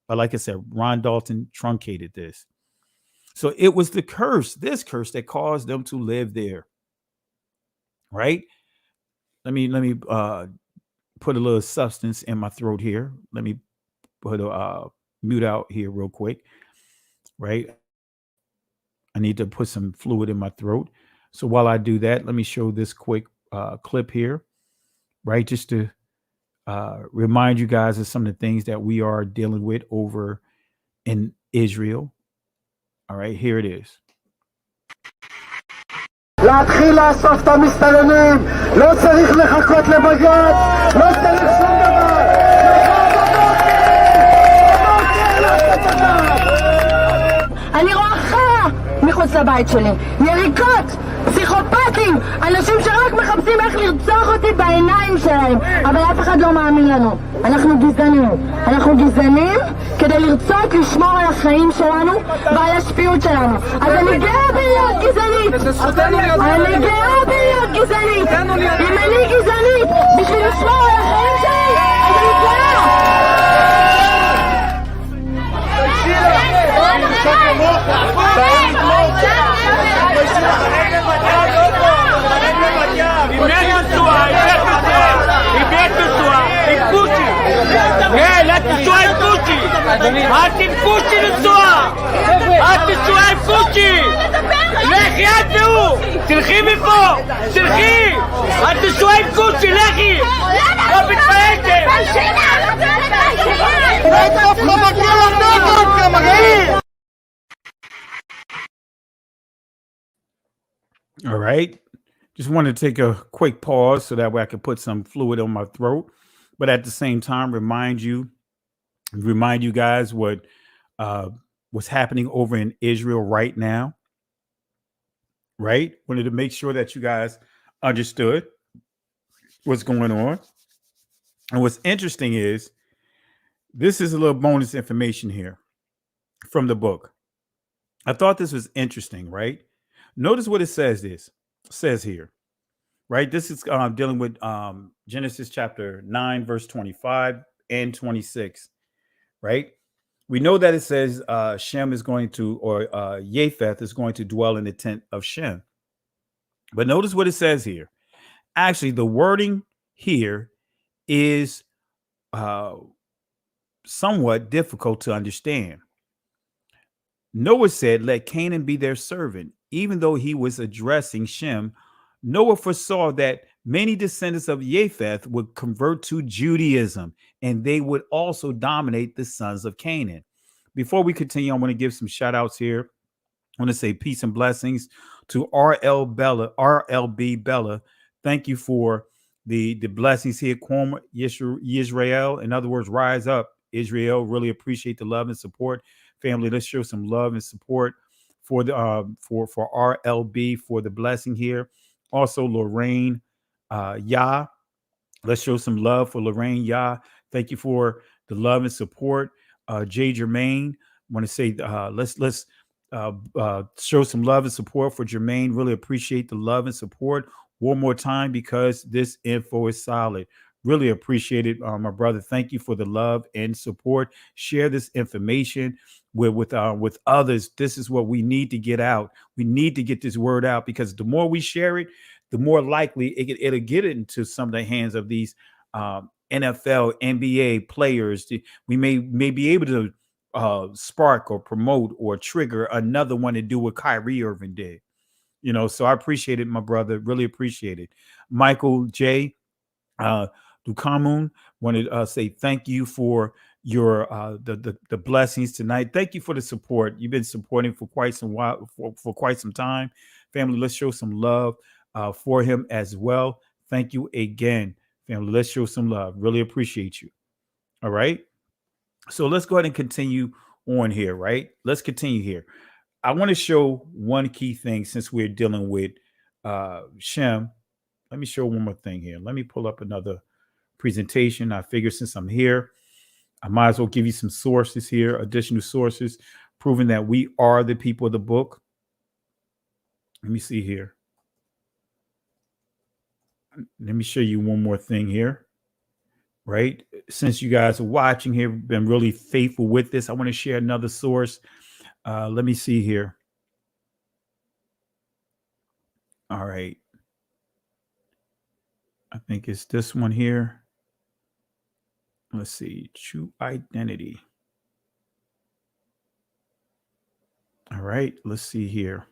like I said, Ron Dalton truncated this. So it was this curse that caused them to live there. Right? Let me put a little substance in my throat here. Let me put a mute out here real quick. Right? I need to put some fluid in my throat. So while I do that, let me show this quick clip here, right? Just to remind you guys of some of the things that we are dealing with over in Israel. All right, here it is. להתחיל לאסוף את המסתננים, לא צריך לחכות לבג"ץ, לא צריך שום דבר. אני רואה חרא מחוץ לבית שלי, יריקות, פסיכופטים, אנשים שרק מחפשים איך לרצוח אותי בעיניים שלהם, אבל אף אחד לא מאמין לנו. אנחנו גזענים כדי לרצות לשמור על החיים שלנו ועל השפיות שלנו. אז אני גאה בלהיות גזענית, אם אני גזענית בשביל לשמור על החיים שלי, אז אני גאה. אל תפקושי לנסוע! אל תנסוע עם פושי! לכי את והוא! תלכי מפה! תלכי! אל תנסוע עם פושי! לכי! לא מתביישת! All right. Just wanted to take a quick pause so that way I can put some fluid on my throat. But at the same time, remind you guys what's happening over in Israel right now. Right? Wanted to make sure that you guys understood what's going on. And what's interesting is this is a little bonus information here from the book. I thought this was interesting, right? Notice what it says here, right? This is dealing with Genesis chapter 9, verse 25 and 26, right? We know that it says Shem is going to, or Japheth is going to dwell in the tent of Shem. But notice what it says here. Actually, the wording here is somewhat difficult to understand. Noah said, let Canaan be their servant. Even though he was addressing Shem, Noah foresaw that many descendants of Japheth would convert to Judaism, and they would also dominate the sons of Canaan. Before we continue, I want to give some shout outs here. I want to say peace and blessings to RLB Bella. Thank you for the blessings here. Kwam Israel, in other words, rise up, Israel. Really appreciate the love and support. Family, let's show some love and support for the for RLB for the blessing here. Also, Lorraine YAH. Let's show some love for Lorraine YAH. Thank you for the love and support. Jay Jermaine, want to say let's show some love and support for Jermaine. Really appreciate the love and support one more time because this info is solid. Really appreciate it, my brother. Thank you for the love and support. Share this information with others. This is what we need to get out. We need to get this word out because the more we share it, the more likely it'll get into some of the hands of these NFL, NBA players. We may be able to spark or promote or trigger another one to do what Kyrie Irving did. You know, so I appreciate it, my brother. Really appreciate it. Michael J. Dukamun, wanted to say thank you for your the blessings tonight. Thank you for the support. You've been supporting for quite some while, for quite some time. Family, let's show some love for him as well. Thank you again, family. Let's show some love. Really appreciate you. All right. So let's go ahead and continue on here, right? Let's continue here. I want to show one key thing since we're dealing with Shem. Let me show one more thing here. Let me pull up another presentation. I figure since I'm here, I might as well give you some sources here, additional sources, proving that we are the people of the book. Let me see here. Let me show you one more thing here, right? Since you guys are watching here, been really faithful with this, I want to share another source. Let me see here. All right. I think it's this one here. Let's see, true identity. All right, let's see here.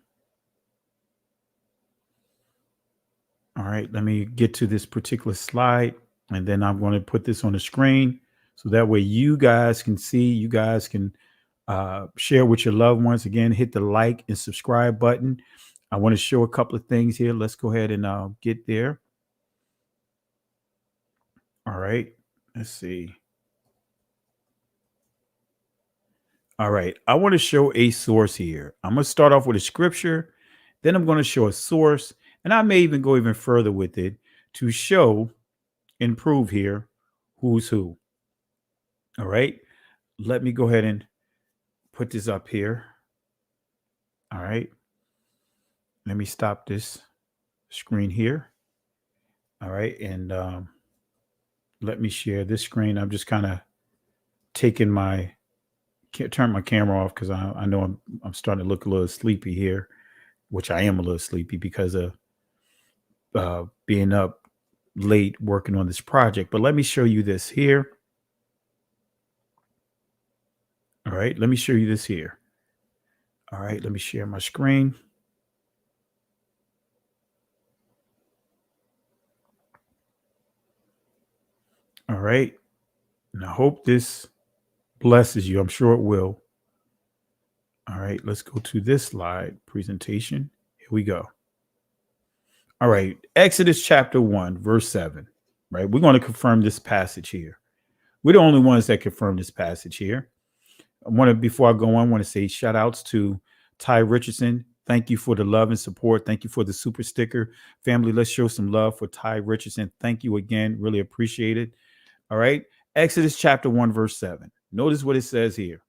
All right, let me get to this particular slide, and then I'm going to put this on the screen so that way you guys can see, you guys can share with your loved ones. Again, hit the like and subscribe button. I want to show a couple of things here. Let's go ahead and get there. All right, let's see. All right, I want to show a source here. I'm going to start off with a scripture, then I'm going to show a source, and I may even go even further with it to show and prove here who's who. All right, let me go ahead and put this up here. All right, let me stop this screen here. All right, and let me share this screen. I'm just kind of taking my turn my camera off because I know I'm starting to look a little sleepy here, which I am a little sleepy because of being up late working on this project. But let me show you this here. All right, let me show you this here. All right, let me share my screen. All right, and I hope this blesses you. I'm sure it will. All right, let's go to this slide presentation. Here we go. All right, Exodus chapter 1, verse 7. Right, we're going to confirm this passage here. We're the only ones that confirm this passage here. Before I go on, I want to say shout outs to Ty Richardson. Thank you for the love and support. Thank you for the super sticker. Family, let's show some love for Ty Richardson. Thank you again. Really appreciate it. All right. Exodus chapter 1, verse 7. Notice what it says here.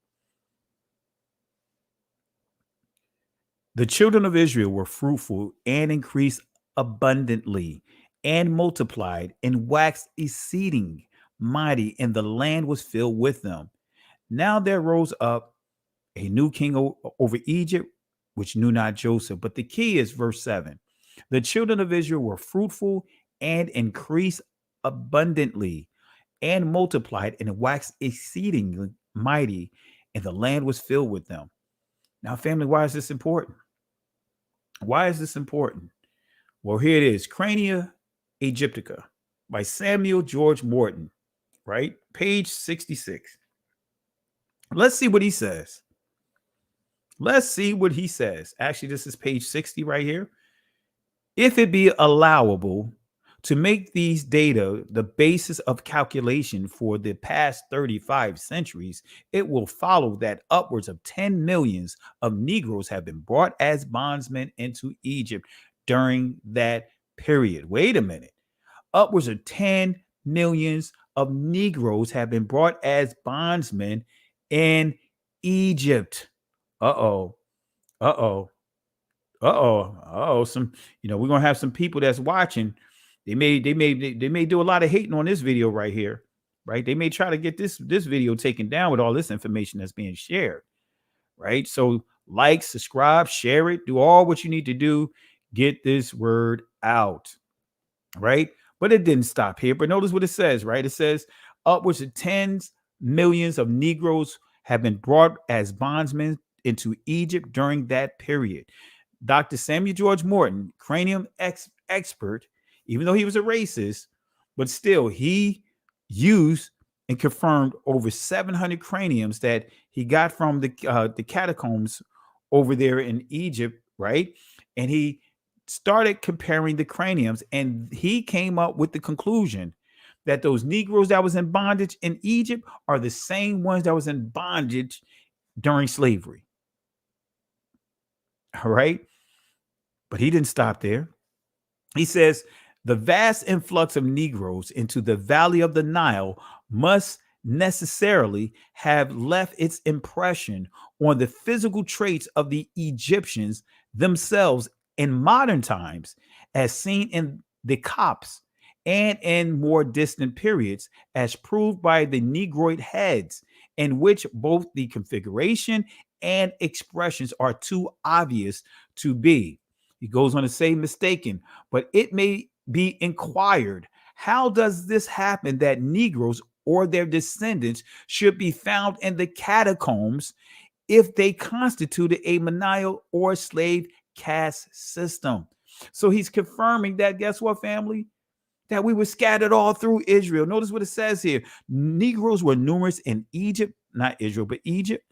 The children of Israel were fruitful and increased abundantly and multiplied and waxed exceeding mighty, and the land was filled with them. Now there rose up a new king over Egypt, which knew not Joseph. But the key is verse 7. The children of Israel were fruitful and increased abundantly and multiplied and waxed exceedingly mighty, and the land was filled with them. Now, family, why is this important? Why is this important? Well, here it is. Crania Aegyptica by Samuel George Morton, right? Page 66. Let's see what he says. Let's see what he says. Actually, this is page 60 right here. If it be allowable to make these data the basis of calculation for the past 35 centuries, it will follow that upwards of 10 millions of Negroes have been brought as bondsmen into Egypt during that period. Wait a minute. Upwards of 10 millions of Negroes have been brought as bondsmen in Egypt. Uh-oh. Some, we're gonna have some people that's watching. They may do a lot of hating on this video right here, right? They may try to get this video taken down with all this information that's being shared, right? So like, subscribe, share it, do all what you need to do, get this word out, right? But it didn't stop here. But notice what it says, right? It says upwards of tens millions of Negroes have been brought as bondsmen into Egypt during that period. Dr. Samuel George Morton, cranium expert, even though he was a racist, but still he used and confirmed over 700 craniums that he got from the catacombs over there in Egypt, right? And he started comparing the craniums, and he came up with the conclusion that those Negroes that was in bondage in Egypt are the same ones that was in bondage during slavery. All right. But he didn't stop there. He says the vast influx of Negroes into the valley of the Nile must necessarily have left its impression on the physical traits of the Egyptians themselves in modern times, as seen in the Copts and in more distant periods, as proved by the Negroid heads, in which both the configuration and expressions are too obvious to be. He goes on to say mistaken, but it may be inquired, how does this happen that Negroes or their descendants should be found in the catacombs if they constituted a manile or slave caste system? So he's confirming that, guess what, family? That we were scattered all through Israel. Notice what it says here. Negroes were numerous in Egypt, not Israel, but Egypt.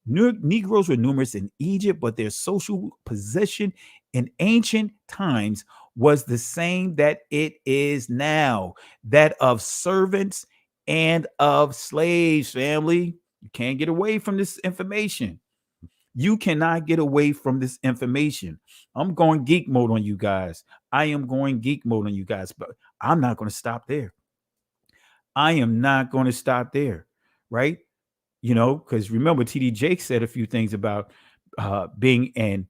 Negroes were numerous in Egypt, but their social position in ancient times was the same that it is now, that of servants and of slaves, family. You can't get away from this information. You cannot get away from this information. I'm going geek mode on you guys. I am going geek mode on you guys, but I'm not going to stop there. I am not going to stop there, right? Because remember, TD Jake said a few things about being an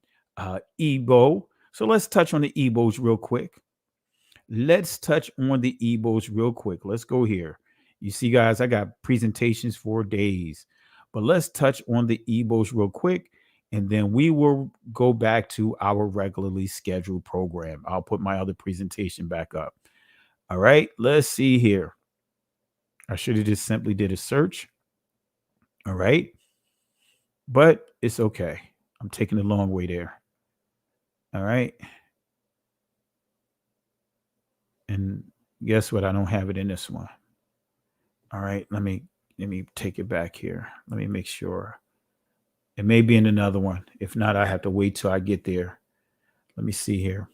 Igbo. So let's touch on the Igbos real quick. Let's go here. You see, guys, I got presentations for days, but let's touch on the Igbos real quick, and then we will go back to our regularly scheduled program. I'll put my other presentation back up. All right, let's see here. I should have just simply did a search. All right. but it's okay. I'm taking the long way there. All right. And guess what? I don't have it in this one. All right. Let me take it back here. Let me make sure. It may be in another one. If not, I have to wait till I get there. Let me see here.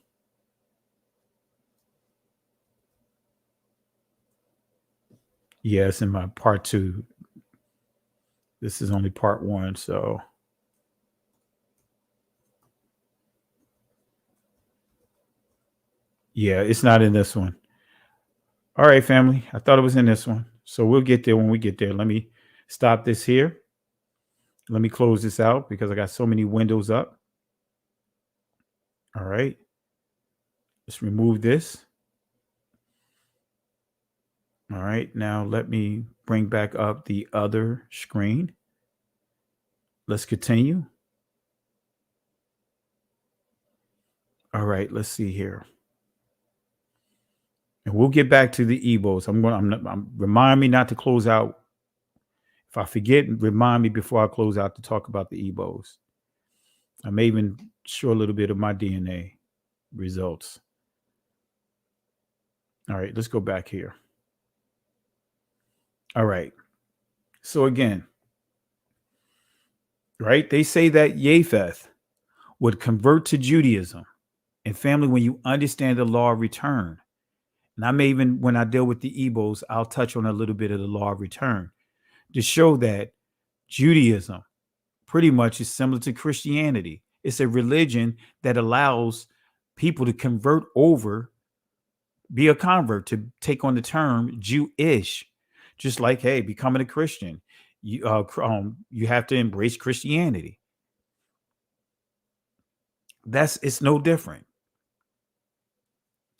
Yeah, it's in my part 2. This is only part 1, so yeah, it's not in this one. All right, family. I thought it was in this one. So we'll get there when we get there. Let me stop this here. Let me close this out because I got so many windows up. All right. Let's remove this. All right. Now let me bring back up the other screen. Let's continue. All right. Let's see here. And we'll get back to the EBOs. Remind me not to close out. If I forget, remind me before I close out to talk about the EBOs. I may even show a little bit of my DNA results. All right, let's go back here. All right. So again, right, they say that Japheth would convert to Judaism. And family, when you understand the law of return, and I may even, when I deal with the EBOs, I'll touch on a little bit of the law of return to show that Judaism pretty much is similar to Christianity. It's a religion that allows people to convert over, be a convert, to take on the term Jewish, just like, hey, becoming a Christian, you have to embrace Christianity. It's no different.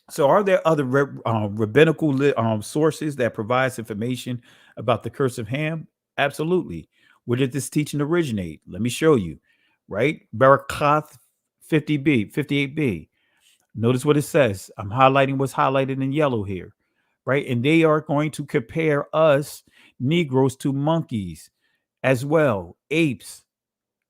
So are there other rabbinical sources that provides information about the curse of Ham? Absolutely. Where did this teaching originate? Let me show you, right? Barakoth 58b. Notice what it says. I'm highlighting what's highlighted in yellow here, right? And they are going to compare us Negroes to monkeys as well, apes,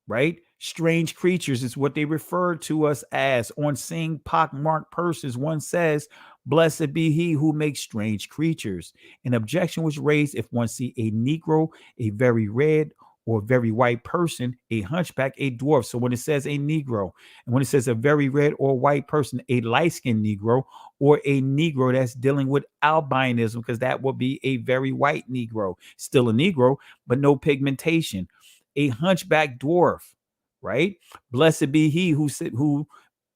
right? Strange creatures is what they refer to us as. On seeing pockmarked persons, one says, "Blessed be he who makes strange creatures." An objection was raised if one see a Negro, a very red or very white person, a hunchback, a dwarf. So when it says a Negro, and when it says a very red or white person, a light-skinned Negro, or a Negro that's dealing with albinism, because that would be a very white Negro, still a Negro, but no pigmentation. A hunchback dwarf, right? Blessed be he who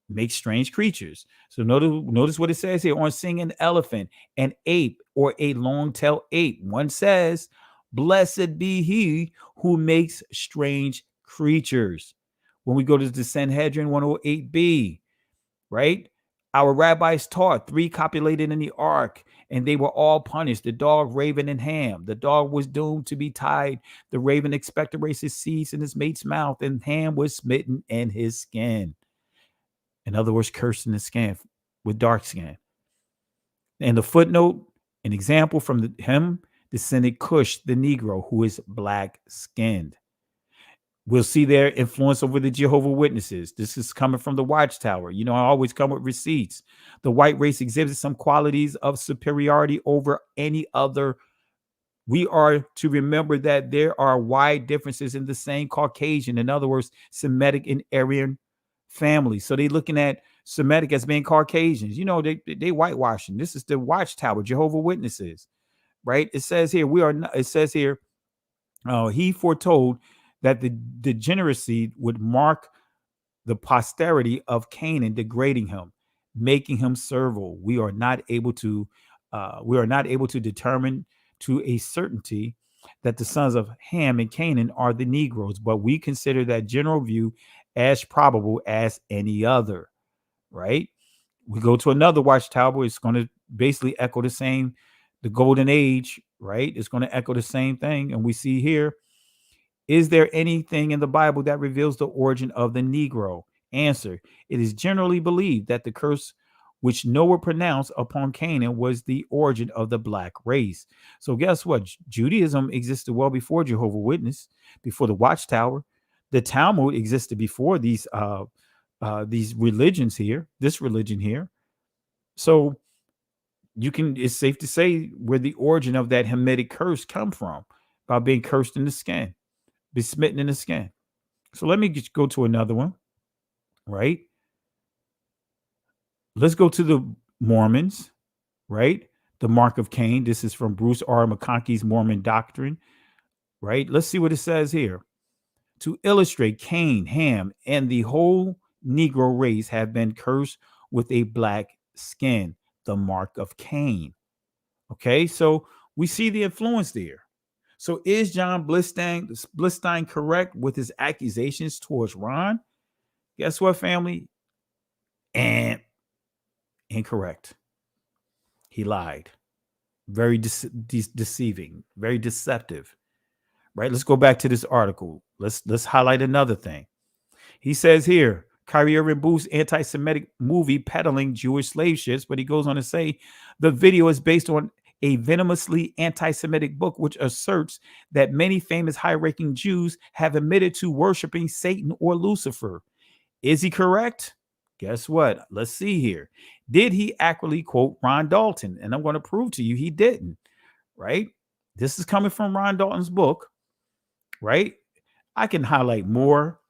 makes strange creatures. So notice what it says here. On seeing an elephant, an ape, or a long-tailed ape, one says, "Blessed be he who makes strange creatures." When we go to the Sanhedrin 108b, right? Our rabbis taught 3 copulated in the ark, and they were all punished: the dog, raven, and Ham. The dog was doomed to be tied. The raven expected to raise his seeds in his mate's mouth, and Ham was smitten in his skin. In other words, cursed in his skin with dark skin. And the footnote, an example from him descended Cush, the Negro, who is black-skinned. We'll see their influence over the Jehovah's Witnesses. This is coming from the Watchtower. I always come with receipts. The white race exhibits some qualities of superiority over any other. We are to remember that there are wide differences in the same Caucasian, in other words, Semitic and Aryan families. So they're looking at Semitic as being Caucasians. They whitewashing. This is the Watchtower, Jehovah's Witnesses, right? It says here, he foretold that the degeneracy would mark the posterity of Canaan, degrading him, making him servile. We are not able to determine to a certainty that the sons of Ham and Canaan are the Negroes, but we consider that general view as probable as any other, right? We go to another Watchtower. It's going to basically echo the Golden Age, right? It's going to echo the same thing. And we see here, is there anything in the Bible that reveals the origin of the Negro? Answer: it is generally believed that the curse which Noah pronounced upon Canaan was the origin of the black race. So guess what? Judaism existed well before Jehovah's Witness, before the Watchtower. The Talmud existed before these religions here, this religion here. So it's safe to say where the origin of that Hamitic curse come from, by being cursed in the skin, be smitten in the skin. So let me just go to another one, right? Let's go to the Mormons, right? The Mark of Cain. This is from Bruce R. McConkey's Mormon Doctrine, right? Let's see what it says here. To illustrate, Cain, Ham, and the whole Negro race have been cursed with a black skin, the mark of Cain. Okay, so we see the influence there. So is John Blistein correct with his accusations towards Ron? Guess what, family? And incorrect. He lied. Very deceiving, very deceptive. Right? Let's go back to this article. Let's highlight another thing. He says here, Kyrie Irving boosts anti-Semitic movie peddling Jewish slave ships, but he goes on to say the video is based on a venomously anti-Semitic book which asserts that many famous high-ranking Jews have admitted to worshiping Satan or Lucifer. Is he correct? Guess what? Let's see here. Did he accurately quote Ron Dalton? And I'm going to prove to you he didn't, right? This is coming from Ron Dalton's book, right? I can highlight more,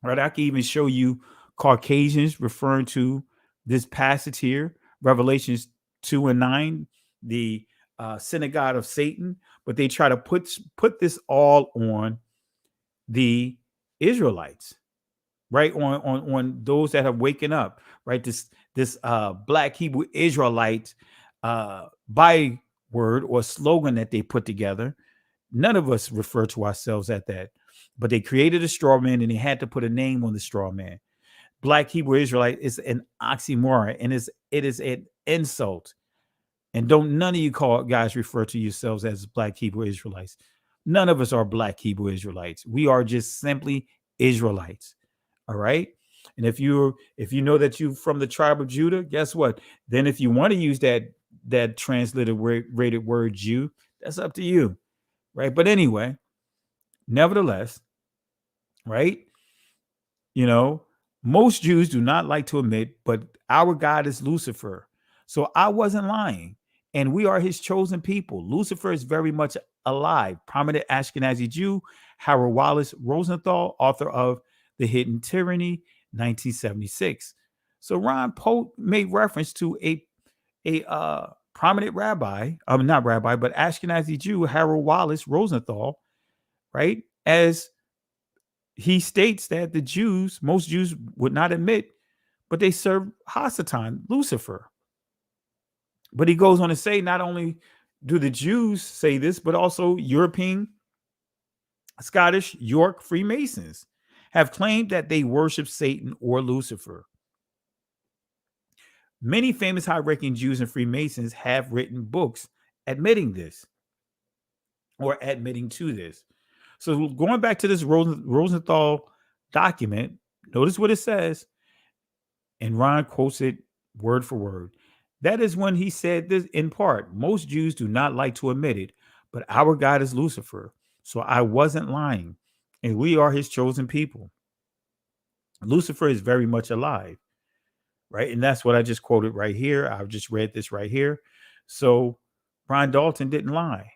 right? I can even show you Caucasians referring to this passage here, Revelations 2:9, the synagogue of Satan, but they try to put this all on the Israelites, right? On those that have waken up, right? This Black Hebrew Israelite byword or slogan that they put together. None of us refer to ourselves at that, but they created a straw man and they had to put a name on the straw man. Black Hebrew Israelite is an oxymoron, and it is an insult. And don't none of you guys refer to yourselves as Black Hebrew Israelites. None of us are Black Hebrew Israelites. We are just simply Israelites. All right. And if you know that you're from the tribe of Judah, guess what? Then if you want to use that transliterated word Jew, that's up to you. Right. But anyway, nevertheless, right? You know, most Jews do not like to admit, but our God is Lucifer. So I wasn't lying. And we are his chosen people. Lucifer is very much alive. Prominent Ashkenazi Jew, Harold Wallace Rosenthal, author of The Hidden Tyranny, 1976. So Ron Pope made reference to a prominent rabbi, not rabbi, but Ashkenazi Jew, Harold Wallace Rosenthal, right? As he states that the Jews, most Jews would not admit, but they serve Hasatan, Lucifer. But he goes on to say, not only do the Jews say this, but also European, Scottish, York Freemasons have claimed that they worship Satan or Lucifer. Many famous high-ranking Jews and Freemasons have written books admitting this or admitting to this. So going back to this Rosenthal document, notice what it says, and Ron quotes it word for word. That is when he said this in part, most Jews do not like to admit it, but our God is Lucifer. So I wasn't lying, and we are his chosen people. Lucifer is very much alive, right? And that's what I just quoted right here. I've just read this right here. So Ron Dalton didn't lie.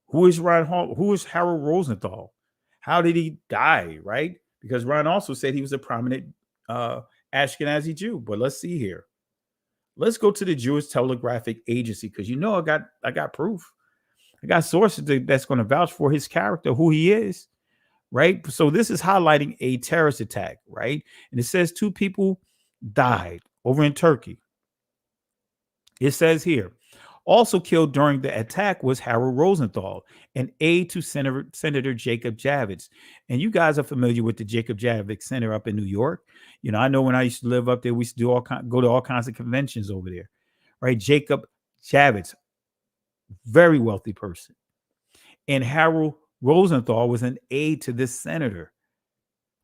Who is Harold Rosenthal? How did he die, right? Because Ron also said he was a prominent Ashkenazi Jew. But let's see here. Let's go to the Jewish Telegraphic Agency, because I got proof. I got sources that's going to vouch for his character, who he is, right? So this is highlighting a terrorist attack, right? And it says 2 people died over in Turkey. It says here, also killed during the attack was Harold Rosenthal, an aide to Senator Jacob Javits. And you guys are familiar with the Jacob Javits Center up in New York. You know, I know when I used to live up there, we used to go to all kinds of conventions over there, right? Jacob Javits, very wealthy person. And Harold Rosenthal was an aide to this senator,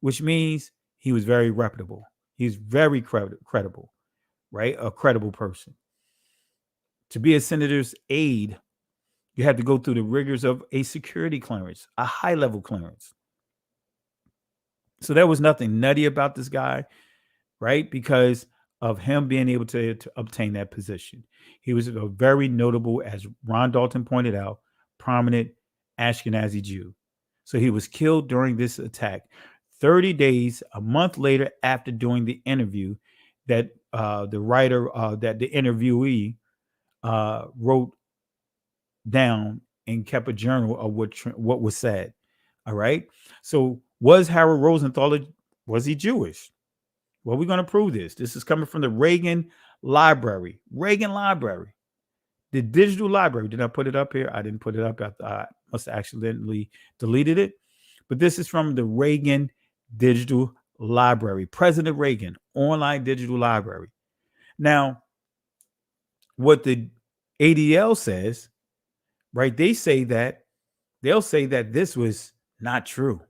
which means he was very reputable. He's very credible, right? A credible person. To be a senator's aide, you have to go through the rigors of a security clearance, a high-level clearance. So there was nothing nutty about this guy, right? Because of him being able to obtain that position. He was a very notable, as Ron Dalton pointed out, prominent Ashkenazi Jew. So he was killed during this attack 30 days, a month later after doing the interview that the writer, that the interviewee wrote down and kept a journal of what was said. All right. So was Harold Rosenthal, was he Jewish? Well, we're going to prove this. This is coming from the Reagan Library. Reagan Library. The digital library. Did I put it up here? I didn't put it up. I must have accidentally deleted it. But this is from the Reagan Digital Library. President Reagan Online Digital Library. Now, what the ADL says, right? They'll say that this was not true.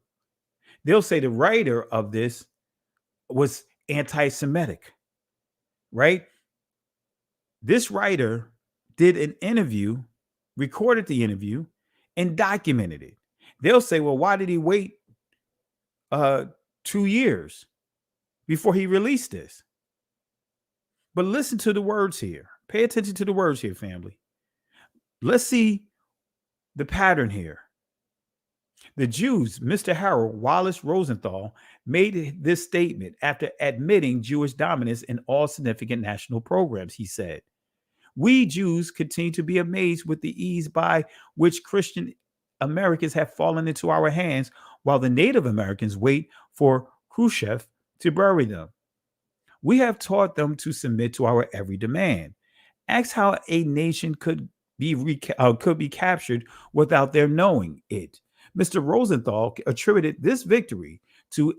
They'll say the writer of this was anti-Semitic, right? This writer did an interview, recorded the interview, and documented it. They'll say, well, why did he wait 2 years before he released this? But listen to the words here. Pay attention to the words here, family. Let's see the pattern here. The Jews, Mr. Harold Wallace Rosenthal, made this statement after admitting Jewish dominance in all significant national programs. He said, "We Jews continue to be amazed with the ease by which Christian Americans have fallen into our hands, while the Native Americans wait for Khrushchev to bury them. We have taught them to submit to our every demand. Ask how a nation could be captured without their knowing it." Mr. Rosenthal attributed this victory to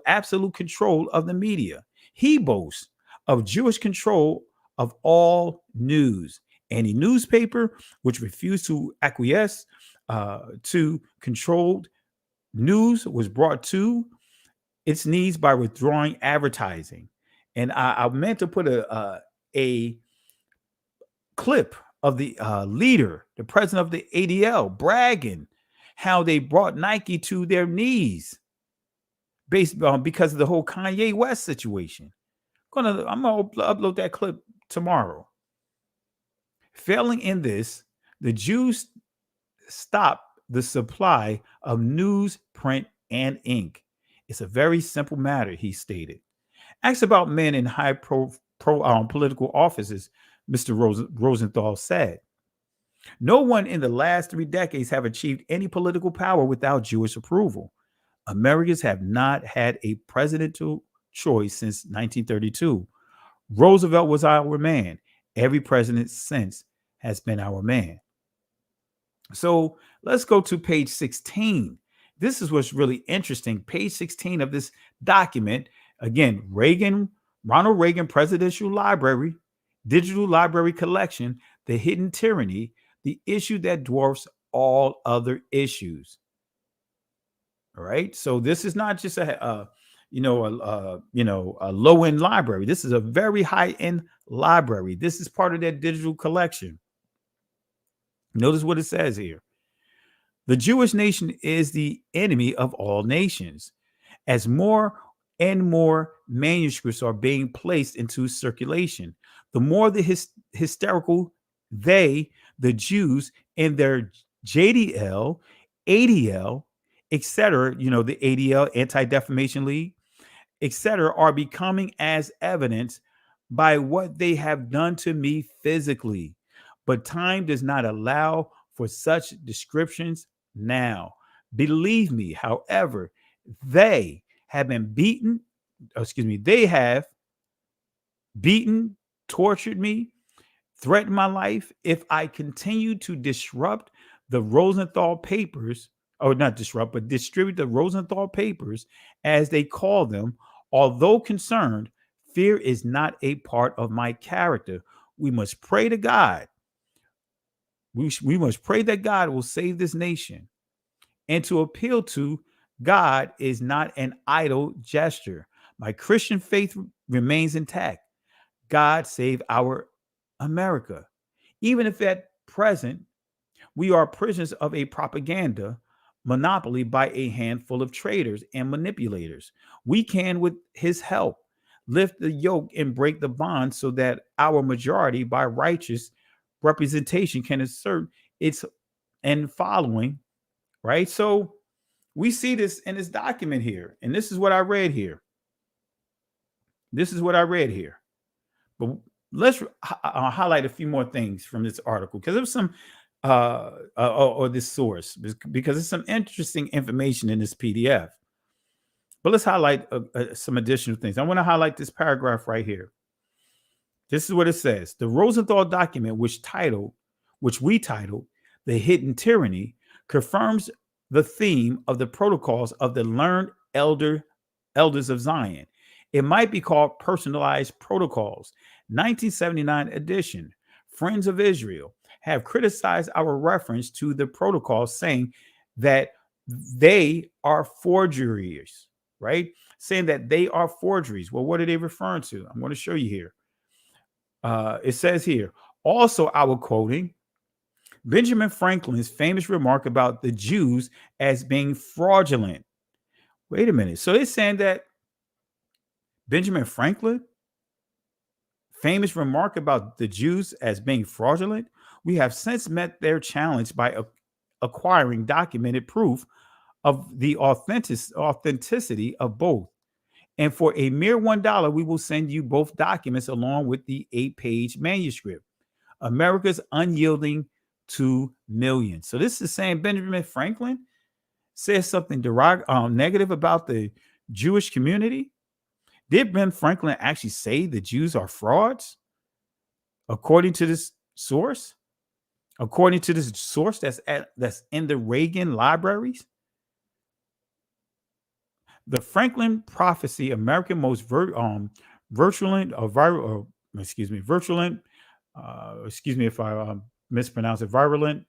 absolute control of the media. He boasts of Jewish control of all news. Any newspaper which refused to acquiesce to controlled news was brought to its knees by withdrawing advertising. And I meant to put a clip of the leader, the president of the ADL, bragging how they brought Nike to their knees because of the whole Kanye West situation. I'm gonna upload that clip tomorrow. Failing in this, the Jews stopped the supply of newsprint and ink. It's a very simple matter, he stated. Ask about men in high political offices, Mr. Rosenthal said. No one in the last 3 decades have achieved any political power without Jewish approval. Americans have not had a presidential choice since 1932. Roosevelt was our man. Every president since has been our man. So let's go to page 16. This is what's really interesting. Page 16 of this document. Again, Ronald Reagan Presidential Library, Digital Library Collection, The Hidden Tyranny, the issue that dwarfs all other issues. All right. So this is not just a low-end library. This is a very high-end library. This is part of that digital collection. Notice what it says here. The Jewish nation is the enemy of all nations. As more and more manuscripts are being placed into circulation, the more the hysterical the Jews and their JDL, ADL, etc., the ADL, Anti-Defamation League, etc., are becoming as evidence by what they have done to me physically. But time does not allow for such descriptions now. Believe me, however, they have beaten, tortured me, threatened my life if I continue to disrupt the Rosenthal papers, or not disrupt, but distribute the Rosenthal papers, as they call them. Although concerned, fear is not a part of my character. We must pray to God. We must pray that God will save this nation. And to appeal to God is not an idle gesture. My Christian faith remains intact. God save our America. Even if at present we are prisoners of a propaganda, monopoly by a handful of traders and manipulators. We can, with his help, lift the yoke and break the bond so that our majority, by righteous representation, can assert its and following, right? So we see this in this document here, and this is what I read here. This is what I read here. But let's highlight a few more things from this article, because there's some or this source, because there's some interesting information in this PDF. But let's highlight some additional things. I want to highlight this paragraph right here. This is what it says. The Rosenthal document, which we titled The Hidden Tyranny, confirms the theme of the protocols of the learned elders of Zion. It might be called Personalized Protocols. 1979 edition. Friends of Israel have criticized our reference to the protocols, saying that they are forgeries, right? Saying that they are forgeries. Well, what are they referring to? I'm going to show you here. It says here, also, I will quoting Benjamin Franklin's famous remark about the Jews as being fraudulent. Wait a minute. So they're saying that Benjamin Franklin, famous remark about the Jews as being fraudulent? We have since met their challenge by acquiring documented proof of the authenticity of both. And for a mere $1, we will send you both documents along with the 8-page manuscript. America's unyielding to millions. So this is saying Benjamin Franklin says something negative about the Jewish community. Did Ben Franklin actually say the Jews are frauds? According to this source? According to this source that's in the Reagan libraries? The Franklin Prophecy, American most virulent, excuse me if I mispronounce it, virulent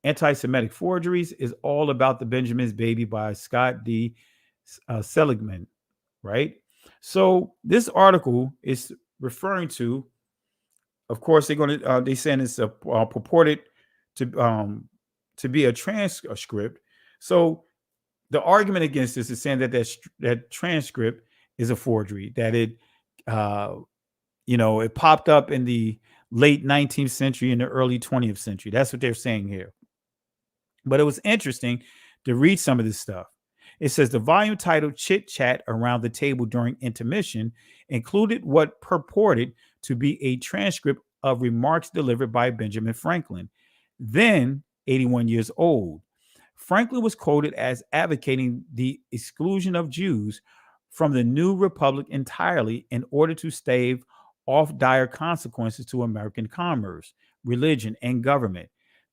anti-Semitic forgeries, is all about the Benjamin's Baby by Scott D. Seligman, right? So this article is referring to, of course, they're saying it's purported to be a transcript. So the argument against this is saying that that transcript is a forgery, that it popped up in the late 19th century and the early 20th century. That's what they're saying here. But it was interesting to read some of this stuff. It says the volume titled Chit Chat Around the Table During Intermission included what purported to be a transcript of remarks delivered by Benjamin Franklin, then 81 years old. Franklin was quoted as advocating the exclusion of Jews from the new republic entirely in order to stave off dire consequences to American commerce, religion, and government.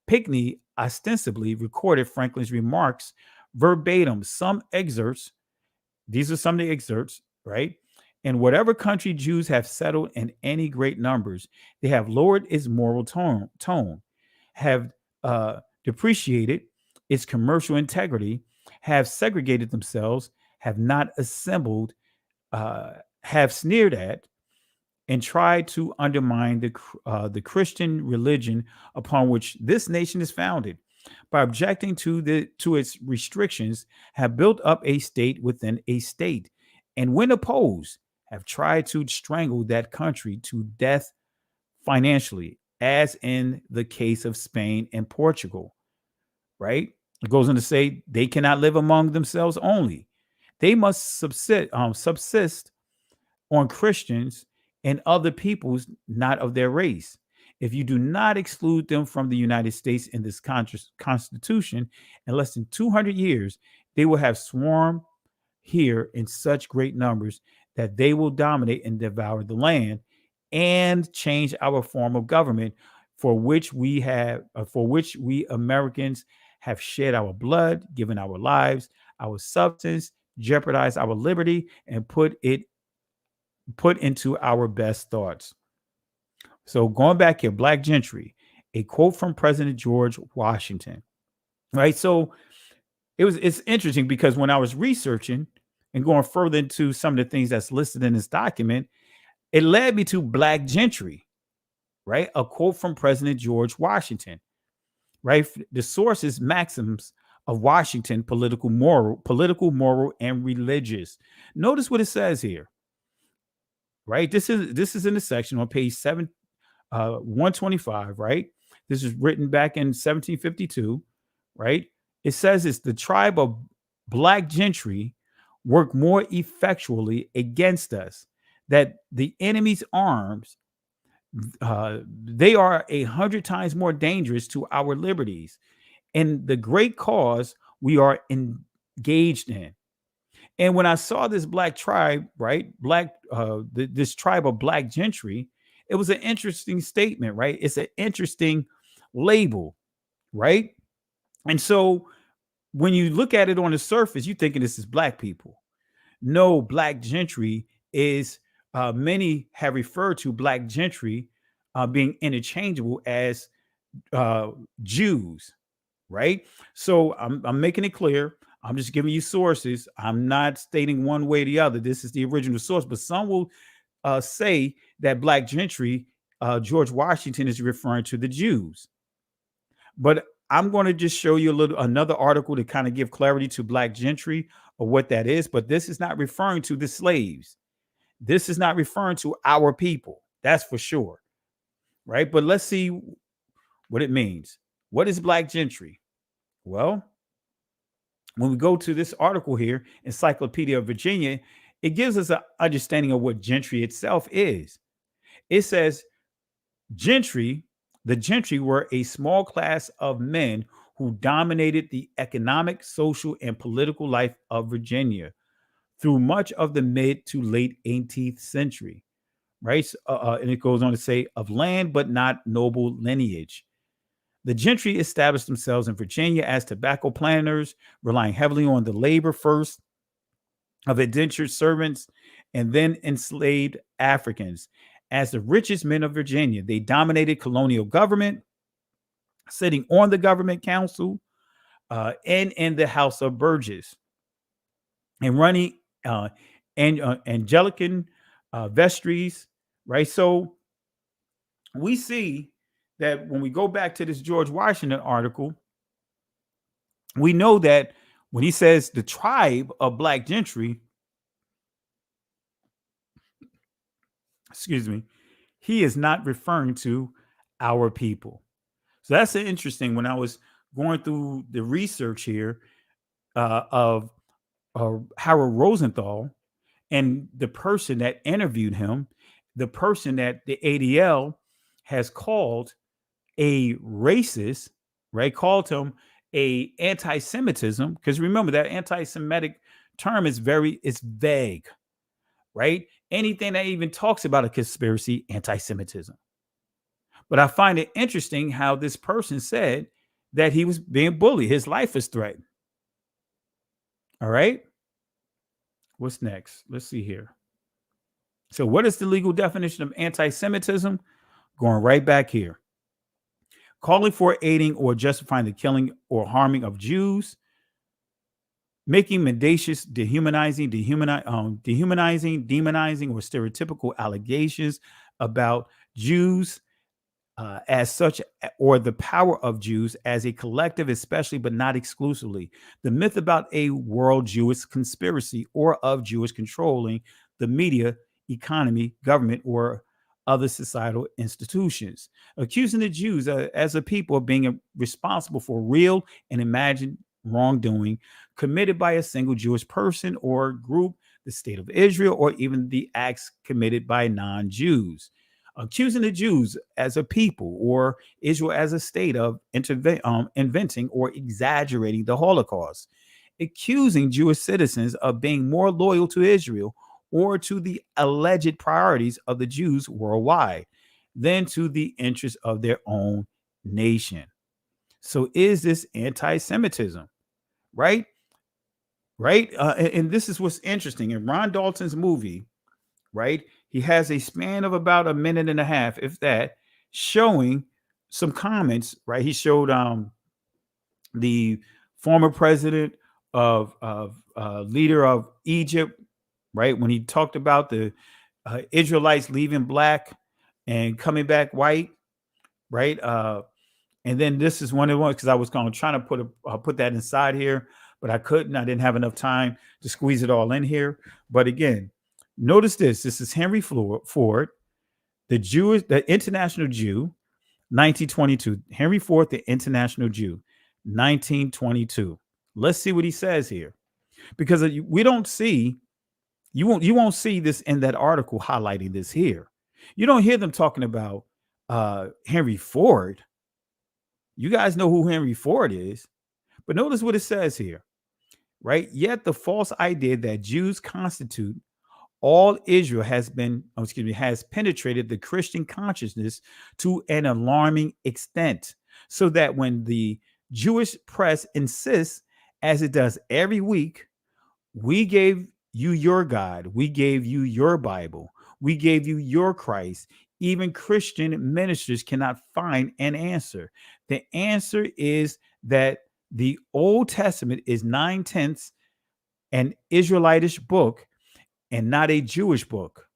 Pinckney ostensibly recorded Franklin's remarks verbatim. Some excerpts, these are some of the excerpts, right? In whatever country Jews have settled in any great numbers, they have lowered its moral tone, have depreciated its commercial integrity, have segregated themselves, have not assembled, have sneered at, and tried to undermine the Christian religion upon which this nation is founded. By objecting to its restrictions, have built up a state within a state, and when opposed, have tried to strangle that country to death financially, as in the case of Spain and Portugal, right? It goes on to say they cannot live among themselves only. They must subsist on Christians and other peoples not of their race. If you do not exclude them from the United States in this Constitution, in less than 200 years, they will have swarmed here in such great numbers that they will dominate and devour the land and change our form of government, for which we Americans have shed our blood, given our lives, our substance, jeopardized our liberty, and put into our best thoughts. So going back here, Black Gentry, a quote from President George Washington, right? So it's interesting because when I was researching and going further into some of the things that's listed in this document, it led me to Black Gentry, right? A quote from President George Washington, right? The source is Maxims of Washington, political, moral, and religious. Notice what it says here, right? This is in the section on page 125, right? This is written back in 1752, right? It says it's the tribe of black gentry work more effectually against us, that the enemy's arms, they are 100 times more dangerous to our liberties and the great cause we are engaged in. And when I saw this black tribe, right, this tribe of black gentry, it was an interesting statement, right? It's an interesting label, right? And so when you look at it on the surface, you're thinking this is black people. No, black gentry is, many have referred to black gentry being interchangeable as Jews, right? So I'm making it clear. I'm just giving you sources. I'm not stating one way or the other. This is the original source, but some will say that black gentry, George Washington is referring to the Jews. But I'm going to just show you another article to kind of give clarity to black gentry or what that is. But this is not referring to the slaves. This is not referring to our people. That's for sure, right? But let's see what it means. What is black gentry? Well, when we go to this article here, Encyclopedia of Virginia, it gives us an understanding of what gentry itself is. It says the gentry were a small class of men who dominated the economic, social, and political life of Virginia through much of the mid to late 18th century, right? And it goes on to say of land, but not noble lineage. The gentry established themselves in Virginia as tobacco planters, relying heavily on the labor first of indentured servants and then enslaved Africans. As the richest men of Virginia, they dominated colonial government, sitting on the government council and in the House of Burgess, and running Anglican vestries, right? So we see that when we go back to this George Washington article, we know that when he says the tribe of black gentry, excuse me, he is not referring to our people. So that's interesting. When I was going through the research here of Howard Rosenthal and the person that interviewed him, the person that the ADL has called a racist, right? Called him a anti-Semitism, because remember that anti-Semitic term is it's vague, right? Anything that even talks about a conspiracy, anti-Semitism. But I find it interesting how this person said that he was being bullied. His life is threatened. All right. What's next? Let's see here. So what is the legal definition of anti-Semitism? Going right back here. Calling for, aiding, or justifying the killing or harming of Jews, making mendacious, dehumanizing, demonizing, or stereotypical allegations about Jews as such, or the power of Jews as a collective, especially but not exclusively. The myth about a world Jewish conspiracy or of Jewish controlling the media, economy, government, or other societal institutions, accusing the Jews as a people of being responsible for real and imagined wrongdoing committed by a single Jewish person or group, the state of Israel, or even the acts committed by non-Jews. Accusing the Jews as a people or Israel as a state of inventing or exaggerating the Holocaust. Accusing Jewish citizens of being more loyal to Israel or to the alleged priorities of the Jews worldwide than to the interests of their own nation. So is this anti-Semitism? Right? Right? And this is what's interesting. In Ron Dalton's movie, right, he has a span of about a minute and a half, if that, showing some comments, right? He showed the former president of leader of Egypt, right, when he talked about the Israelites leaving black and coming back white, right? And then this is one of the ones, because I was kind of trying to put that inside here, but I couldn't. I didn't have enough time to squeeze it all in here. But again, notice this. This is Henry Ford, the international Jew, 1922. Henry Ford, the international Jew, 1922. Let's see what he says here, because we don't see, you won't see this in that article highlighting this here. You don't hear them talking about Henry Ford. You guys know who Henry Ford is, but notice what it says here, right? Yet the false idea that Jews constitute all Israel has penetrated the Christian consciousness to an alarming extent, so that when the Jewish press insists, as it does every week, we gave you your God, we gave you your Bible, we gave you your Christ, even Christian ministers cannot find an answer. The answer is that the Old Testament is 9/10 an Israelitish book and not a Jewish book.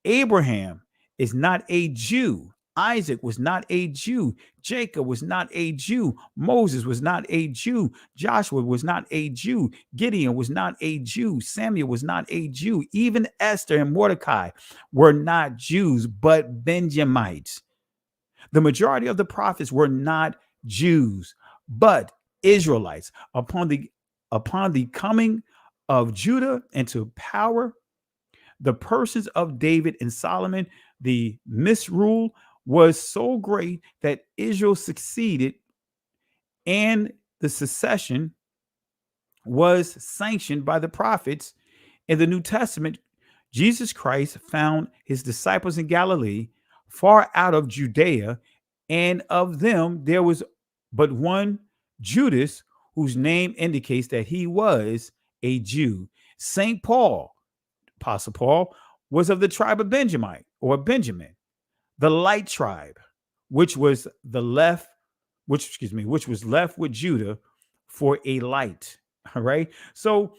Abraham is not a Jew. Isaac was not a Jew. Jacob was not a Jew. Moses was not a Jew. Joshua was not a Jew. Gideon was not a Jew. Samuel was not a Jew. Even Esther and Mordecai were not Jews, but Benjamites. The majority of the prophets were not Jews, but Israelites. Upon the coming of Judah into power, the persons of David and Solomon, the misrule was so great that Israel succeeded, and the secession was sanctioned by the prophets. In the New Testament, Jesus Christ found his disciples in Galilee, far out of Judea, and of them there was but one, Judas, whose name indicates that he was a Jew. St. Paul, Apostle Paul, was of the tribe of Benjamin, the light tribe, which was left with Judah for a light. All right. So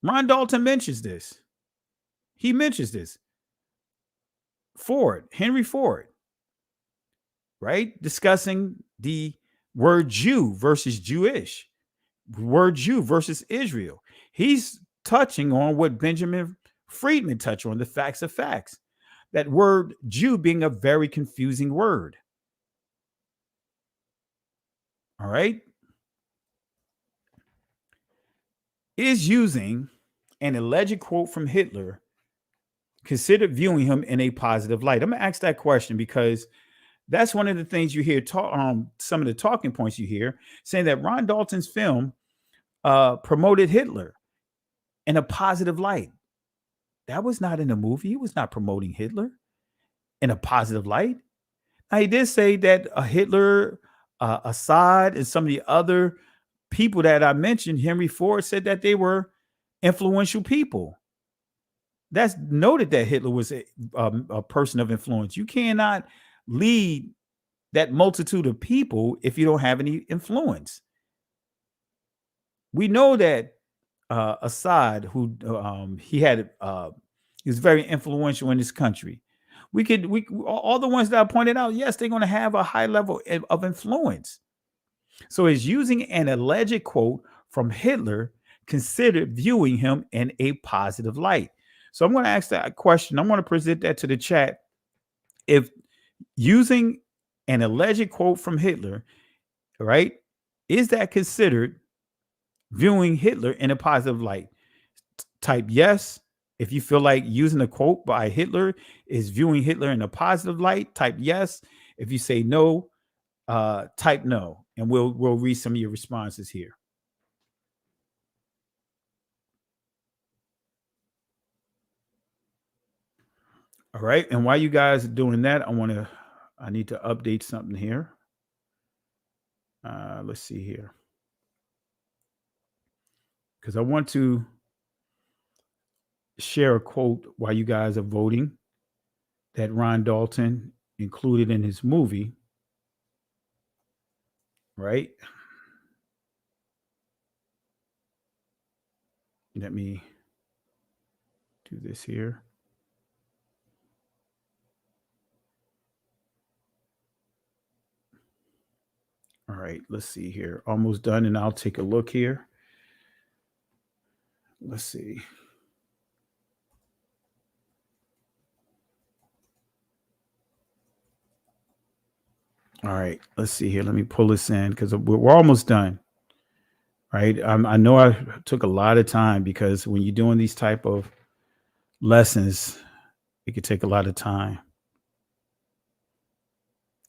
Ron Dalton mentions this. He mentions this. Henry Ford, right? Discussing the word Jew versus Jewish, word Jew versus Israel. He's touching on what Benjamin Friedman touched on, the facts of facts. That word Jew being a very confusing word. All right. Is using an alleged quote from Hitler considered viewing him in a positive light? I'm going to ask that question because that's one of the things you hear, some of the talking points you hear, saying that Ron Dalton's film promoted Hitler in a positive light. That was not in the movie. He was not promoting Hitler in a positive light. Now, he did say that Hitler, Assad, and some of the other people that I mentioned, Henry Ford, said that they were influential people. That's noted that Hitler was a person of influence. You cannot lead that multitude of people if you don't have any influence. We know that Assad, who he was very influential in this country. All the ones that I pointed out, yes, they're going to have a high level of influence. So is using an alleged quote from Hitler considered viewing him in a positive light? So I'm going to ask that question. I'm going to present that to the chat. If using an alleged quote from Hitler, right, is that considered viewing Hitler in a positive light? Type yes. If you feel like using a quote by Hitler is viewing Hitler in a positive light, type yes. If you say no, type no, and we'll read some of your responses here. All right, and while you guys are doing that, I need to update something here. Let's see here, because I want to share a quote while you guys are voting that Ron Dalton included in his movie. Right? Let me do this here. All right, let's see here. Almost done, and I'll take a look here. Let's see. All right, let's see here. Let me pull this in because we're almost done. Right. I know I took a lot of time because when you're doing these type of lessons, it could take a lot of time.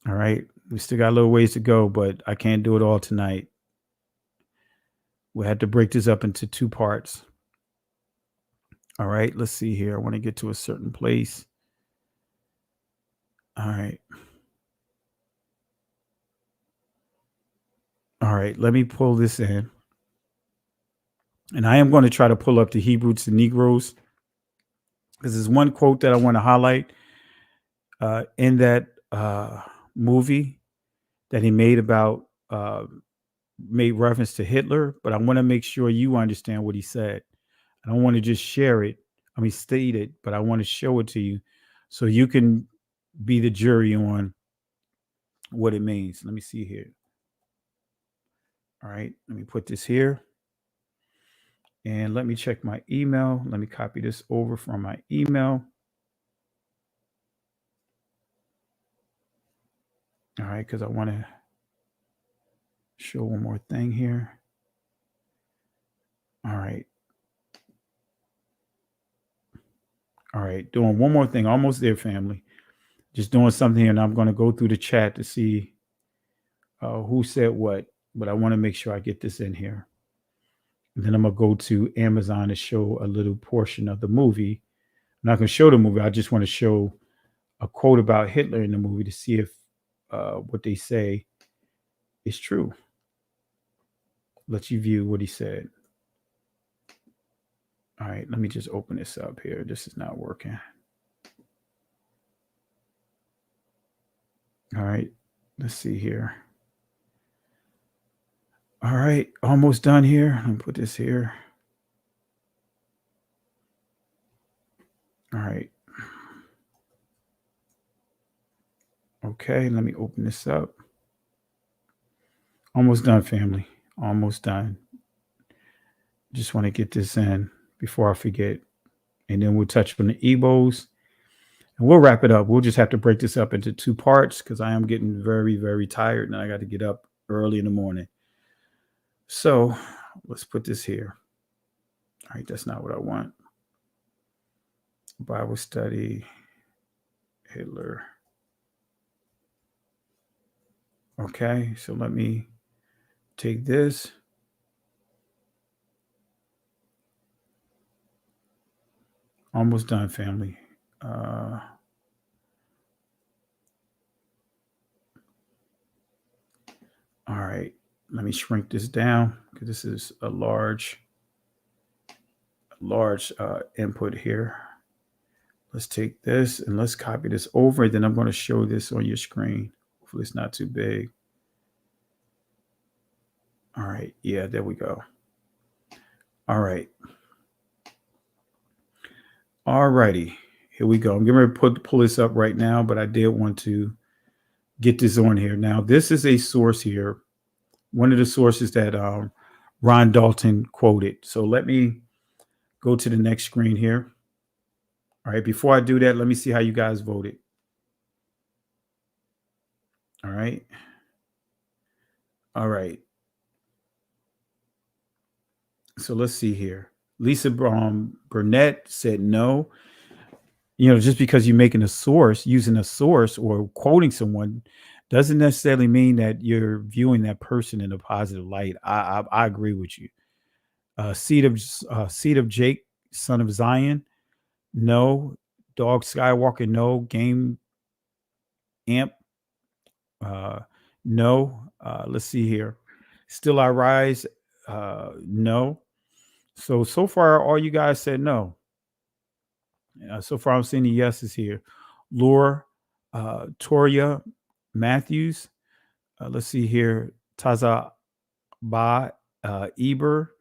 All right. We still got a little ways to go, but I can't do it all tonight. We had to break this up into 2 parts. All right. Let's see here. I want to get to a certain place. All right. All right. Let me pull this in. And I am going to try to pull up the Hebrews to Negroes because there's one quote that I want to highlight in that movie that he made about made reference to Hitler, but I want to make sure you understand what he said. I don't want to just share it. I mean, state it, but I want to show it to you so you can be the jury on what it means. Let me see here. All right, let me put this here. And let me check my email. Let me copy this over from my email. All right, because I want to show one more thing here. All right. All right, doing one more thing. Almost there, family. Just doing something here, and I'm going to go through the chat to see who said what, but I want to make sure I get this in here. And then I'm going to go to Amazon to show a little portion of the movie. I'm not going to show the movie. I just want to show a quote about Hitler in the movie to see if what they say is true. Let you view what he said. All right, let me just open this up here. This is not working. All right, let's see here. All right, almost done here. Let me put this here. All right. Okay, let me open this up. Almost done, family. Almost done. Just want to get this in before I forget. And then we'll touch on the Ebos. And we'll wrap it up. We'll just have to break this up into 2 parts because I am getting very, very tired and I got to get up early in the morning. So let's put this here. All right, that's not what I want. Bible study, Hitler. Okay, so let me take this. Almost done, family. All right, let me shrink this down because this is a large input here. Let's take this and let's copy this over. Then I'm going to show this on your screen. Hopefully it's not too big. All right, yeah, there we go. All right. All righty, here we go. I'm getting ready to pull this up right now, but I did want to get this on here. Now, this is a source here, one of the sources that Ron Dalton quoted. So let me go to the next screen here. All right, before I do that, let me see how you guys voted. All right. All right. So let's see here. Lisa Burnett said no. You know, just because you're making a source, using a source or quoting someone doesn't necessarily mean that you're viewing that person in a positive light. I agree with you. Seed of Jake, son of Zion, no. Dog Skywalker, no. Game Amp, no. Let's see here. Still I Rise, no. So far, all you guys said no. So far, I'm seeing the yeses here. Laura, Toria Matthews. Let's see here. Taza Ba Eber.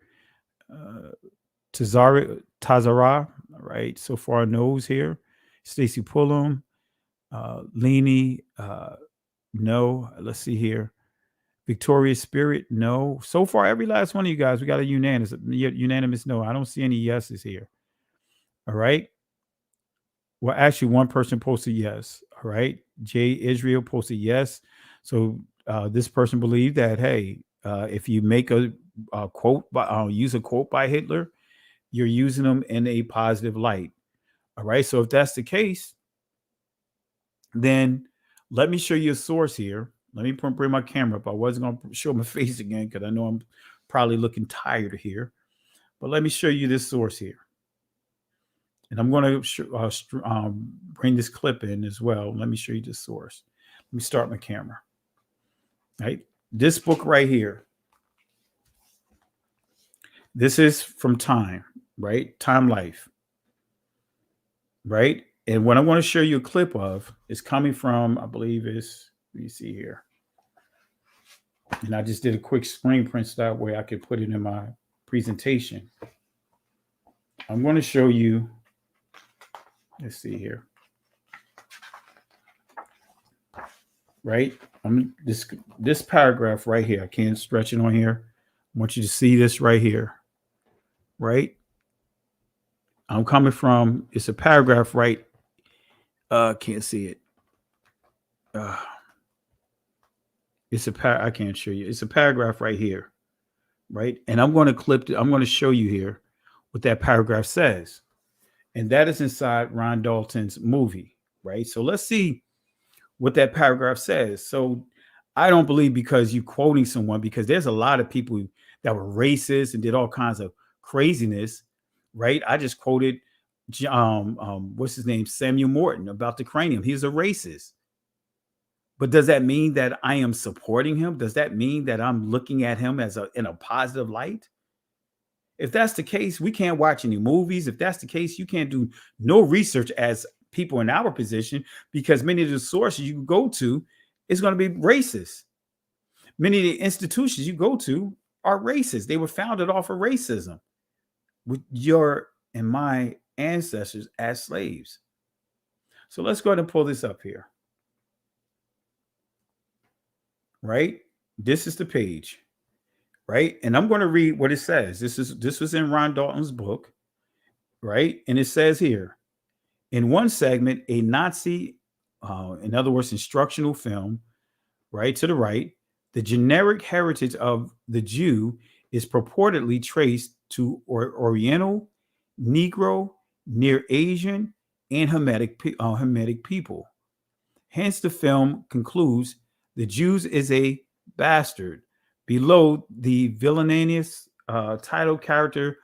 Tazara. Right. So far, no's here. Stacy Pullum. Leanie. No. Let's see here. Victorious Spirit, no. So far, every last one of you guys, we got a unanimous no. I don't see any yeses here. All right. Well, actually, one person posted yes. All right. Jay Israel posted yes. So this person believed that, hey, if you make a quote, use a quote by Hitler, you're using them in a positive light. All right. So if that's the case, then let me show you a source here. Let me bring my camera up. I wasn't going to show my face again because I know I'm probably looking tired here. But let me show you this source here. And I'm going to bring this clip in as well. Let me show you the source. Let me start my camera. Right. This book right here. This is from Time, right? Time Life. Right. And what I want to show you a clip of is coming from, I believe is, let me see here. And I just did a quick screen print so that way I could put it in my presentation. I'm going to show you, let's see here. Right? This paragraph right here, I can't stretch it on here. I want you to see this right here. Right? I'm coming from, it's a paragraph right, can't see it. I can't show you. It's a paragraph right here. Right? And I'm going to show you here what that paragraph says. And that is inside Ron Dalton's movie. Right? So let's see what that paragraph says. So I don't believe because you quoting someone, because there's a lot of people that were racist and did all kinds of craziness, right? I just quoted what's his name, Samuel Morton, about the cranium. He's a racist. But does that mean that I am supporting him? Does that mean that I'm looking at him as in a positive light? If that's the case, we can't watch any movies. If that's the case, you can't do no research as people in our position, because many of the sources you go to is going to be racist. Many of the institutions you go to are racist. They were founded off of racism with your and my ancestors as slaves. So let's go ahead and pull this up here. Right? This is the page. Right? And I'm going to read what it says. This was in Ron Dalton's book. Right? And it says here, in one segment, a Nazi, in other words, instructional film, right to the right, the generic heritage of the Jew is purportedly traced to Oriental, Negro, Near Asian, and Hamitic people. Hence, the film concludes the Jews is a bastard. Below, the villainous title character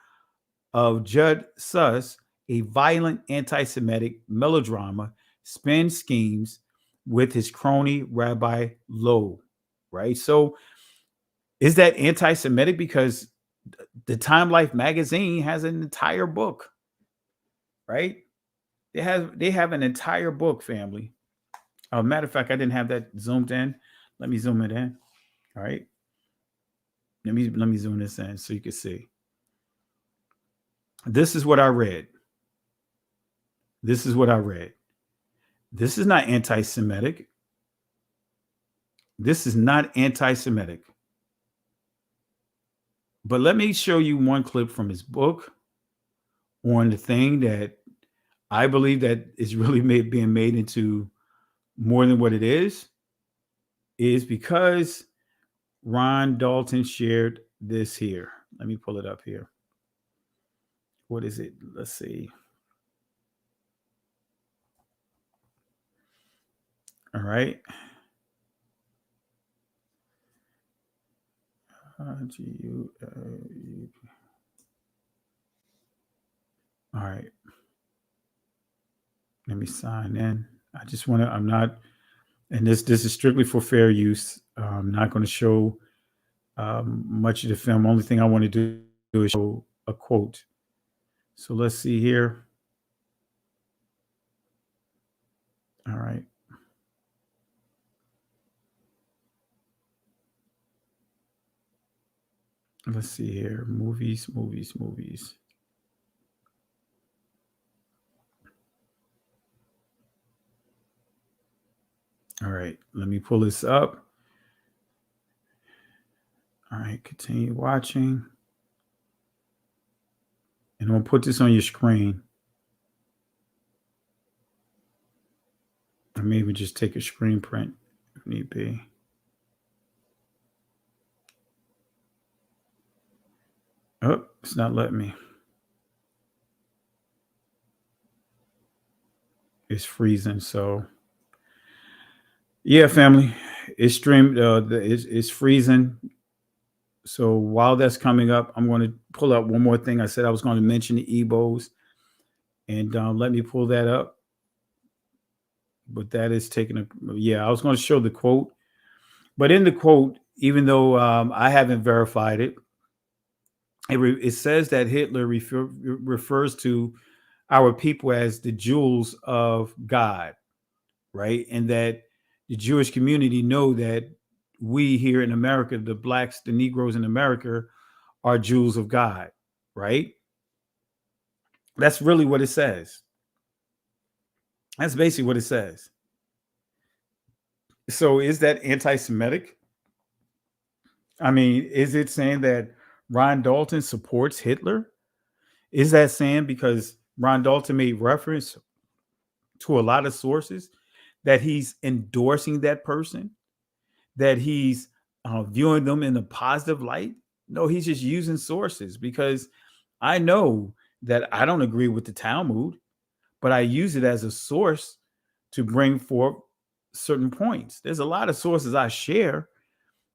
of Judd Suss, a violent anti-Semitic melodrama, spins schemes with his crony Rabbi Lowe, right? So is that anti-Semitic? Because the Time Life magazine has an entire book, right? They have an entire book, family. Matter of fact, I didn't have that zoomed in. Let me zoom it in. All right. Let me zoom this in so you can see. This is what I read. This is what I read. This is not anti-Semitic. This is not anti-Semitic. But let me show you one clip from his book on the thing that I believe that is really being made into more than what it is because Ron Dalton shared this here. Let me pull it up here. What is it? Let's see. All right. All right. Let me sign in. I just want to, I'm not, and this is strictly for fair use. I'm not going to show much of the film. Only thing I want to do is show a quote. So let's see here. All right. Let's see here. Movies. All right. Let me pull this up. All right, continue watching. And I'm going to put this on your screen. Or maybe just take a screen print if need be. Oh, it's not letting me. It's freezing. So, yeah, family, it's streamed. It's freezing. So while that's coming up, I'm going to pull up one more thing. I said I was going to mention the EBOs, and let me pull that up. But that is taking a, yeah, I was going to show the quote. But in the quote, even though I haven't verified it, it says that Hitler refers to our people as the jewels of God, right? And that the Jewish community know that we here in America, the blacks, the Negroes in America, are jewels of God, right? That's really what it says. That's basically what it says. So is that anti-Semitic? I mean, is it saying that Ron Dalton supports Hitler? Is that saying because Ron Dalton made reference to a lot of sources that he's endorsing that person, that he's viewing them in a positive light? No, he's just using sources because I know that I don't agree with the Talmud, but I use it as a source to bring forth certain points. There's a lot of sources I share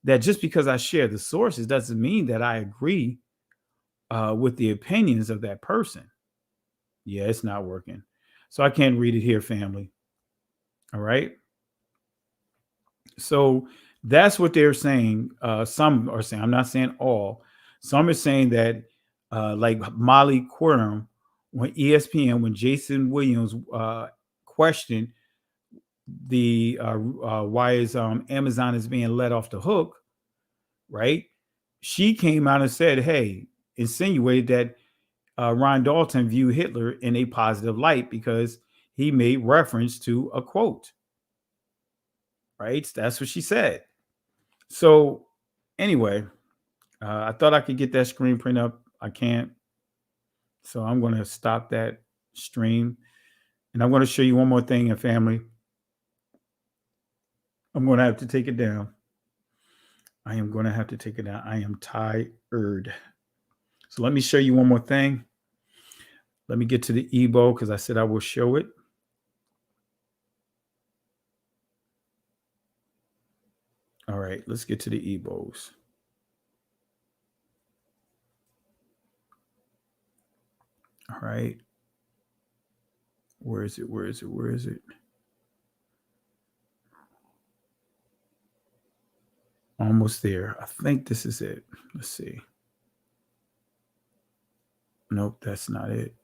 that just because I share the sources doesn't mean that I agree with the opinions of that person. Yeah, it's not working. So I can't read it here, family. All right. So that's what they're saying. Some are saying, I'm not saying all. Some are saying that, like Molly Quorum, when ESPN, when Jason Williams questioned the why is Amazon is being let off the hook, right? She came out and said, hey, insinuated that Ron Dalton viewed Hitler in a positive light because he made reference to a quote, right? That's what she said. So anyway, I thought I could get that screen print up. I can't. So I'm going to stop that stream. And I'm going to show you one more thing, and family. I'm going to have to take it down. I am going to have to take it down. I am tired. So let me show you one more thing. Let me get to the EBO because I said I will show it. All right, let's get to the EBOs. All right. Where is it? Where is it? Where is it? Almost there. I think this is it. Let's see. Nope, that's not it.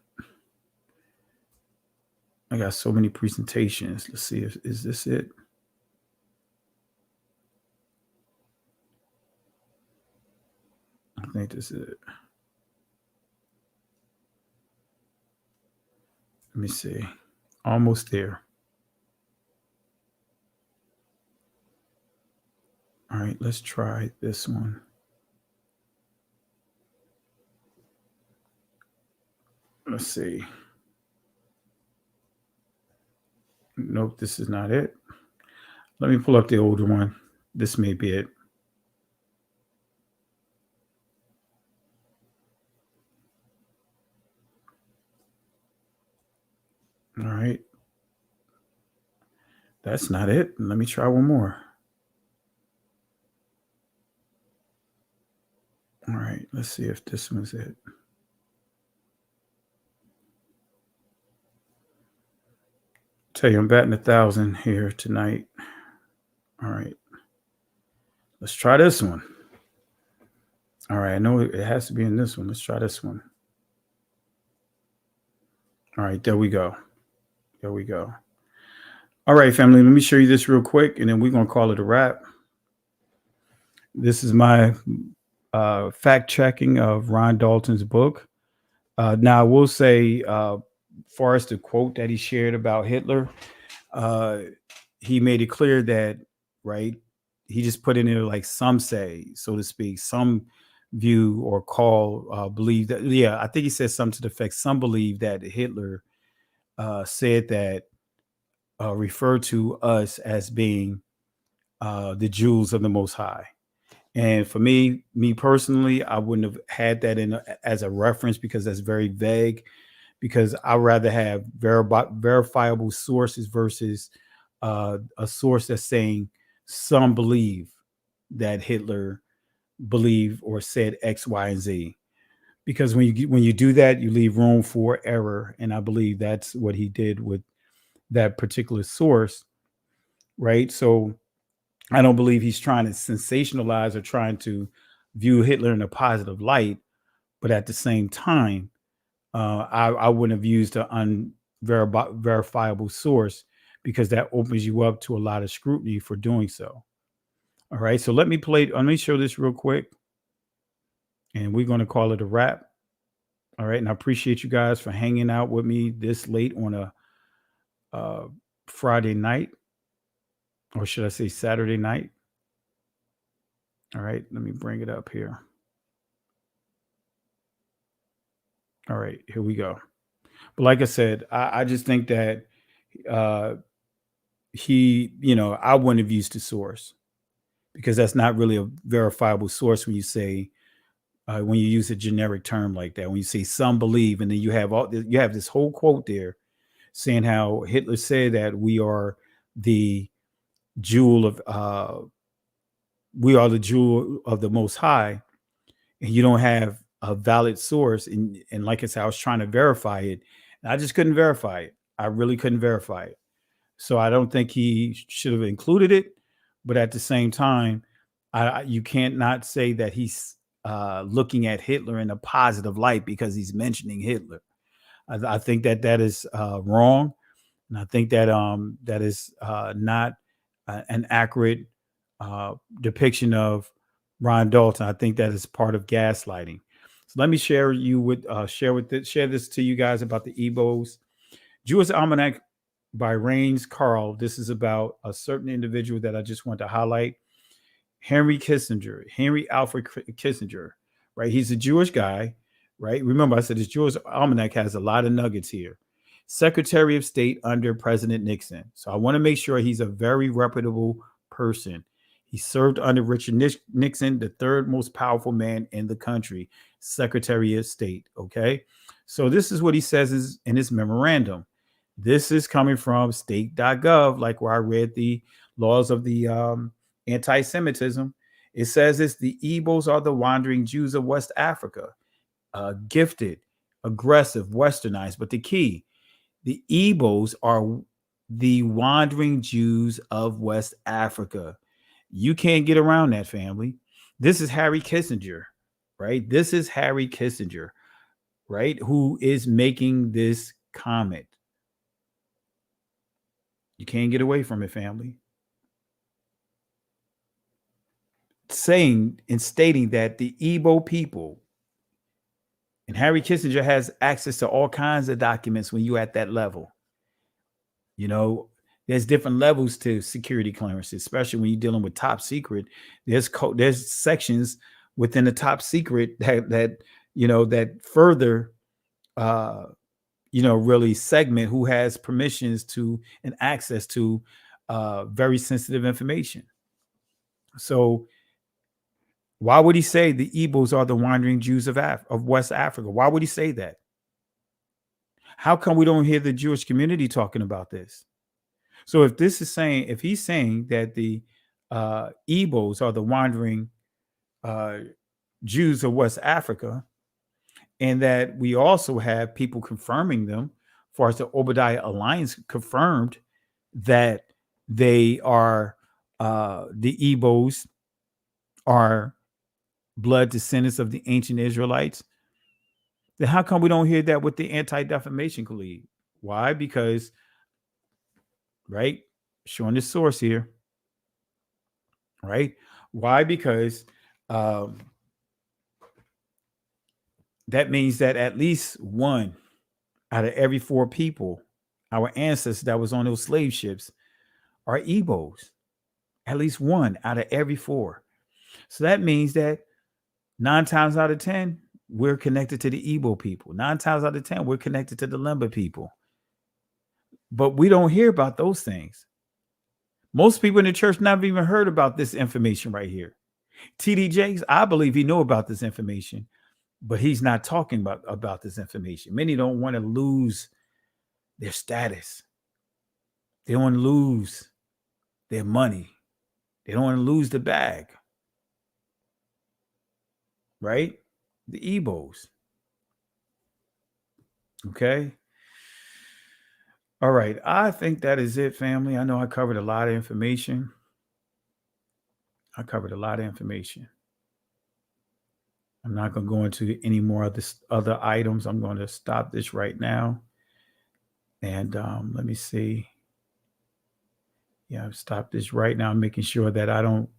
I got so many presentations. Let's see if is this it? I think this is it. Let me see. Almost there. All right, let's try this one. Let's see. Nope, this is not it. Let me pull up the older one. This may be it. All right. That's not it. Let me try one more. All right, let's see if this one's it. Tell you, I'm batting 1,000 here tonight. All right. Let's try this one. All right, I know it has to be in this one. Let's try this one. All right, there we go. There we go. All right, family, let me show you this real quick, and then we're going to call it a wrap. This is my fact checking of Ron Dalton's book. Now, I will say, far as the quote that he shared about Hitler, he made it clear that, right, he just put in there like some say, so to speak, some view or call, believe that. Yeah, I think he said something to the effect. Some believe that Hitler said that, referred to us as being the jewels of the Most High. And for me personally, I wouldn't have had that as a reference because that's very vague. Because I'd rather have verifiable sources versus a source that's saying some believe that Hitler believed or said X, Y, and Z. Because when you do that, you leave room for error, and I believe that's what he did with that particular source, right? So I don't believe he's trying to sensationalize or trying to view Hitler in a positive light, but at the same time, I wouldn't have used an unverifiable source because that opens you up to a lot of scrutiny for doing so. All right, so let me show this real quick, and we're going to call it a wrap. All right, and I appreciate you guys for hanging out with me this late on a Friday night, or should I say Saturday night? All right, let me bring it up here. All right, here we go. But like I said, I just think that I wouldn't have used the source because that's not really a verifiable source when you say when you use a generic term like that. When you say some believe, and then you have this whole quote there saying how Hitler said that we are the jewel of the Most High, and you don't have a valid source. And like I said, I was trying to verify it, and I just couldn't verify it. I really couldn't verify it. So I don't think he should have included it. But at the same time, you can't not say that he's looking at Hitler in a positive light because he's mentioning Hitler. I think that is wrong, and I think that that is not an accurate depiction of Ron Dalton. I think that is part of gaslighting. So let me share this to you guys about the Ebos. Jewish Almanac by Rains Carl. This is about a certain individual that I just want to highlight. Henry Alfred Kissinger, right? He's a Jewish guy, right? Remember, I said this Jewish Almanac has a lot of nuggets here. Secretary of State under President Nixon. So I want to make sure he's a very reputable person. He served under Richard Nixon, the third most powerful man in the country, Secretary of State. Okay. So this is what he says in his memorandum. This is coming from state.gov, like where I read the laws of the anti-Semitism. It says this: the Igbos are the wandering Jews of West Africa, gifted, aggressive, westernized. But the key, the Igbos are the wandering Jews of West Africa. You can't get around that, family. This is Harry Kissinger, right? This is Harry Kissinger, right? Who is making this comment. You can't get away from it, family. Saying and stating that the Igbo people, and Harry Kissinger has access to all kinds of documents when you're at that level. You know, there's different levels to security clearances, especially when you're dealing with top secret. There's sections within the top secret that further really segment who has permissions to and access to very sensitive information. So why would he say the Igbos are the wandering Jews of West Africa? Why would he say that? How come we don't hear the Jewish community talking about this? So if he's saying that the Igbos are the wandering Jews of West Africa, and that we also have people confirming them, as far as the Obadiah Alliance confirmed that they are the Igbos are blood descendants of the ancient Israelites, then how come we don't hear that with the Anti-Defamation League? Why? Because, right, showing the source here, right? Why? Because that means that at least one out of every 4 people, our ancestors that was on those slave ships, are Igbos. At least one out of every 4. So that means that 9 times out of 10, we're connected to the Igbo people. 9 times out of 10, we're connected to the Lemba people. But we don't hear about those things. Most people in the church never even heard about this information right here. T.D. Jakes, I believe he know about this information, but he's not talking about this information. Many don't want to lose their status. They don't want to lose their money. They don't want to lose the bag. Right? The Igbos. Okay. All right. I think that is it, family. I know I covered a lot of information. I'm not going to go into any more of this other items. I'm going to stop this right now. And let me see. Yeah, I've stopped this right now. I'm making sure that I don't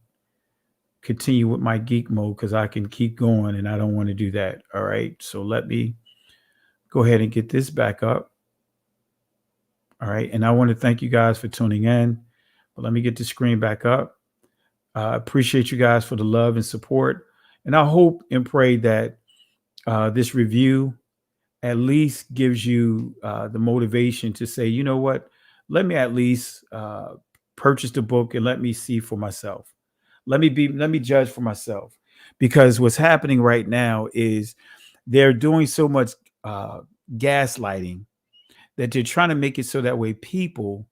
continue with my geek mode because I can keep going and I don't want to do that. All right. So let me go ahead and get this back up. All right. And I want to thank you guys for tuning in. But let me get the screen back up. I appreciate you guys for the love and support. And I hope and pray that this review at least gives you the motivation to say, you know what, let me at least purchase the book and let me see for myself. Let me judge for myself, because what's happening right now is they're doing so much gaslighting that they're trying to make it so that way people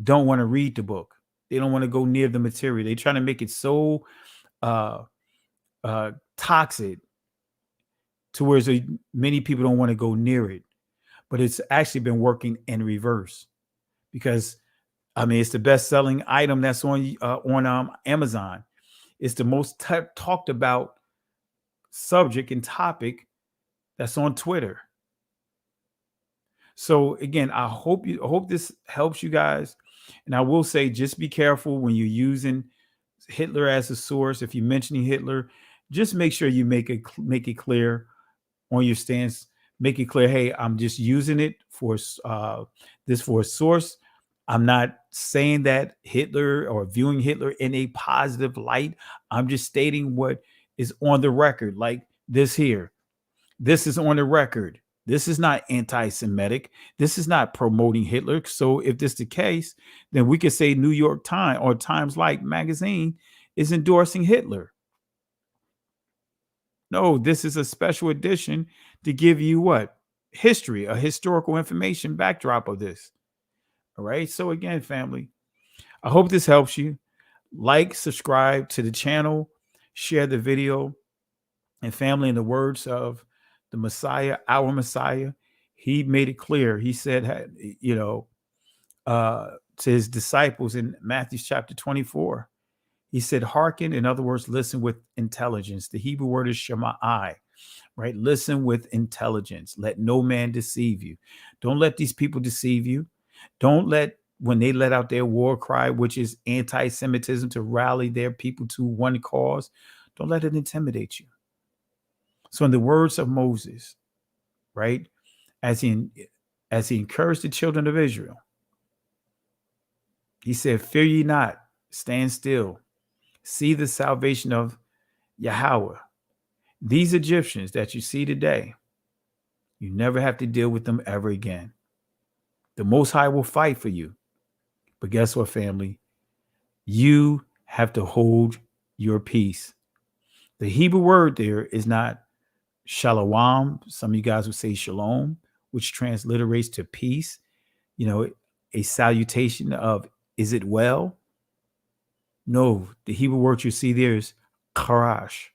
don't want to read the book. They don't want to go near the material. They're trying to make it so toxic to where many people don't want to go near it. But it's actually been working in reverse, because I mean, it's the best-selling item that's on Amazon. It's the most talked about subject and topic that's on Twitter. So again, I hope this helps you guys. And I will say, just be careful when you're using Hitler as a source. If you're mentioning Hitler, just make sure you make it clear on your stance. Make it clear, hey, I'm just using it for a source. I'm not saying that Hitler or viewing Hitler in a positive light. I'm just stating what is on the record, like this here. This is on the record. This is not anti-Semitic. This is not promoting Hitler. So if this is the case, then we could say New York Times or Times Like magazine is endorsing Hitler. No, this is a special edition to give you what? History, a historical information backdrop of this. All right. So again, family, I hope this helps you. Like, subscribe to the channel, share the video. And family, in the words of the Messiah, our Messiah, he made it clear. He said, to his disciples in Matthew chapter 24, he said, hearken, in other words, listen with intelligence. The Hebrew word is shemai, right? Listen with intelligence. Let no man deceive you. Don't let these people deceive you. Don't let, when they let out their war cry, which is anti-Semitism, to rally their people to one cause, don't let it intimidate you. So in the words of Moses, right, as he encouraged the children of Israel, he said, fear ye not, stand still, see the salvation of Yahweh. These Egyptians that you see today, you never have to deal with them ever again. The Most High will fight for you. But guess what, family? You have to hold your peace. The Hebrew word there is not shalom. Some of you guys would say shalom, which transliterates to peace. You know, a salutation of, is it well? No, the Hebrew word you see there is karash,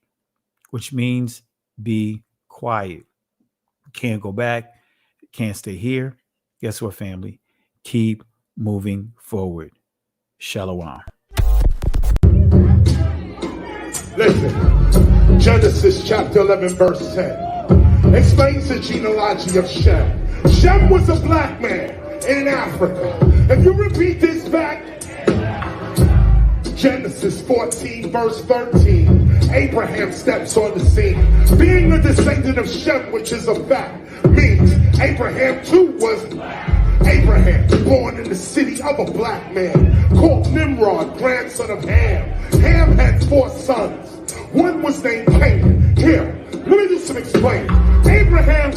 which means be quiet. Can't go back. Can't stay here. Guess what, family? Keep moving forward. Shalom. Listen, Genesis chapter 11, verse 10 explains the genealogy of Shem. Shem was a black man in Africa. If you repeat this back, Genesis 14, verse 13, Abraham steps on the scene. Being a descendant of Shem, which is a fact, means Abraham too was black. Abraham, born in the city of a black man, called Nimrod, grandson of Ham. Ham had 4 sons. One was named Canaan. Here, let me do some explaining. Abraham,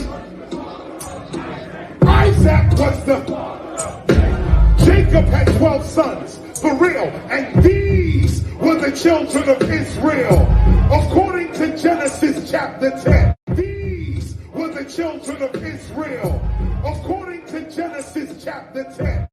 Isaac was Jacob had 12 sons, for real, and these were the children of Israel. According to Genesis chapter 10, these were the children of Israel. According to Genesis chapter 10.